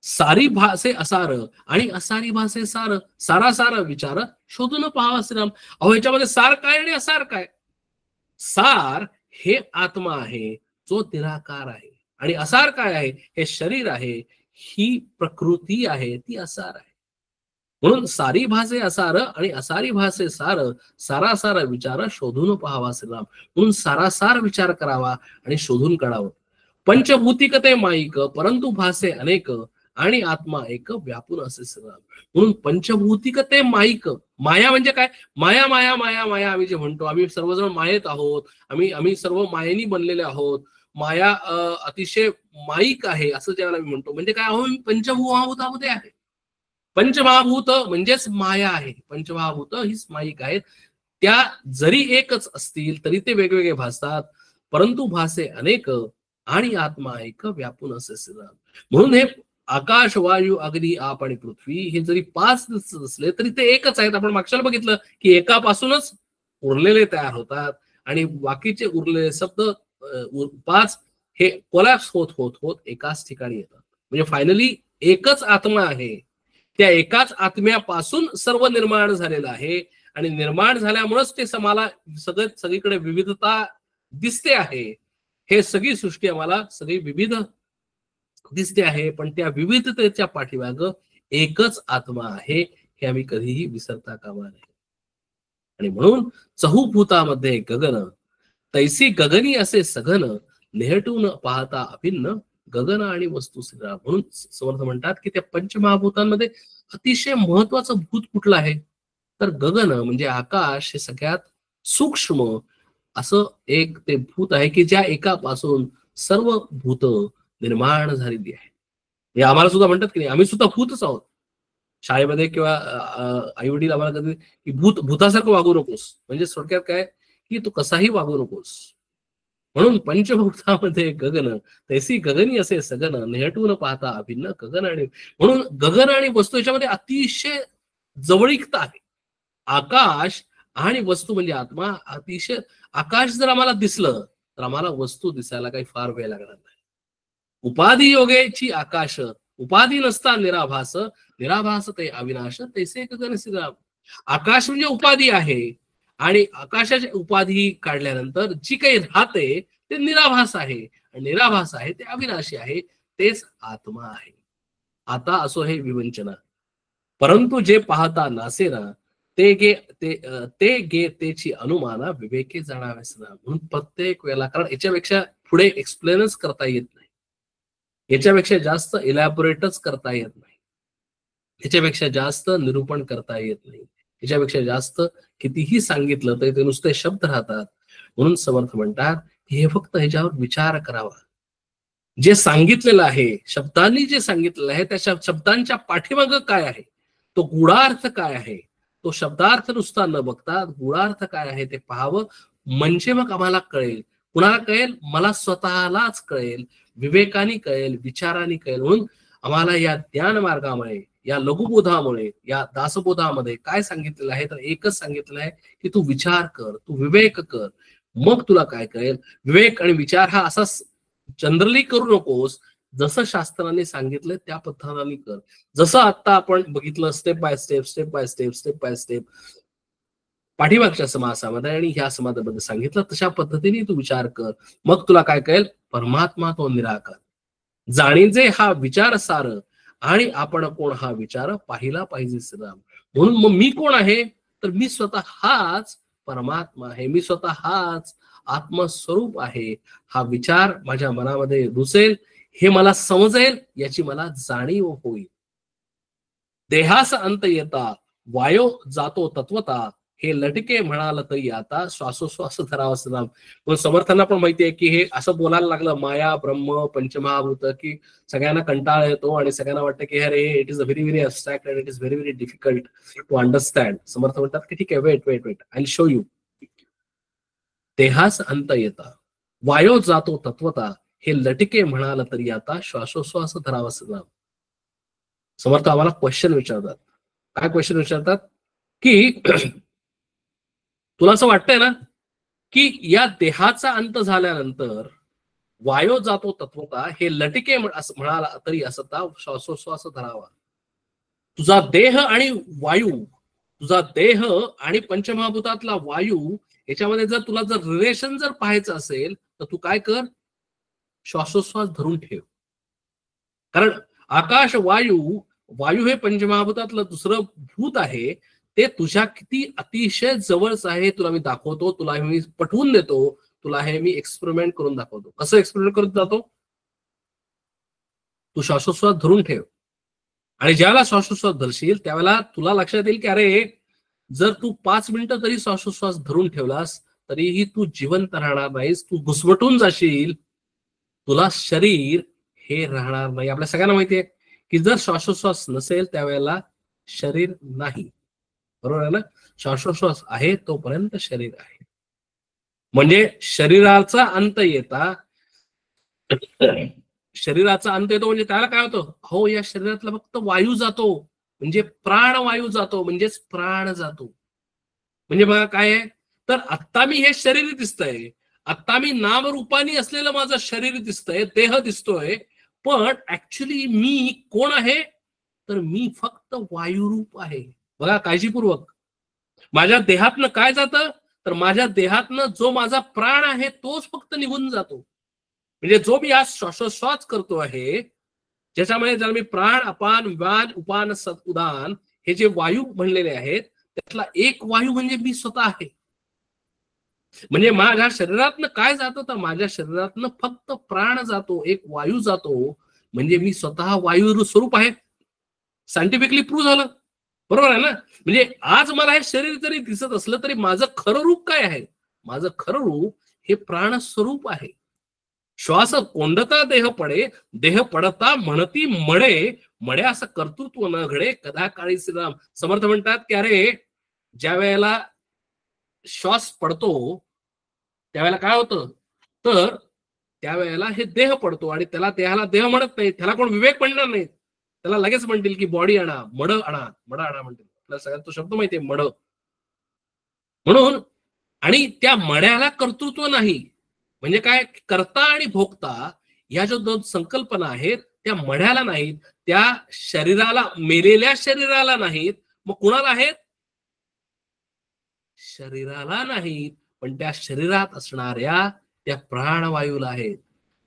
सारी भासे असार आणि असारी भासे सार, सारासार विचार शोधून पाहावा श्रीराम. अहो ह्याच्यामध्ये सार काय आणि असार काय? सार हे आत्मा आहे जो निराकार आहे, आणि असार काय आहे? हे शरीर आहे, ही प्रकृती आहे, ती असार आहे. म्हणून सारी भासे असार आणि असारी भासे सार, सारासार विचार शोधून पाहावा श्रीराम. म्हणून सारासार विचार करावा आणि शोधून काढावं. पंचभूतिकते माईक परंतु भासे अनेक आणि आत्मा एक व्यापून असे श्रीराम. म्हणून पंचभूतिकते माईक, माया म्हणजे काय? माया माया माया माया आम्ही जे म्हणतो, आम्ही सर्वजण मायेत आहोत, आम्ही सर्व मायेनी बनलेले आहोत. माया अतिशय माईक आहे असं ज्याला मी म्हणतो. म्हणजे काय? अहो पंचमहाभूतामध्ये आहे. पंचमहाभूत म्हणजेच माया आहे. पंचमहाभूत हीच माईक आहेत. त्या जरी एकच असतील तरी ते वेगवेगळे भासतात, परंतु भासे अनेक आणि आत्मा एक व्यापून असे श्रीराम. म्हणून हे आकाश, वायू, अग्नी, आप आणि पृथ्वी हे जरी 5 असले तरी ते एकच आहेत. आपण मागच्याला बघितलं की एकापासूनच उरलेले तयार होतात आणि बाकीचे उरलेले शब्द 5 हे कोलॅप्स होत होत होत एकाच ठिकाणी येतात. म्हणजे फायनली एकच आत्मा आहे. त्या एकाच आत्म्यापासून सर्व निर्माण झालेलं आहे आणि निर्माण झाल्यामुळेच ते समाला सगळीकडे विविधता दिसते आहे. हे सगळी सृष्टी आम्हाला सगळी विविध दिसते आहे, पण त्या विविधतेच्या पाठीमाग एकच आत्मा आहे हे आम्ही कधीही विसरता कामा नये. आणि म्हणून चहुभूतामध्ये गगन तैसी गगनी असे सघन नेहटून पाहता अभिन्न गगन आणि वस्तू श्रीराम. म्हणून समर्थ म्हणतात की त्या पंचमहाभूतांमध्ये अतिशय महत्वाचं भूत कुठलं आहे? तर गगन म्हणजे आकाश हे सगळ्यात सूक्ष्म असं एक ते भूत आहे की ज्या एकापासून सर्व भूत निर्माण झालेली आहे. हे आम्हाला सुद्धा म्हणतात की नाही, आम्ही सुद्धा भूतच आहोत. शाळेमध्ये किंवा आई वडील आम्हाला कधी की भूतासारखं वागू नकोस, म्हणजे थोडक्यात काय की तू कसाही वागू नकोस. म्हणून पंचभूतामध्ये गगन तैसी गगनी असे सगन नेहटून पाहता अभिन्न गगन आणि, म्हणून गगन आणि वस्तू याच्यामध्ये अतिशय जवळीकता आहे. आकाश आणि वस्तू म्हणजे आत्मा अतिशय, आकाश जर आम्हाला दिसलं तर आम्हाला वस्तू दिसायला काही फार वेळ लागणार नाही. उपाधी योगेची आकाश उपाधी नसता निराभास, निराभास ते अविनाश तैसे गगन श्रीराम. आकाश म्हणजे उपाधी आहे आणि आकाशाची उपाधी काढल्यानंतर जी काही राहते ते निराभास आहे, आणि निराभास आहे ते अविनाशी आहे, तेच आत्मा आहे. आता असो हे विवंचना, परंतु जे पाहता नासेना ते गे तेची अनुमाना विवेके जाणावेस ना. म्हणून प्रत्येक वेळेला, कारण याच्यापेक्षा पुढे एक्सप्लेनच करता येत नाही, याच्यापेक्षा जास्त इलॅबोरेटच करता येत नाही, याच्यापेक्षा जास्त निरूपण करता येत नाही, याच्यापेक्षा जास्त कितीही सांगितलं तरी ते नुसते शब्द राहतात. म्हणून समर्थ म्हणतात की हे फक्त ह्याच्यावर विचार करावा. जे सांगितलेलं आहे, शब्दांनी जे सांगितलेलं आहे, त्या शब्दांच्या पाठीमागं काय आहे, तो गूढार्थ काय आहे, तो शब्दार्थ नुसता न बघता गूढार्थ काय आहे ते पाहावं. म्हणजे मग आम्हाला कळेल. कुणाला कळेल? मला स्वतःलाच कळेल, विवेकाने कळेल, विचाराने कळेल. म्हणून आम्हाला या ज्ञान मार्गामुळे, या लघुबोधामुळे, या दासबोधामध्ये काय सांगितलेलं आहे तर एकच सांगितलेलं आहे की तू विचार कर, तू विवेक कर, मग तुला काय कळेल. विवेक आणि विचार हा असा जनरली करू नकोस, जसं शास्त्राने सांगितलं त्या पद्धतीने कर. जसं आता आपण बघितलं step by step step by step step by step पाठीमागच्या समासामध्ये आणि ह्या समाजामध्ये सांगितलं, तशा पद्धतीने तू विचार कर, मग तुला काय कळेल. परमात्मा तो निराकार जाणीजे हा विचार सार आणि आपण कोण हा विचार पाहिला पाहिजे श्रीराम. म्हणून मग मी कोण आहे तर मी स्वतः हाच परमात्मा आहे, मी स्वतः हाच आत्मस्वरूप आहे. हा विचार माझ्या मनामध्ये रुसेल, हे मला समजेल, याची मला जाणीव होईल. देहास अंत येता वायो जातो तत्वता, हे लटके म्हणाल तरी आता श्वासोश्वास धरावास नाम. पण समर्थांना पण माहिती आहे की हे असं बोलायला लागलं माया ब्रह्म पंचमहाभूत की सगळ्यांना कंटाळा येतो आणि सगळ्यांना वाटतं की अरे it is a very very abstract and it is very very difficult to understand. Samarth म्हणतात की ठीक आहे, wait wait wait, I will show you. देहास अंत येता वायो जातो तत्वता, हे लटके म्हणाल तरी आता श्वासोश्वास धरावास नाम. समर्थ आम्हाला क्वेश्चन विचारतात. काय क्वेश्चन विचारतात की तुला असं वाटतंय ना की या देहाचा अंत झाल्यानंतर वायो जातो तत्वता, हे लटके म्हणाला तरी असता श्वासोश्वास धरावा. तुझा देह आणि वायू, तुझा देह आणि पंचमहाभूतातला वायू याच्यामध्ये जर तुला जर रिलेशन जर पाहायचं असेल तर तू काय कर, श्वासोश्वास धरून ठेव. कारण आकाश वायू, वायू हे पंचमहाभूतातलं दुसरं भूत आहे, ते तुझ्या किती अतिशय जवळच आहे तुला मी दाखवतो, तुला मी पटवून देतो, तुला हे मी एक्सपेरिमेंट करून दाखवतो. कसं एक्सपेरिमेंट करत जातो, तू श्वासोश्वास धरून ठेव आणि ज्यावेळेला श्वासोश्वास धरशील त्यावेळेला तुला लक्षात येईल की अरे जर तू 5 मिनिटं तरी श्वासोश्वास धरून ठेवलास तरीही तू जिवंत राहणार नाहीस, तू घुसमटून जाशील, तुला शरीर हे राहणार नाही. आपल्या सगळ्यांना माहिती आहे की जर श्वासोश्वास नसेल त्यावेळेला शरीर नाही, बरोबर आहे ना. श्वासोश्वास आहे तोपर्यंत शरीर आहे. म्हणजे शरीराचा अंत येता, शरीराचा अंत येतो म्हणजे त्याला काय होतं, हो या शरीरातला फक्त वायू जातो, म्हणजे प्राणवायू जातो, म्हणजेच प्राण जातो. म्हणजे बघा काय आहे, तर आत्ता मी हे शरीर दिसतंय, आत्ता मी नामरूपानी असलेलं माझं शरीर दिसतंय, देह दिसतोय, पण ऍक्च्युली मी कोण आहे, तर मी फक्त वायुरूप आहे. बघा काळजीपूर्वक, माझ्या देहातनं काय जातं, तर माझ्या देहातनं जो माझा प्राण आहे तोच फक्त निघून जातो. म्हणजे जो मी आज श्वासोश्वास करतो आहे, ज्याच्यामध्ये ज्याला मी प्राण अपान व्यान उपान सत उदान हे जे वायू म्हणलेले आहेत त्यातला एक वायू म्हणजे मी स्वतः आहे. म्हणजे माझ्या शरीरातनं काय जातं, तर माझ्या शरीरातनं फक्त प्राण जातो, एक वायू जातो, म्हणजे मी स्वतः वायू स्वरूप आहे. सायंटिफिकली प्रूव्ह झालं, बरोबर आहे ना. म्हणजे आज मला हे शरीर जरी दिसत असलं तरी माझं खरं रूप काय आहे, माझं खरं रूप हे प्राणस्वरूप आहे. श्वास कोंडता देह पडे, देह पडता म्हणती मळे, मळे असं कर्तृत्व न घडे कदा काळी श्रीराम. समर्थ म्हणतात की अरे ज्या वेळेला श्वास पडतो त्यावेळेला काय होतं, तर त्यावेळेला हे देह पडतो आणि त्याला देहाला देह म्हणत नाही, त्याला कोण विवेक म्हणणार नाही, त्याला लगेच म्हणतील की बॉडी आणा, मड आणा, मड आणा म्हणतील. आपल्याला सगळ्यांना तो शब्द माहितीये मड म्हणून. आणि त्या मड्याला कर्तृत्व नाही, म्हणजे काय, कर्ता आणि भोगता या ज्या दोन संकल्पना आहेत त्या मढ्याला नाहीत, त्या शरीराला, मेलेल्या शरीराला नाहीत, मग कुणाला आहेत, शरीराला नाहीत, पण त्या शरीरात असणाऱ्या त्या प्राणवायूला आहेत.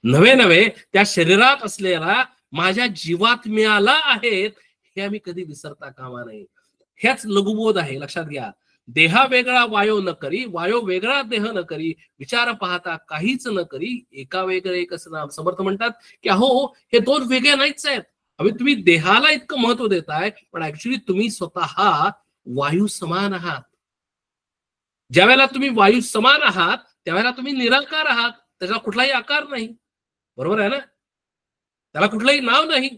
नव्हे नव्हे त्या शरीरात असलेला माझ्या जीवात्म्याला आहेत, हे आम्ही कधी विसरता कामा नये. हेच लघुबोध आहे, लक्षात घ्या. देहा वेगळा वायो न करी, वायो वेगळा देह न करी, विचार पाहता काहीच न करी, एका वेगळे एकच नाम. समर्थ म्हणतात की अहो हे दोन वेगळे नाहीच आहेत. अभि तुम्ही देहाला इतकं महत्व देताय, पण ऍक्च्युली तुम्ही स्वतः वायू समान आहात. ज्या वेळेला तुम्ही वायू समान आहात त्यावेळेला तुम्ही निराकार आहात, त्याचा कुठलाही आकार नाही, बरोबर आहे ना, त्याला कुठलंही नाव नाही.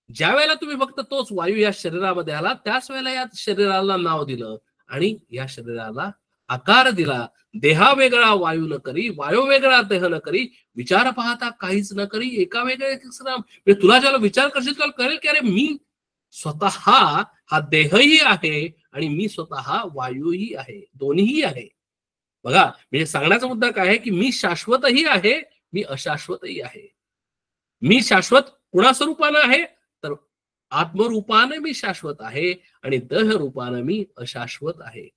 ज्या वेळेला तुम्ही फक्त तोच वायू या शरीरामध्ये आला त्याच वेळेला या शरीराला नाव दिलं आणि या शरीराला आकार दिला. देहा वेगळा वायू न करी, वायू वेगळा देह न करी, विचार पाहता काहीच न करी, एका वेगळ्या नाम. म्हणजे तुला ज्याला विचार करशील त्याला कळेल की अरे मी स्वतः हा देहही आहे आणि मी स्वतः वायूही आहे, दोन्हीही आहे. बघा म्हणजे सांगण्याचा मुद्दा काय आहे की मी शाश्वतही आहे, मी अशाश्वतही आहे. मी शाश्वत कुणा स्वरूपानं आहे, तर आत्मरूपाने मी शाश्वत आहे आणि देह रूपाने मी अशाश्वत आहे.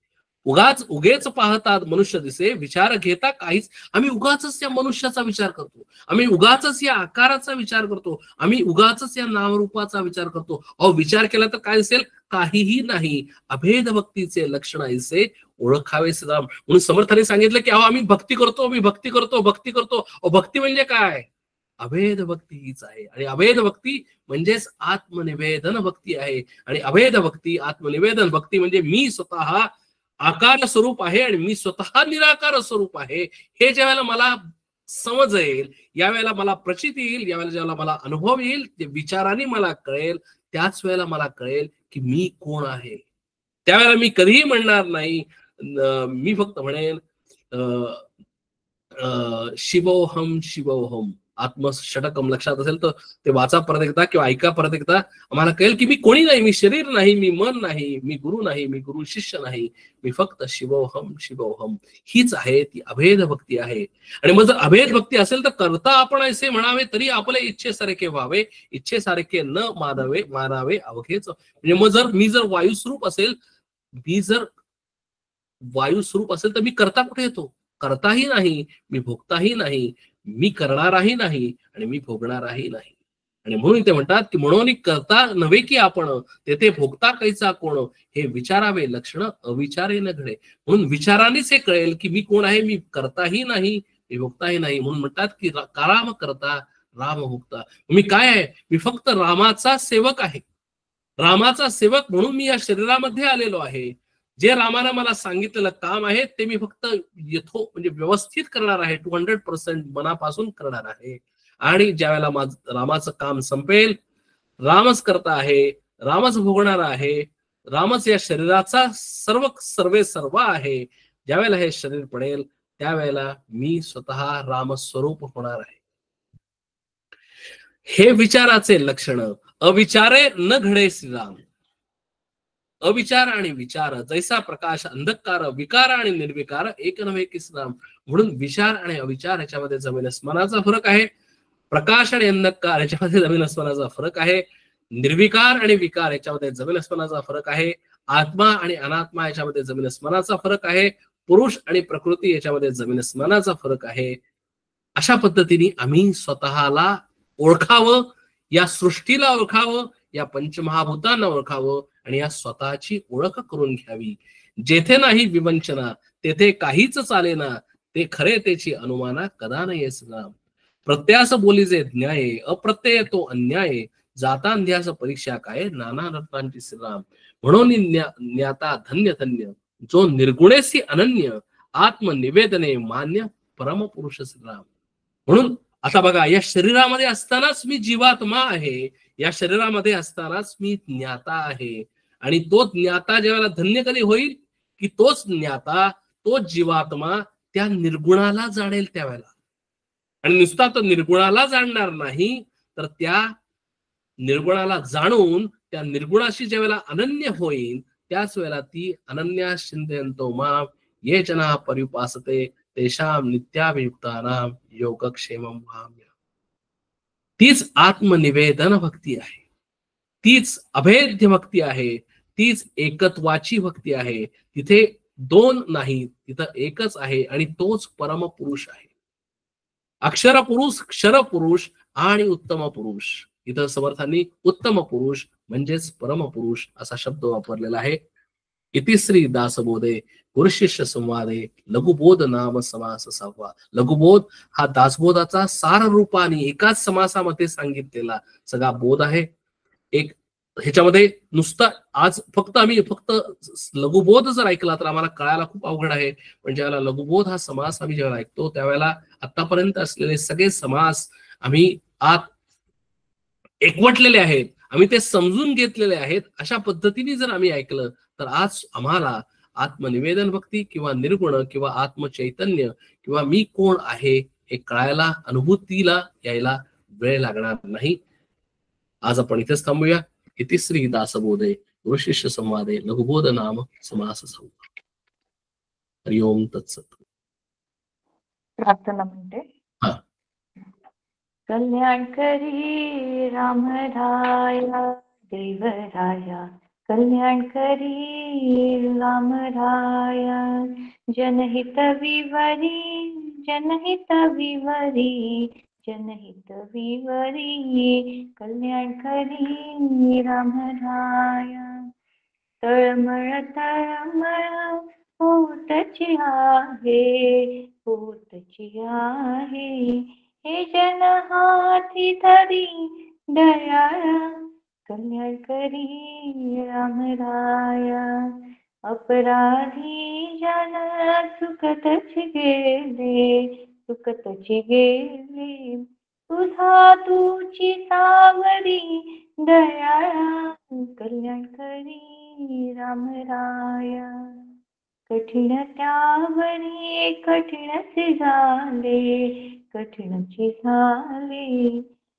उगेच पाहतात मनुष्य दिसे, विचार घेता काहीच. आम्ही उगाच या मनुष्याचा विचार करतो, आम्ही उगाच या आकाराचा विचार करतो, आम्ही उगाच या नामरूपाचा विचार करतो. अहो, विचार केला तर काय दिसेल? काहीही नाही. अभेद भक्तीचे लक्षण ऐसे ओळखावे श्रीराम. म्हणून समर्थाने सांगितलं की अहो, आम्ही भक्ती करतो, मी भक्ती करतो, भक्ती करतो. अहो, भक्ती म्हणजे काय? अभेद भक्ती हीच आहे. आणि अभेद भक्ती म्हणजेच आत्मनिवेदन भक्ती आहे. आणि अभेद भक्ती, आत्मनिवेदन भक्ती म्हणजे मी स्वतः आकार स्वरूप आहे आणि मी स्वतः निराकार स्वरूप आहे. हे ज्या वेळेला मला समज येईल, यावेळेला मला प्रचिती येईल, यावेळेला ज्यावेळेला मला अनुभव येईल, ते विचाराने मला कळेल, त्याच वेळेला मला कळेल की मी कोण आहे. त्यावेळेला मी कधीही म्हणणार नाही, मी फक्त म्हणेन शिवोहम शिवोहम आत्मषटकम. लक्षात असेल तर ते वाचा परत एकदा किंवा ऐका परत एकदा. आम्हाला कळेल की मी कोणी नाही, मी शरीर नाही, मी मन नाही, मी गुरु नाही, मी गुरु शिष्य नाही, मी फक्त शिवोहम शिवोहम. हीच आहे ती अभेद भक्ती आहे. आणि मग जर अभेद भक्ती असेल तर करता आपण असे म्हणावे तरी आपले इच्छेसारखे व्हावे, इच्छेसारखे न मानावे अवघेच. म्हणजे मग जर वायुस्वरूप असेल, मी जर वायुस्वरूप असेल तर मी करता कुठे येतो? करताही नाही, मी भोगताही नाही, मी करणाराही नाही आणि मी भोगणाराही नाही. आणि म्हणून ते म्हणतात की म्हणून करता नव्हे की आपण, तेथे भोगता कैसा कोण, हे विचारावे लक्षण अविचारे न घडे. म्हणून विचारानेच हे कळेल की मी कोण आहे. मी करताही नाही, मी भोगताही नाही. म्हणून म्हणतात की राम करता राम भोगता. मी काय आहे? मी फक्त रामाचा सेवक आहे. रामाचा सेवक म्हणून मी या शरीरामध्ये आलेलो आहे. जे रामानं मला सांगितलेलं काम आहे ते मी फक्त म्हणजे व्यवस्थित करणार आहे, 200% मनापासून करणार आहे. आणि ज्यावेळेला माझं रामाचं काम संपेल, रामच करता आहे, रामच भोगणार आहे, रामच या शरीराचा सर्व आहे. ज्यावेळेला हे शरीर पडेल त्यावेळेला मी स्वतः रामस्वरूप होणार आहे. हे विचाराचे लक्षण. अविचारे न घडे श्रीराम. अविचार आणि विचार जैसा प्रकाश अंधकार, विकार आणि निर्विकार एक नव्हे की श्रीराम. म्हणून विचार आणि अविचार याच्यामध्ये जमीन अस्मानाचा फरक आहे. प्रकाश आणि अंधकार याच्यामध्ये जमीन अस्मानाचा फरक आहे. निर्विकार आणि विकार याच्यामध्ये जमीन अस्मानाचा फरक आहे. आत्मा आणि अनात्मा याच्यामध्ये जमीन अस्मानाचा फरक आहे. पुरुष आणि प्रकृती याच्यामध्ये जमीन अस्मानाचा फरक आहे. अशा पद्धतीने आम्ही स्वतःला ओळखावं, या सृष्टीला ओळखावं, या पंचमहाभूतांना ओळखावं आणि या स्वतःची ओळख करून घ्यावी. जेथे नाही विवंचना तेथे काहीच चालेना, ते खरे त्याची अनुमाना कदा नाही श्रीराम. प्रत्यास बोली जे न्याय, अप्रत्यय तो अन्याय, जाता ध्यास परीक्षा काय, नाना रत्नांची श्रीराम. म्हणून ज्ञाता धन्य धन्य, जो निर्गुणेसी अनन्य, आत्मनिवेदने मान्य परमपुरुष श्रीराम. म्हणून आता बघा, या शरीरामध्ये असतानाच मी जीवात्मा आहे, या शरीरामध्ये असतानाच मी ज्ञाता आहे. आणि तो ज्ञाता ज्यावेळेला धन्य कधी होईल की तोच ज्ञाता, तोच जीवात्मा त्या निर्गुणाला जाणेल त्यावेळेला. आणि नुसता तो निर्गुणाला जाणणार नाही, तर त्या निर्गुणाला जाणून त्या निर्गुणाशी ज्यावेळेला अनन्य होईल त्याच वेळेला ती अनन्या चिंतयन्तो माम ये जना परिपासते तेषां नित्याभियुक्तानां योगक्षेमं वहाम्यहम्. तीच आत्मनिवेदन भक्ती आहे, तीच अभेद्य भक्ती आहे, तीच एकत्वाची भक्ती आहे. तिथे दोन नाही, तिथं एकच आहे आणि तोच परमपुरुष आहे. अक्षर पुरुष, क्षर पुरुष आणि उत्तम पुरुष. इथं समर्थांनी उत्तम पुरुष म्हणजेच परमपुरुष असा शब्द वापरलेला आहे. इतिश्री दासबोधे गुरुशिष्य संवादे लघुबोध नाम समास 6. लघुबोध हा दासबोधाचा सार रूपाने एकाच समासामध्ये सांगितलेला सगळा बोध आहे. एक ह्याच्यामध्ये नुसतं आज आम्ही फक्त लघुबोध जर ऐकला तर आम्हाला कळायला खूप अवघड आहे. पण ज्यावेळेला लघुबोध हा समास आम्ही जेव्हा ऐकतो त्यावेळेला आतापर्यंत असलेले सगळे समास आम्ही आत एकवटलेले आहेत, आम्ही ते समजून घेतलेले आहेत. अशा पद्धतीने जर आम्ही ऐकलं तर आज आम्हाला आत्मनिवेदन भक्ती किंवा निर्गुण किंवा आत्मचैतन्य किंवा मी कोण आहे हे कळायला, अनुभूतीला यायला वेळ लागणार नाही. आज आपण इथेच थांबूया. इतिश्री दासबोधे गुरुशिष्य संवादे लघुबोध नाम समास 6. हरिओम तत्सत. प्रार्थना म्हणते. कल्याण करी रामराया देवराया, कल्याण करी राम राया, जनहित विवरी जनहित विवरी जनहित विवरी, कल्याण करी राम राया. तळमळ तळमळ होतची आहे होतची आहे, हे जन हाती धरी दयाळा, कल्याण करी राम राया. अपराधी जन चुकतची गेले, तुझा तुझी सावरी दयाळा, कल्याण करी राम राया. कठीण त्यावरी कठीणचे झाले,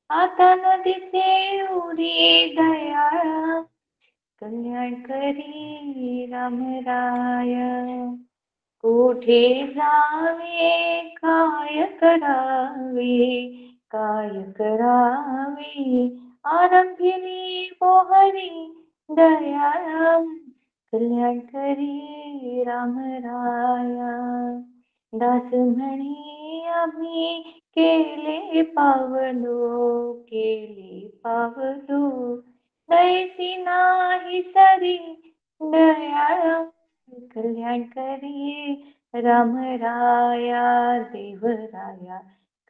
आता न दिसे उरी दयाळा, कल्याण करी राम राया. कोठे जावे काय करावे, आरंभिली पोहरी दयाळा, कल्याण करी राम राया. दास म्हणे आम्ही केले पावलो दैसी नाही सरी दयाळा, कल्याण करी राम राया. देवराया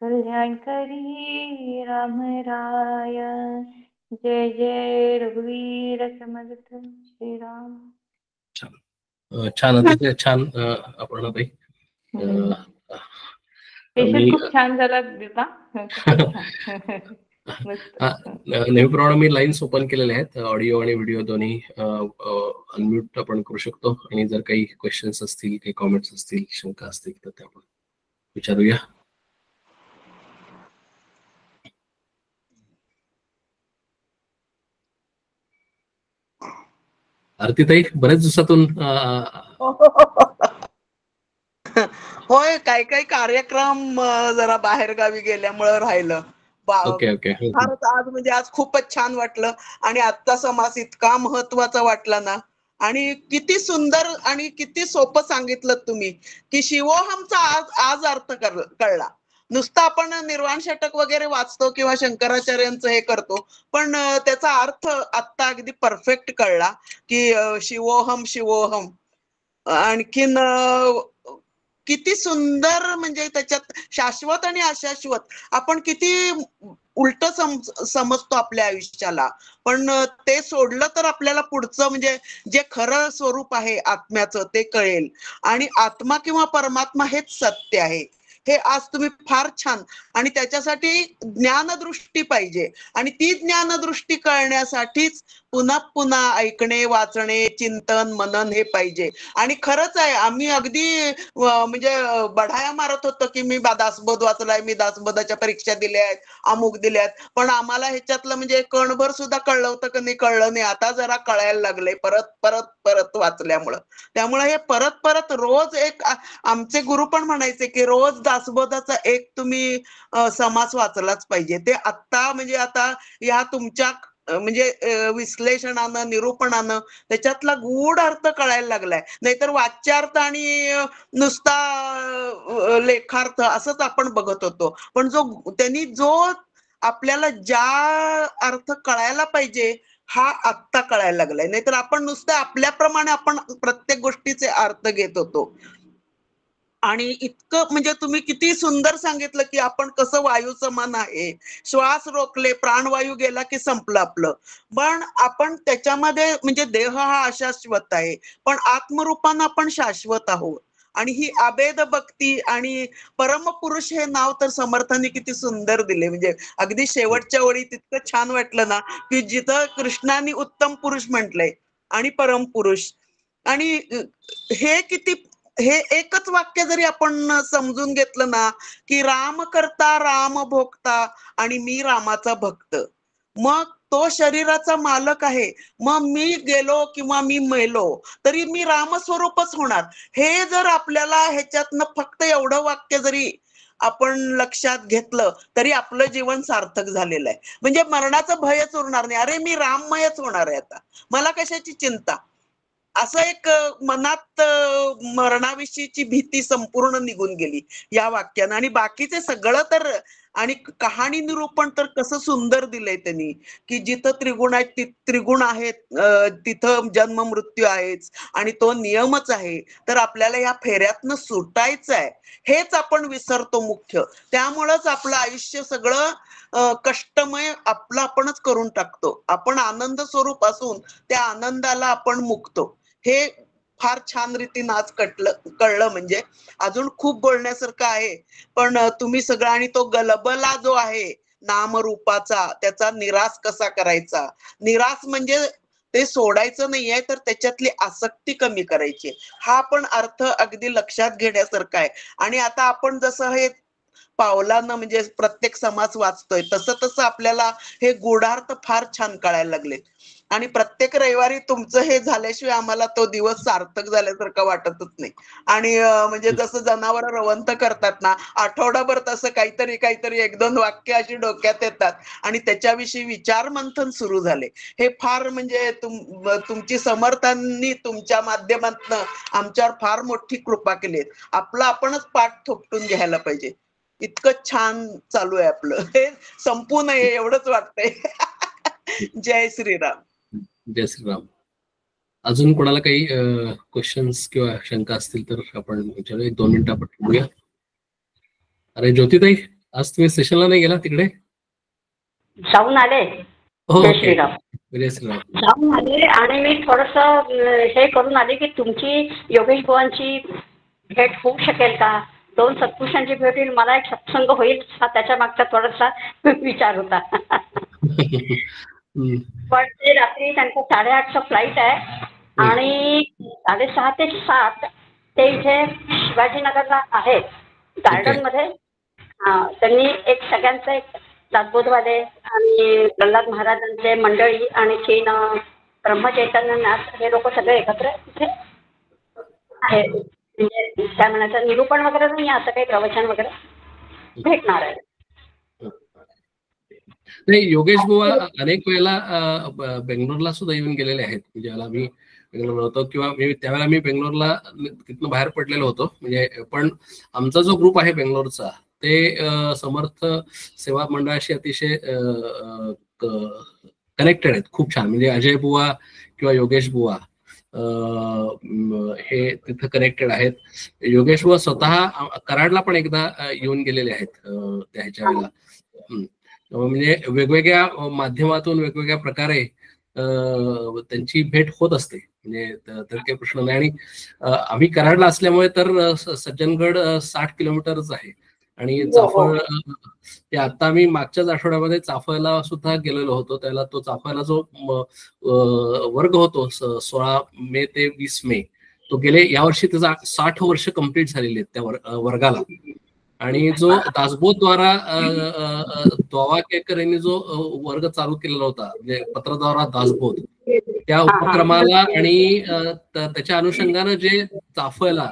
कल्याण करी राम राया. जय जय रघुवीर समर्थ श्रीराम. छान, अतिशय छान अपर्णाताई. खूप छान झाला देता. नेहमीप्रमाणे मी लाईन्स ओपन केलेल्या आहेत, ऑडिओ आणि व्हिडिओ दोन्ही अनम्यूट आपण करू शकतो, आणि जर काही क्वेश्चन्स असतील, काही कॉमेंट्स असतील, शंका असतील तर ते आपण विचारूया. आरतीताई, बऱ्याच दिवसातून. होय, काही कार्यक्रम जरा बाहेर गावी गेल्यामुळे राहिलं. फारच आज म्हणजे आज खूपच छान वाटलं, आणि आजचा समास इतका महत्वाचा वाटला ना, आणि किती सुंदर आणि किती सोपं सांगितलं तुम्ही की शिवोहमचा आज अर्थ कळला. नुसतं आपण निर्वाण षटक वगैरे वाचतो किंवा शंकराचार्यांचं हे करतो, पण त्याचा अर्थ आत्ता अगदी परफेक्ट कळला की शिवोहम. आणखीन किती सुंदर, म्हणजे त्याच्यात शाश्वत आणि अशाश्वत आपण किती उलट समजतो आपल्या आयुष्याला, पण ते सोडलं तर आपल्याला पुढचं म्हणजे जे खरं स्वरूप आहे आत्म्याचं ते कळेल, आणि आत्मा किंवा परमात्मा हेच सत्य आहे. हे आज तुम्ही फार छान, आणि त्याच्यासाठी ज्ञानदृष्टी पाहिजे, आणि ती ज्ञानदृष्टी कळण्यासाठीच पुन्हा पुन्हा ऐकणे, वाचणे, चिंतन, मनन हे पाहिजे. आणि खरंच आहे, आम्ही अगदी म्हणजे बढाया मारत होतो की मी दासबोध वाचलाय, मी दासबोधाच्या परीक्षा दिल्या आहेत, अमुक दिल्यात, पण आम्हाला ह्याच्यातलं म्हणजे कणभर सुद्धा कळलं होतं की नाही, कळलं नाही. आता जरा कळायला लागले परत परत परत वाचल्यामुळं. त्यामुळे हे परत परत रोज एक, आमचे गुरु पण म्हणायचे की रोज दासबोधाचा एक तुम्ही समास वाचलाच पाहिजे. ते आत्ता म्हणजे आता या तुमच्या म्हणजे विश्लेषणानं, निरूपणानं त्याच्यातला गूढ अर्थ कळायला लागलाय. नाहीतर वाच्यार्थ आणि नुसता लेखार्थ असंच आपण बघत होतो, पण त्यांनी जो आपल्याला ज्या अर्थ कळायला पाहिजे हा आत्ता कळायला लागलाय. नाहीतर आपण नुसतं आपल्याप्रमाणे आपण प्रत्येक गोष्टीचे अर्थ घेत होतो. आणि इतकं म्हणजे तुम्ही किती सुंदर सांगितलं की आपण कसं वायू समान आहे, श्वास रोखले, प्राणवायू गेला की संपलं आपलं. पण आपण त्याच्यामध्ये म्हणजे देह हा अशाश्वत आहे, पण आत्मरूपानं आपण शाश्वत आहोत. आणि ही अभेद भक्ती आणि परमपुरुष हे नाव तर समर्थांनी किती सुंदर दिले. म्हणजे अगदी शेवटच्या ओळी तितकं छान वाटलं ना की जिथं कृष्णाने उत्तम पुरुष म्हटलंय आणि परमपुरुष, आणि हे किती, हे एकच वाक्य जरी आपण समजून घेतलं ना की राम करता राम भोगता आणि मी रामाचा भक्त, मग तो शरीराचा मालक आहे, मग मी गेलो किंवा मी मेलो तरी मी रामस्वरूपच होणार. हे जर आपल्याला ह्याच्यातनं फक्त एवढं वाक्य जरी आपण लक्षात घेतलं तरी आपलं जीवन सार्थक झालेलं आहे. म्हणजे मरणाचं भयच उरणार नाही. अरे मी राममयच होणार आहे, आता मला कशाची चिंता, असं एक मनात मरणाविषयीची भीती संपूर्ण निघून गेली या वाक्यानं. आणि बाकीचे सगळं तर, आणि कहाणी निरूपण तर कसं सुंदर दिलंय त्यांनी, की जिथं त्रिगुण आहेत त्रिगुण आहेत तिथं जन्म मृत्यू आहेच, आणि तो नियमच आहे. तर आपल्याला या फेऱ्यातनं सुटायचं आहे, हेच आपण विसरतो मुख्य. त्यामुळंच आपलं आयुष्य सगळं कष्टमय आपलं आपणच करून टाकतो. आपण आनंद स्वरूप असून त्या आनंदाला आपण मुकतो. हे फार छान रीतीनं आज कळलं. म्हणजे अजून खूप बोलण्यासारखं आहे, पण तुम्ही सगळं, आणि तो गलबला जो आहे नामरूपाचा, त्याचा निराश कसा करायचा, निराश म्हणजे ते सोडायचं नाहीये, तर त्याच्यातली आसक्ती कमी करायची, हा पण अर्थ अगदी लक्षात घेण्यासारखा आहे. आणि आता आपण जसं हे पावलानं म्हणजे प्रत्येक समाज वाचतोय, तसं तसं आपल्याला हे गूढार्थ फार छान कळायला लागले. आणि प्रत्येक रविवारी तुमचं हे झाल्याशिवाय आम्हाला तो दिवस सार्थक झाल्यासारखं वाटतच नाही. आणि म्हणजे जसं जनावर रवंत करतात ना, आठवडाभर तसं काहीतरी काहीतरी 1-2 वाक्य अशी डोक्यात येतात आणि त्याच्याविषयी विचार मंथन सुरू झाले. हे फार म्हणजे तुमची समर्थांनी तुमच्या माध्यमातून आमच्यावर फार मोठी कृपा केली. आपलं आपणच पाठ थोपटून घ्यायला पाहिजे. इतकं छान चालू आहे आपलं, हे संपू नये एवढंच वाटतंय. जय श्रीराम. जय श्रीराम. अजून कोणाला काही क्वेश्चन्स किंवा शंका असतील तर आपण विचारूया. 1-2 मिनिटं आपण बोलूया. अरे ज्योतिताई, आज तुम्ही सेशनला नाही गेला तिकडे? जाऊन आले. जय श्रीराम. जय श्रीराम. जाऊन आले आणि मी थोडस हे करून आले की तुमची योगेश बुवांची भेट होऊ शकेल का, 2 सत्पुरुषांची भेट होईल, मला एक सत्संग होईल, हा त्याच्या मागचा थोडासा विचार होता. पण ते रात्री त्यांचं 8:30चं फ्लाईट आहे आणि 6:30 ते 7 ते इथे शिवाजीनगरला आहेत गार्डन मध्ये. त्यांनी एक सगळ्यांचं एक दासबोधवाले आणि प्रल्हाद महाराजांचे मंडळी आणि चीन ब्रह्मचैतन्यनाथ हे लोक सगळे एकत्र इथे आहे. म्हणजे काय म्हणायचं, निरूपण वगैरे नाही, असं काही प्रवचन वगैरे भेटणार आहे. नाही, योगेश बुवा अनेक वेळेला बेंगलोरला सुद्धा येऊन गेलेले आहेत. म्हणजे आम्ही बेंगलोरला होतो किंवा त्यावेळेला मी बेंगलोरला तिथनं बाहेर पडलेलो होतो. म्हणजे पण आमचा जो ग्रुप आहे बेंगलोरचा, ते समर्थ सेवा मंडळाशी अतिशय कनेक्टेड आहेत, खूप छान. म्हणजे अजय बुवा किंवा योगेश बुवा हे तिथं कनेक्टेड आहेत. योगेश बुवा स्वतः कराडला पण एकदा येऊन गेलेले आहेत त्याच्या वेळेला. म्हणजे वेगवेगळ्या माध्यमातून वेगवेगळ्या प्रकारे त्यांची भेट होत असते. म्हणजे तर काही प्रश्न नाही. आणि आम्ही कराडला असल्यामुळे तर सज्जनगड 60 किलोमीटरच आहे. आणि चाफळ, ते आता आम्ही मागच्याच आठवड्यामध्ये चाफळला सुद्धा गेलेलो होतो. त्याला तो चाफळला जो वर्ग होतो 16 मे ते 20 मे, तो गेले यावर्षी त्याचा 60 वर्ष कंप्लीट झालेली आहेत त्या वर्गाला. आणि जो दासबोधद्वारा द्वावाकेकर यांनी जो वर्ग चालू केलेला होता, म्हणजे पत्रद्वारा दासबोध, त्या उपक्रमाला आणि त्याच्या अनुषंगानं जे चाफळला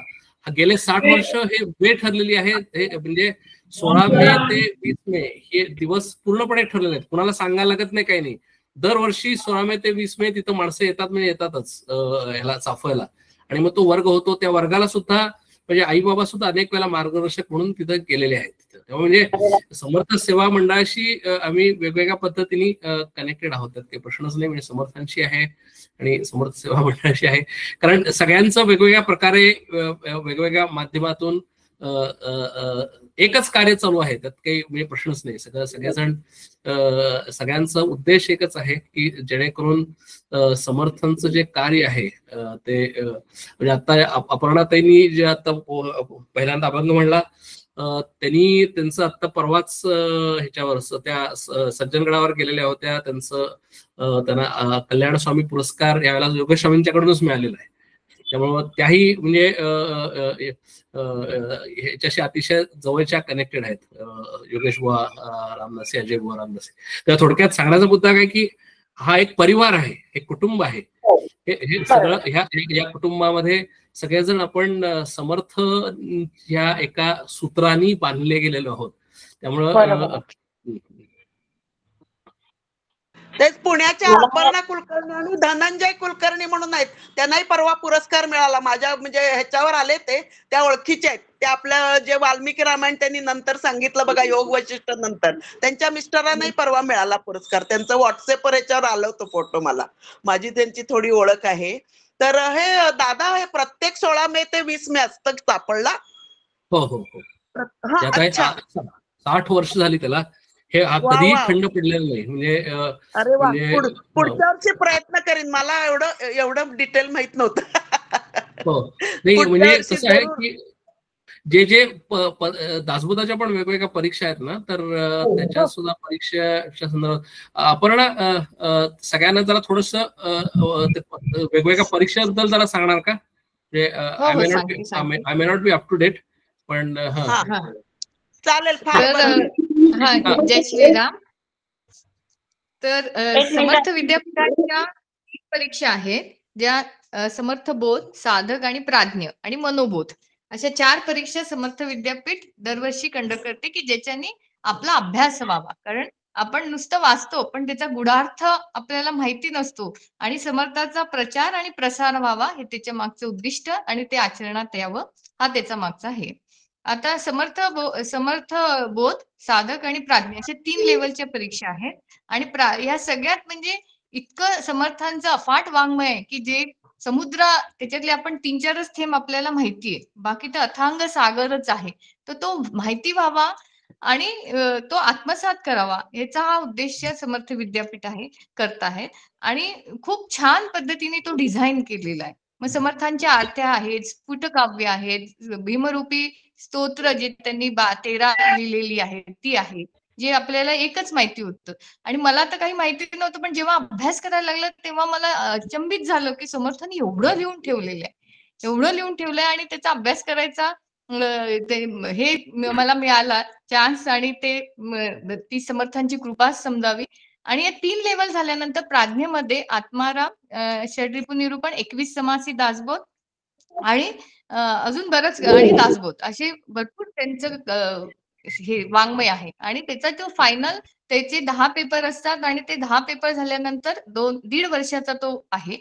गेले 60 वर्ष हे वेळ ठरलेली आहे. हे म्हणजे 16 मे ते 20 मे हे दिवस पूर्णपणे ठरलेले आहेत. कुणाला सांगायला लागत नाही, काही नाही. दरवर्षी 16 मे ते 20 मे तिथं माणसं येतात, म्हणजे येतातच ह्याला चाफळला. आणि मग तो वर्ग होतो. त्या वर्गाला सुद्धा म्हणजे आई बाबा सुद्धा अनेक वेळेला मार्गदर्शक म्हणून तिथं गेलेले आहेत. तेव्हा म्हणजे समर्थ सेवा मंडळाशी आम्ही वेगवेगळ्या पद्धतीने कनेक्टेड आहोत, त्यात काही प्रश्नच नाही. म्हणजे समर्थांशी आहे आणि समर्थ सेवा मंडळाशी आहे, कारण सगळ्यांचं वेगवेगळ्या प्रकारे वेगवेगळ्या माध्यमातून एकच कार्य चालू आहे, त्यात काही म्हणजे प्रश्नच नाही. सगळेजण सगळ्यांचा उद्देश एकच आहे की जेणेकरून समर्थांचं जे कार्य आहे ते म्हणजे आता अपर्णाताईंनी जे आता पहिल्यांदा अभंग म्हणला, त्यांनी त्यांचं आता परवाच ह्याच्यावर त्या सज्जनगडावर गेलेल्या होत्या. त्यांना कल्याण स्वामी पुरस्कार यावेळेला योगेश स्वामींच्याकडूनच मिळालेला आहे. त्यामुळे त्याही म्हणजे ह्याच्याशी अतिशय जवळच्या कनेक्टेड आहेत योगेश बुवा रामदासी, अजय बुवा रामदासी. तर थोडक्यात सांगण्याचा मुद्दा काय की हा एक परिवार आहे, एक कुटुंब आहे. हे सगळं ह्या कुटुंबामध्ये सगळेजण आपण समर्थ ह्या एका सूत्रांनी बांधले गेलेलो आहोत. त्यामुळं तेच पुण्याच्या अपर्णा कुलकर्णी आणि धनंजय कुलकर्णी म्हणून आहेत, त्यांनाही परवा पुरस्कार मिळाला. माझ्या म्हणजे ह्याच्यावर आले ते, त्या ओळखीचे आहेत. ते आपलं जे वाल्मिकी रामायण त्यांनी नंतर सांगितलं बघा, योग वशिष्ठ नंतर, त्यांच्या मिस्टरांनाही परवा मिळाला पुरस्कार. त्यांचं व्हॉट्सअपवर याच्यावर आलं होतं फोटो, मला माझी त्यांची थोडी ओळख आहे. तर हे दादा हे प्रत्येक 16 मे ते 20 मे असतं सापडला. हो हो हो. 60 वर्ष झाली त्याला. हे कधीही खंड पडलेलं नाही. अरे वा, पुढच्या वर्षी प्रयत्न करीन. मला एवढं डिटेल माहित नव्हतं. हो नाही, म्हणजे कसं आहे की जे दासबोधाच्या पण वेगवेगळ्या परीक्षा आहेत ना, तर त्याच्या सुद्धा परीक्षेच्या संदर्भात अपर्णा सगळ्यांना जरा थोडस वेगवेगळ्या परीक्षेबद्दल जरा सांगणार का? I may not be up to date, पण चालेल. जय श्रीराम. तर समर्थ विद्यापीठाच्या परीक्षा आहेत, ज्या समर्थ बोध, साधक आणि प्राज्ञ आणि मनोबोध अशा 4 परीक्षा समर्थ विद्यापीठ दरवर्षी कंडक्ट करते, की ज्याच्याने आपला अभ्यास व्हावा. कारण आपण नुसतं वाचतो पण त्याचा गूढार्थ आपल्याला माहिती नसतो, आणि समर्थाचा प्रचार आणि प्रसार व्हावा हे त्याच्या मागचं उद्दिष्ट, आणि ते आचरणात यावं हा त्याचा मागचा आहे. आता समर्थ बोध, साधक आणि प्राज्ञ अशा 3 लेवलच्या परीक्षा आहेत. आणि या सगळ्यात म्हणजे इतकं समर्थांचं अफाट वाङ्मय आहे की जे समुद्र, त्याच्यातले आपण 3-4च थेंब आपल्याला माहितीये, बाकी तर अथांग सागरच आहे. तर तो माहिती व्हावा आणि तो आत्मसात करावा, याचा हा उद्देश समर्थ विद्यापीठ करत आहेत. आणि खूप छान पद्धतीने तो डिझाईन केलेला आहे. मग समर्थांच्या आरत्या आहेत, स्फुटकाव्य आहेत, भीमरूपी स्तोत्र जे त्यांनी 13 लिहिलेली आहेत ती आहे, जे आपल्याला एकच माहिती होतं. आणि मला तर काही माहिती नव्हतं, पण जेव्हा अभ्यास करायला लागला तेव्हा मला अचंबित झालं की समर्थांनी एवढं लिहून ठेवलेलं आहे, आणि त्याचा अभ्यास करायचा हे मला मिळाला चान्स, आणि ती समर्थांची कृपा समजावी. आणि या 3 लेवल झाल्यानंतर प्राज्ञेमध्ये आत्माराम, षड्रिपू निरूपण, 21 समासी दासबोध आणि अजून बरंच, आणि दासबोध असे भरपूर त्यांचं हे वाङ्मय आहे. आणि त्याचा जो फायनल, त्याचे 10 पेपर असतात, आणि ते 10 पेपर झाल्यानंतर 1.5 वर्षाचा तो आहे.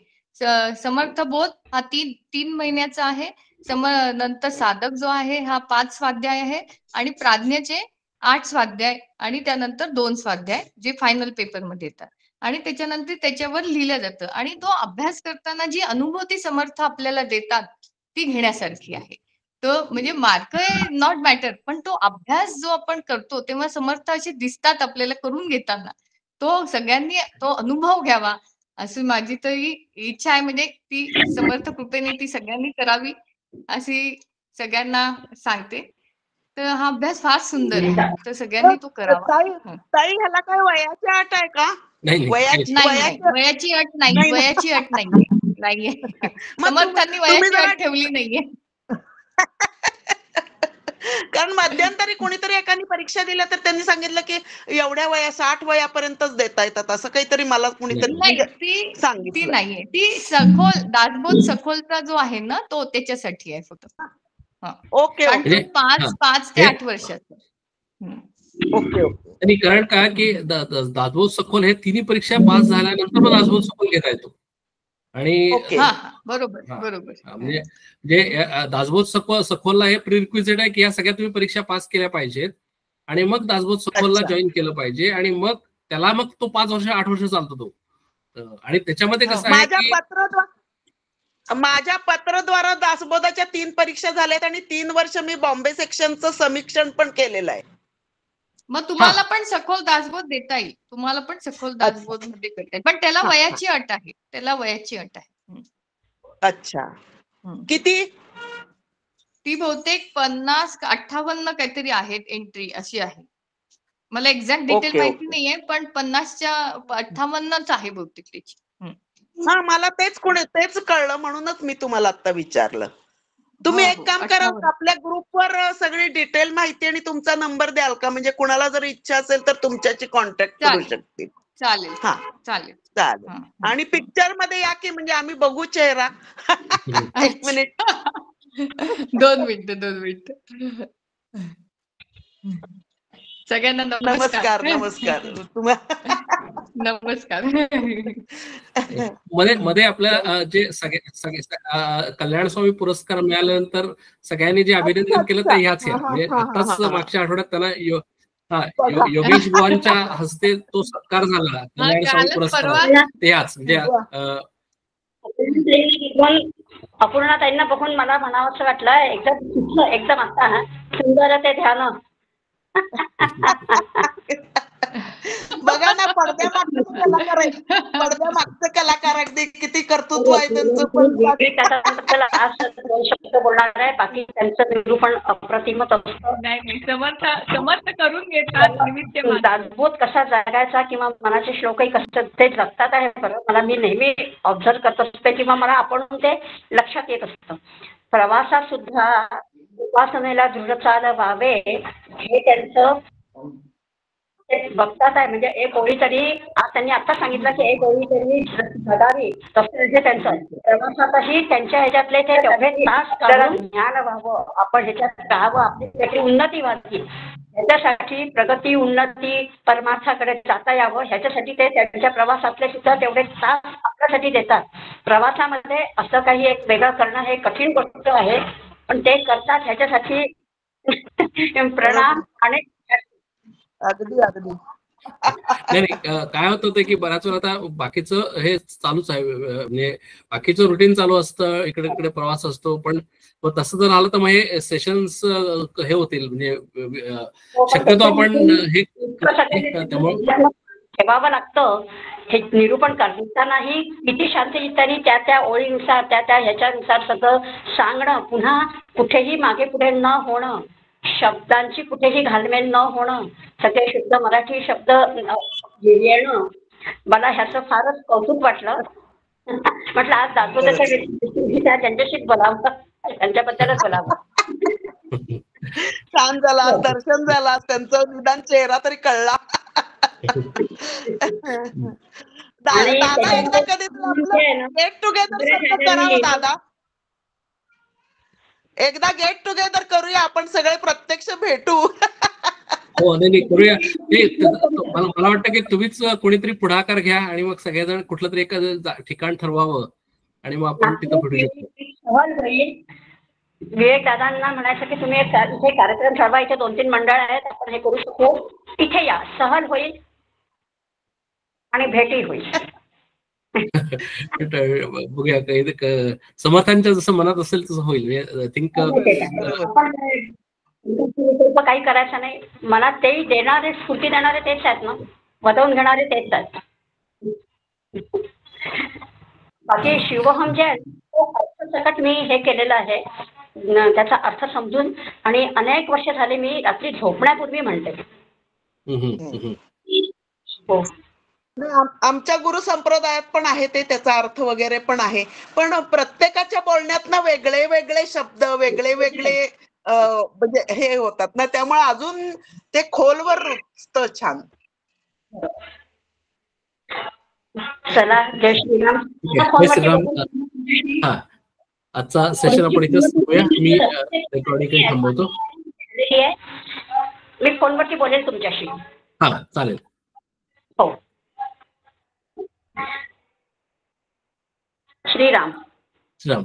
समर्थ बोध हा 3 महिन्याचा आहे. नंतर साधक जो आहे हा 5 स्वाध्याय आहे, आणि प्राज्ञेचे 8 स्वाध्याय, आणि त्यानंतर 2 स्वाध्याय जे फायनल पेपर मध्ये येतात. आणि त्याच्यानंतर त्याच्यावर लिहिलं जातं. आणि तो अभ्यास करताना जी अनुभूती समर्थ आपल्याला देतात ती घेण्यासारखी आहे. तो म्हणजे मार्क नॉट मॅटर, पण तो अभ्यास जो आपण करतो तेव्हा समर्थ असे दिसतात आपल्याला करून घेताना, तो सगळ्यांनी तो अनुभव घ्यावा अशी माझी तरी इच्छा आहे. म्हणजे ती समर्थ कृपेने ती सगळ्यांनी करावी अशी सगळ्यांना सांगते. तर हा अभ्यास फार सुंदर आहे, तर सगळ्यांनी तो करावा. ताई ह्याला काय वयाची अट आहे का? वयाची अट नाहीये. समर्थांनी वयाची अट ठेवली नाहीये. कारण मध्यंतरी कोणीतरी एकाने परीक्षा दिल्या तर त्यांनी सांगितलं की एवढ्या 60 वयापर्यंतच देता येतात, असं काहीतरी मला कोणीतरी सांगितलं. ती नाहीये, ती सखोल दासबोध सखोलचा जो आहे ना, तो त्याच्यासाठी आहे फक्त. ओके. 5 ते 8 वर्षाचं. ओके. कारण का की दासबोध सखोल हे 3 परीक्षा पास झाल्यानंतर मग दासबोध सखोल घेता येतो. आणि बरोबर. म्हणजे दासबोध सखोलला हे प्रिरिक्विजिट आहे की या सगळ्या तुम्ही परीक्षा पास केल्या पाहिजेत, आणि मग दासबोध सखोलला जॉईन केलं पाहिजे, आणि मग त्याला मग तो 5 वर्ष 8 वर्ष चालतो तो. आणि त्याच्यामध्ये कसं आहे की माझ्या पत्रद्वारा दासबोधाच्या 3 परीक्षा झाल्यात, आणि 3 वर्ष मी बॉम्बे सेक्शनचं समीक्षण पण केलेलं आहे. मग तुम्हाला पण सखोल दासबोध देता येईल, तुम्हाला पण सखोल दासबोध मध्ये करता येईल, पण त्याला वयाची अट आहे. अच्छा. किती? ती बहुतेक 50-58 काहीतरी आहेत एंट्री अशी आहे. मला एक्झॅक्ट डिटेल माहिती नाहीये, पण 50च्या 58च आहे बहुतेक त्याची. मला तेच कळलं, म्हणूनच मी तुम्हाला आता विचारलं. तुम्ही एक काम कराल का, आपल्या ग्रुपवर सगळी डिटेल माहिती आणि तुमचा नंबर द्याल का, म्हणजे कुणाला जर इच्छा असेल तर तुमच्याशी कॉन्टॅक्ट करू शकतील. चालेल हा चालेल. चालेल. आणि पिक्चर मध्ये या की म्हणजे आम्ही बघू चेहरा. 1 मिनिट. 2 मिनिटं. सगळ्यांना नमस्कार. नमस्कार. नमस्कार. मध्ये आपल्या जे कल्याण स्वामी पुरस्कार मिळाल्यानंतर सगळ्यांनी जे अभिनंदन केलं ते ह्याच म्हणजे आताच मागच्या आठवड्यात त्यांना योगेश बुवांच्या हस्ते तो सत्कार झाला कल्याण स्वामी पुरस्कार त्याच म्हणजे अपूर्णाताईंना बघून मला म्हणावं असं वाटलं एकदम आता ना सुंदर ते ध्यान. बघा ना पडद्यामागचं कलाकार अगदी किती कर्तृत्व आहे त्यांचं. पण आज शब्द बोलणार आहे, बाकी त्यांचं निरूपण अप्रतिमच असतं. नाही समर्थ करून घेतात. दासबोध कसा जगायचा किंवा मनाचे श्लोकही कसं ते जगतात आहे बरं. मला मी नेहमी ऑब्झर्व करत असते किंवा मला आपण ते लक्षात येत असतं. प्रवासात सुद्धा उपासनेला दृढचाल व्हावे हे त्यांचं बघतात आहे. म्हणजे एक ओळी तरी आज त्यांनी आता सांगितलं की एक ओळी तरी जगावी तसं त्यांचं प्रवासातही त्यांच्या ह्याच्यातले ते तेवढे तास काढून ज्ञान व्हावं, आपण ह्याच्यात राहावं, आपली त्याची उन्नती व्हावी, ह्याच्यासाठी प्रगती उन्नती परमार्थाकडे जाता यावं ह्याच्यासाठी ते त्यांच्या प्रवासातले सुद्धा तेवढे तास आपल्यासाठी देतात. प्रवासामध्ये असं काही एक वेगळं करणं हे कठीण गोष्ट आहे, पण ते करतात ह्याच्यासाठी प्रणाम. आणि अगदी नाही काय होत होतं की बऱ्याच वेळा आता बाकीचं हे चालूच आहे म्हणजे बाकीचं रुटीन चालू असतं, इकडे तिकडे प्रवास असतो, पण तसं जर आलं तर मग हे सेशन्स हे होतील म्हणजे शक्यतो आपण हे त्यामुळे ठेवावं लागतं. हे निरूपण करतानाही किती शांतचित्ताने त्या ओळीनुसार त्या ह्याच्यानुसार सगळं सांगणं, पुन्हा कुठेही मागे पुढे न होणं, शब्दांची कुठेही घालमेल न होणं, सगळे शुद्ध मराठी शब्द येणं, मला ह्याचं फारच कौतुक वाटलं. म्हटलं आज दासबोधाच्या त्यांच्याशीच बोलावं, त्यांच्याबद्दलच बोलावं. छान झाला, दर्शन झाला, त्यांचं निदान चेहरा तरी कळला. दादा एकदा कधी गेट टुगेदर करावं दादा. एकदा गेट टुगेदर करूया आपण सगळे प्रत्यक्ष भेटू. हो नाही करूया. मला वाटतं की तुम्हीच कोणीतरी पुढाकार घ्या आणि मग सगळेजण कुठलं तरी एखादं ठिकाण ठरवावं आणि मग आपण तिथं भेटू शकतो. विवेक दादांना म्हणायचं की तुम्ही इथे कार्यक्रम ठरवा, इथे 2-3 मंडळ आहेत, आपण हे करू शकतो, इथे या, सहल होईल आणि भेटी होईल. बघूया समर्थांच्या जसं मनात असेल तसं होईल. आय थिंक काही करायचं नाही. मला तेही देणारे, स्फूर्ती देणारे तेच आहेत ना, वधवून घेणारे तेच आहेत. बाकी शिवहम जे आहे अर्थसकट मी हे केलेलं आहे, त्याचा अर्थ समजून, आणि अनेक वर्ष झाले मी रात्री झोपण्यापूर्वी म्हणते. हो, आमच्या गुरु संप्रदायात पण आहे ते, त्याचा अर्थ वगैरे पण आहे, पण प्रत्येकाच्या बोलण्यातनं वेगळे वेगळे शब्द वेगळे वेगळे म्हणजे हे होतात ना, त्यामुळे अजून ते खोलवर रुजतं छान. चला, जय श्रीराम. जय श्रीराम. हा, आजचा सेशन आपण इथेच थांबूया. मी रेकॉर्डिंग थांबवतो. मी फोनवरती बोलेल तुमच्याशी. हा चालेल. हो. श्रीराम. श्रीराम.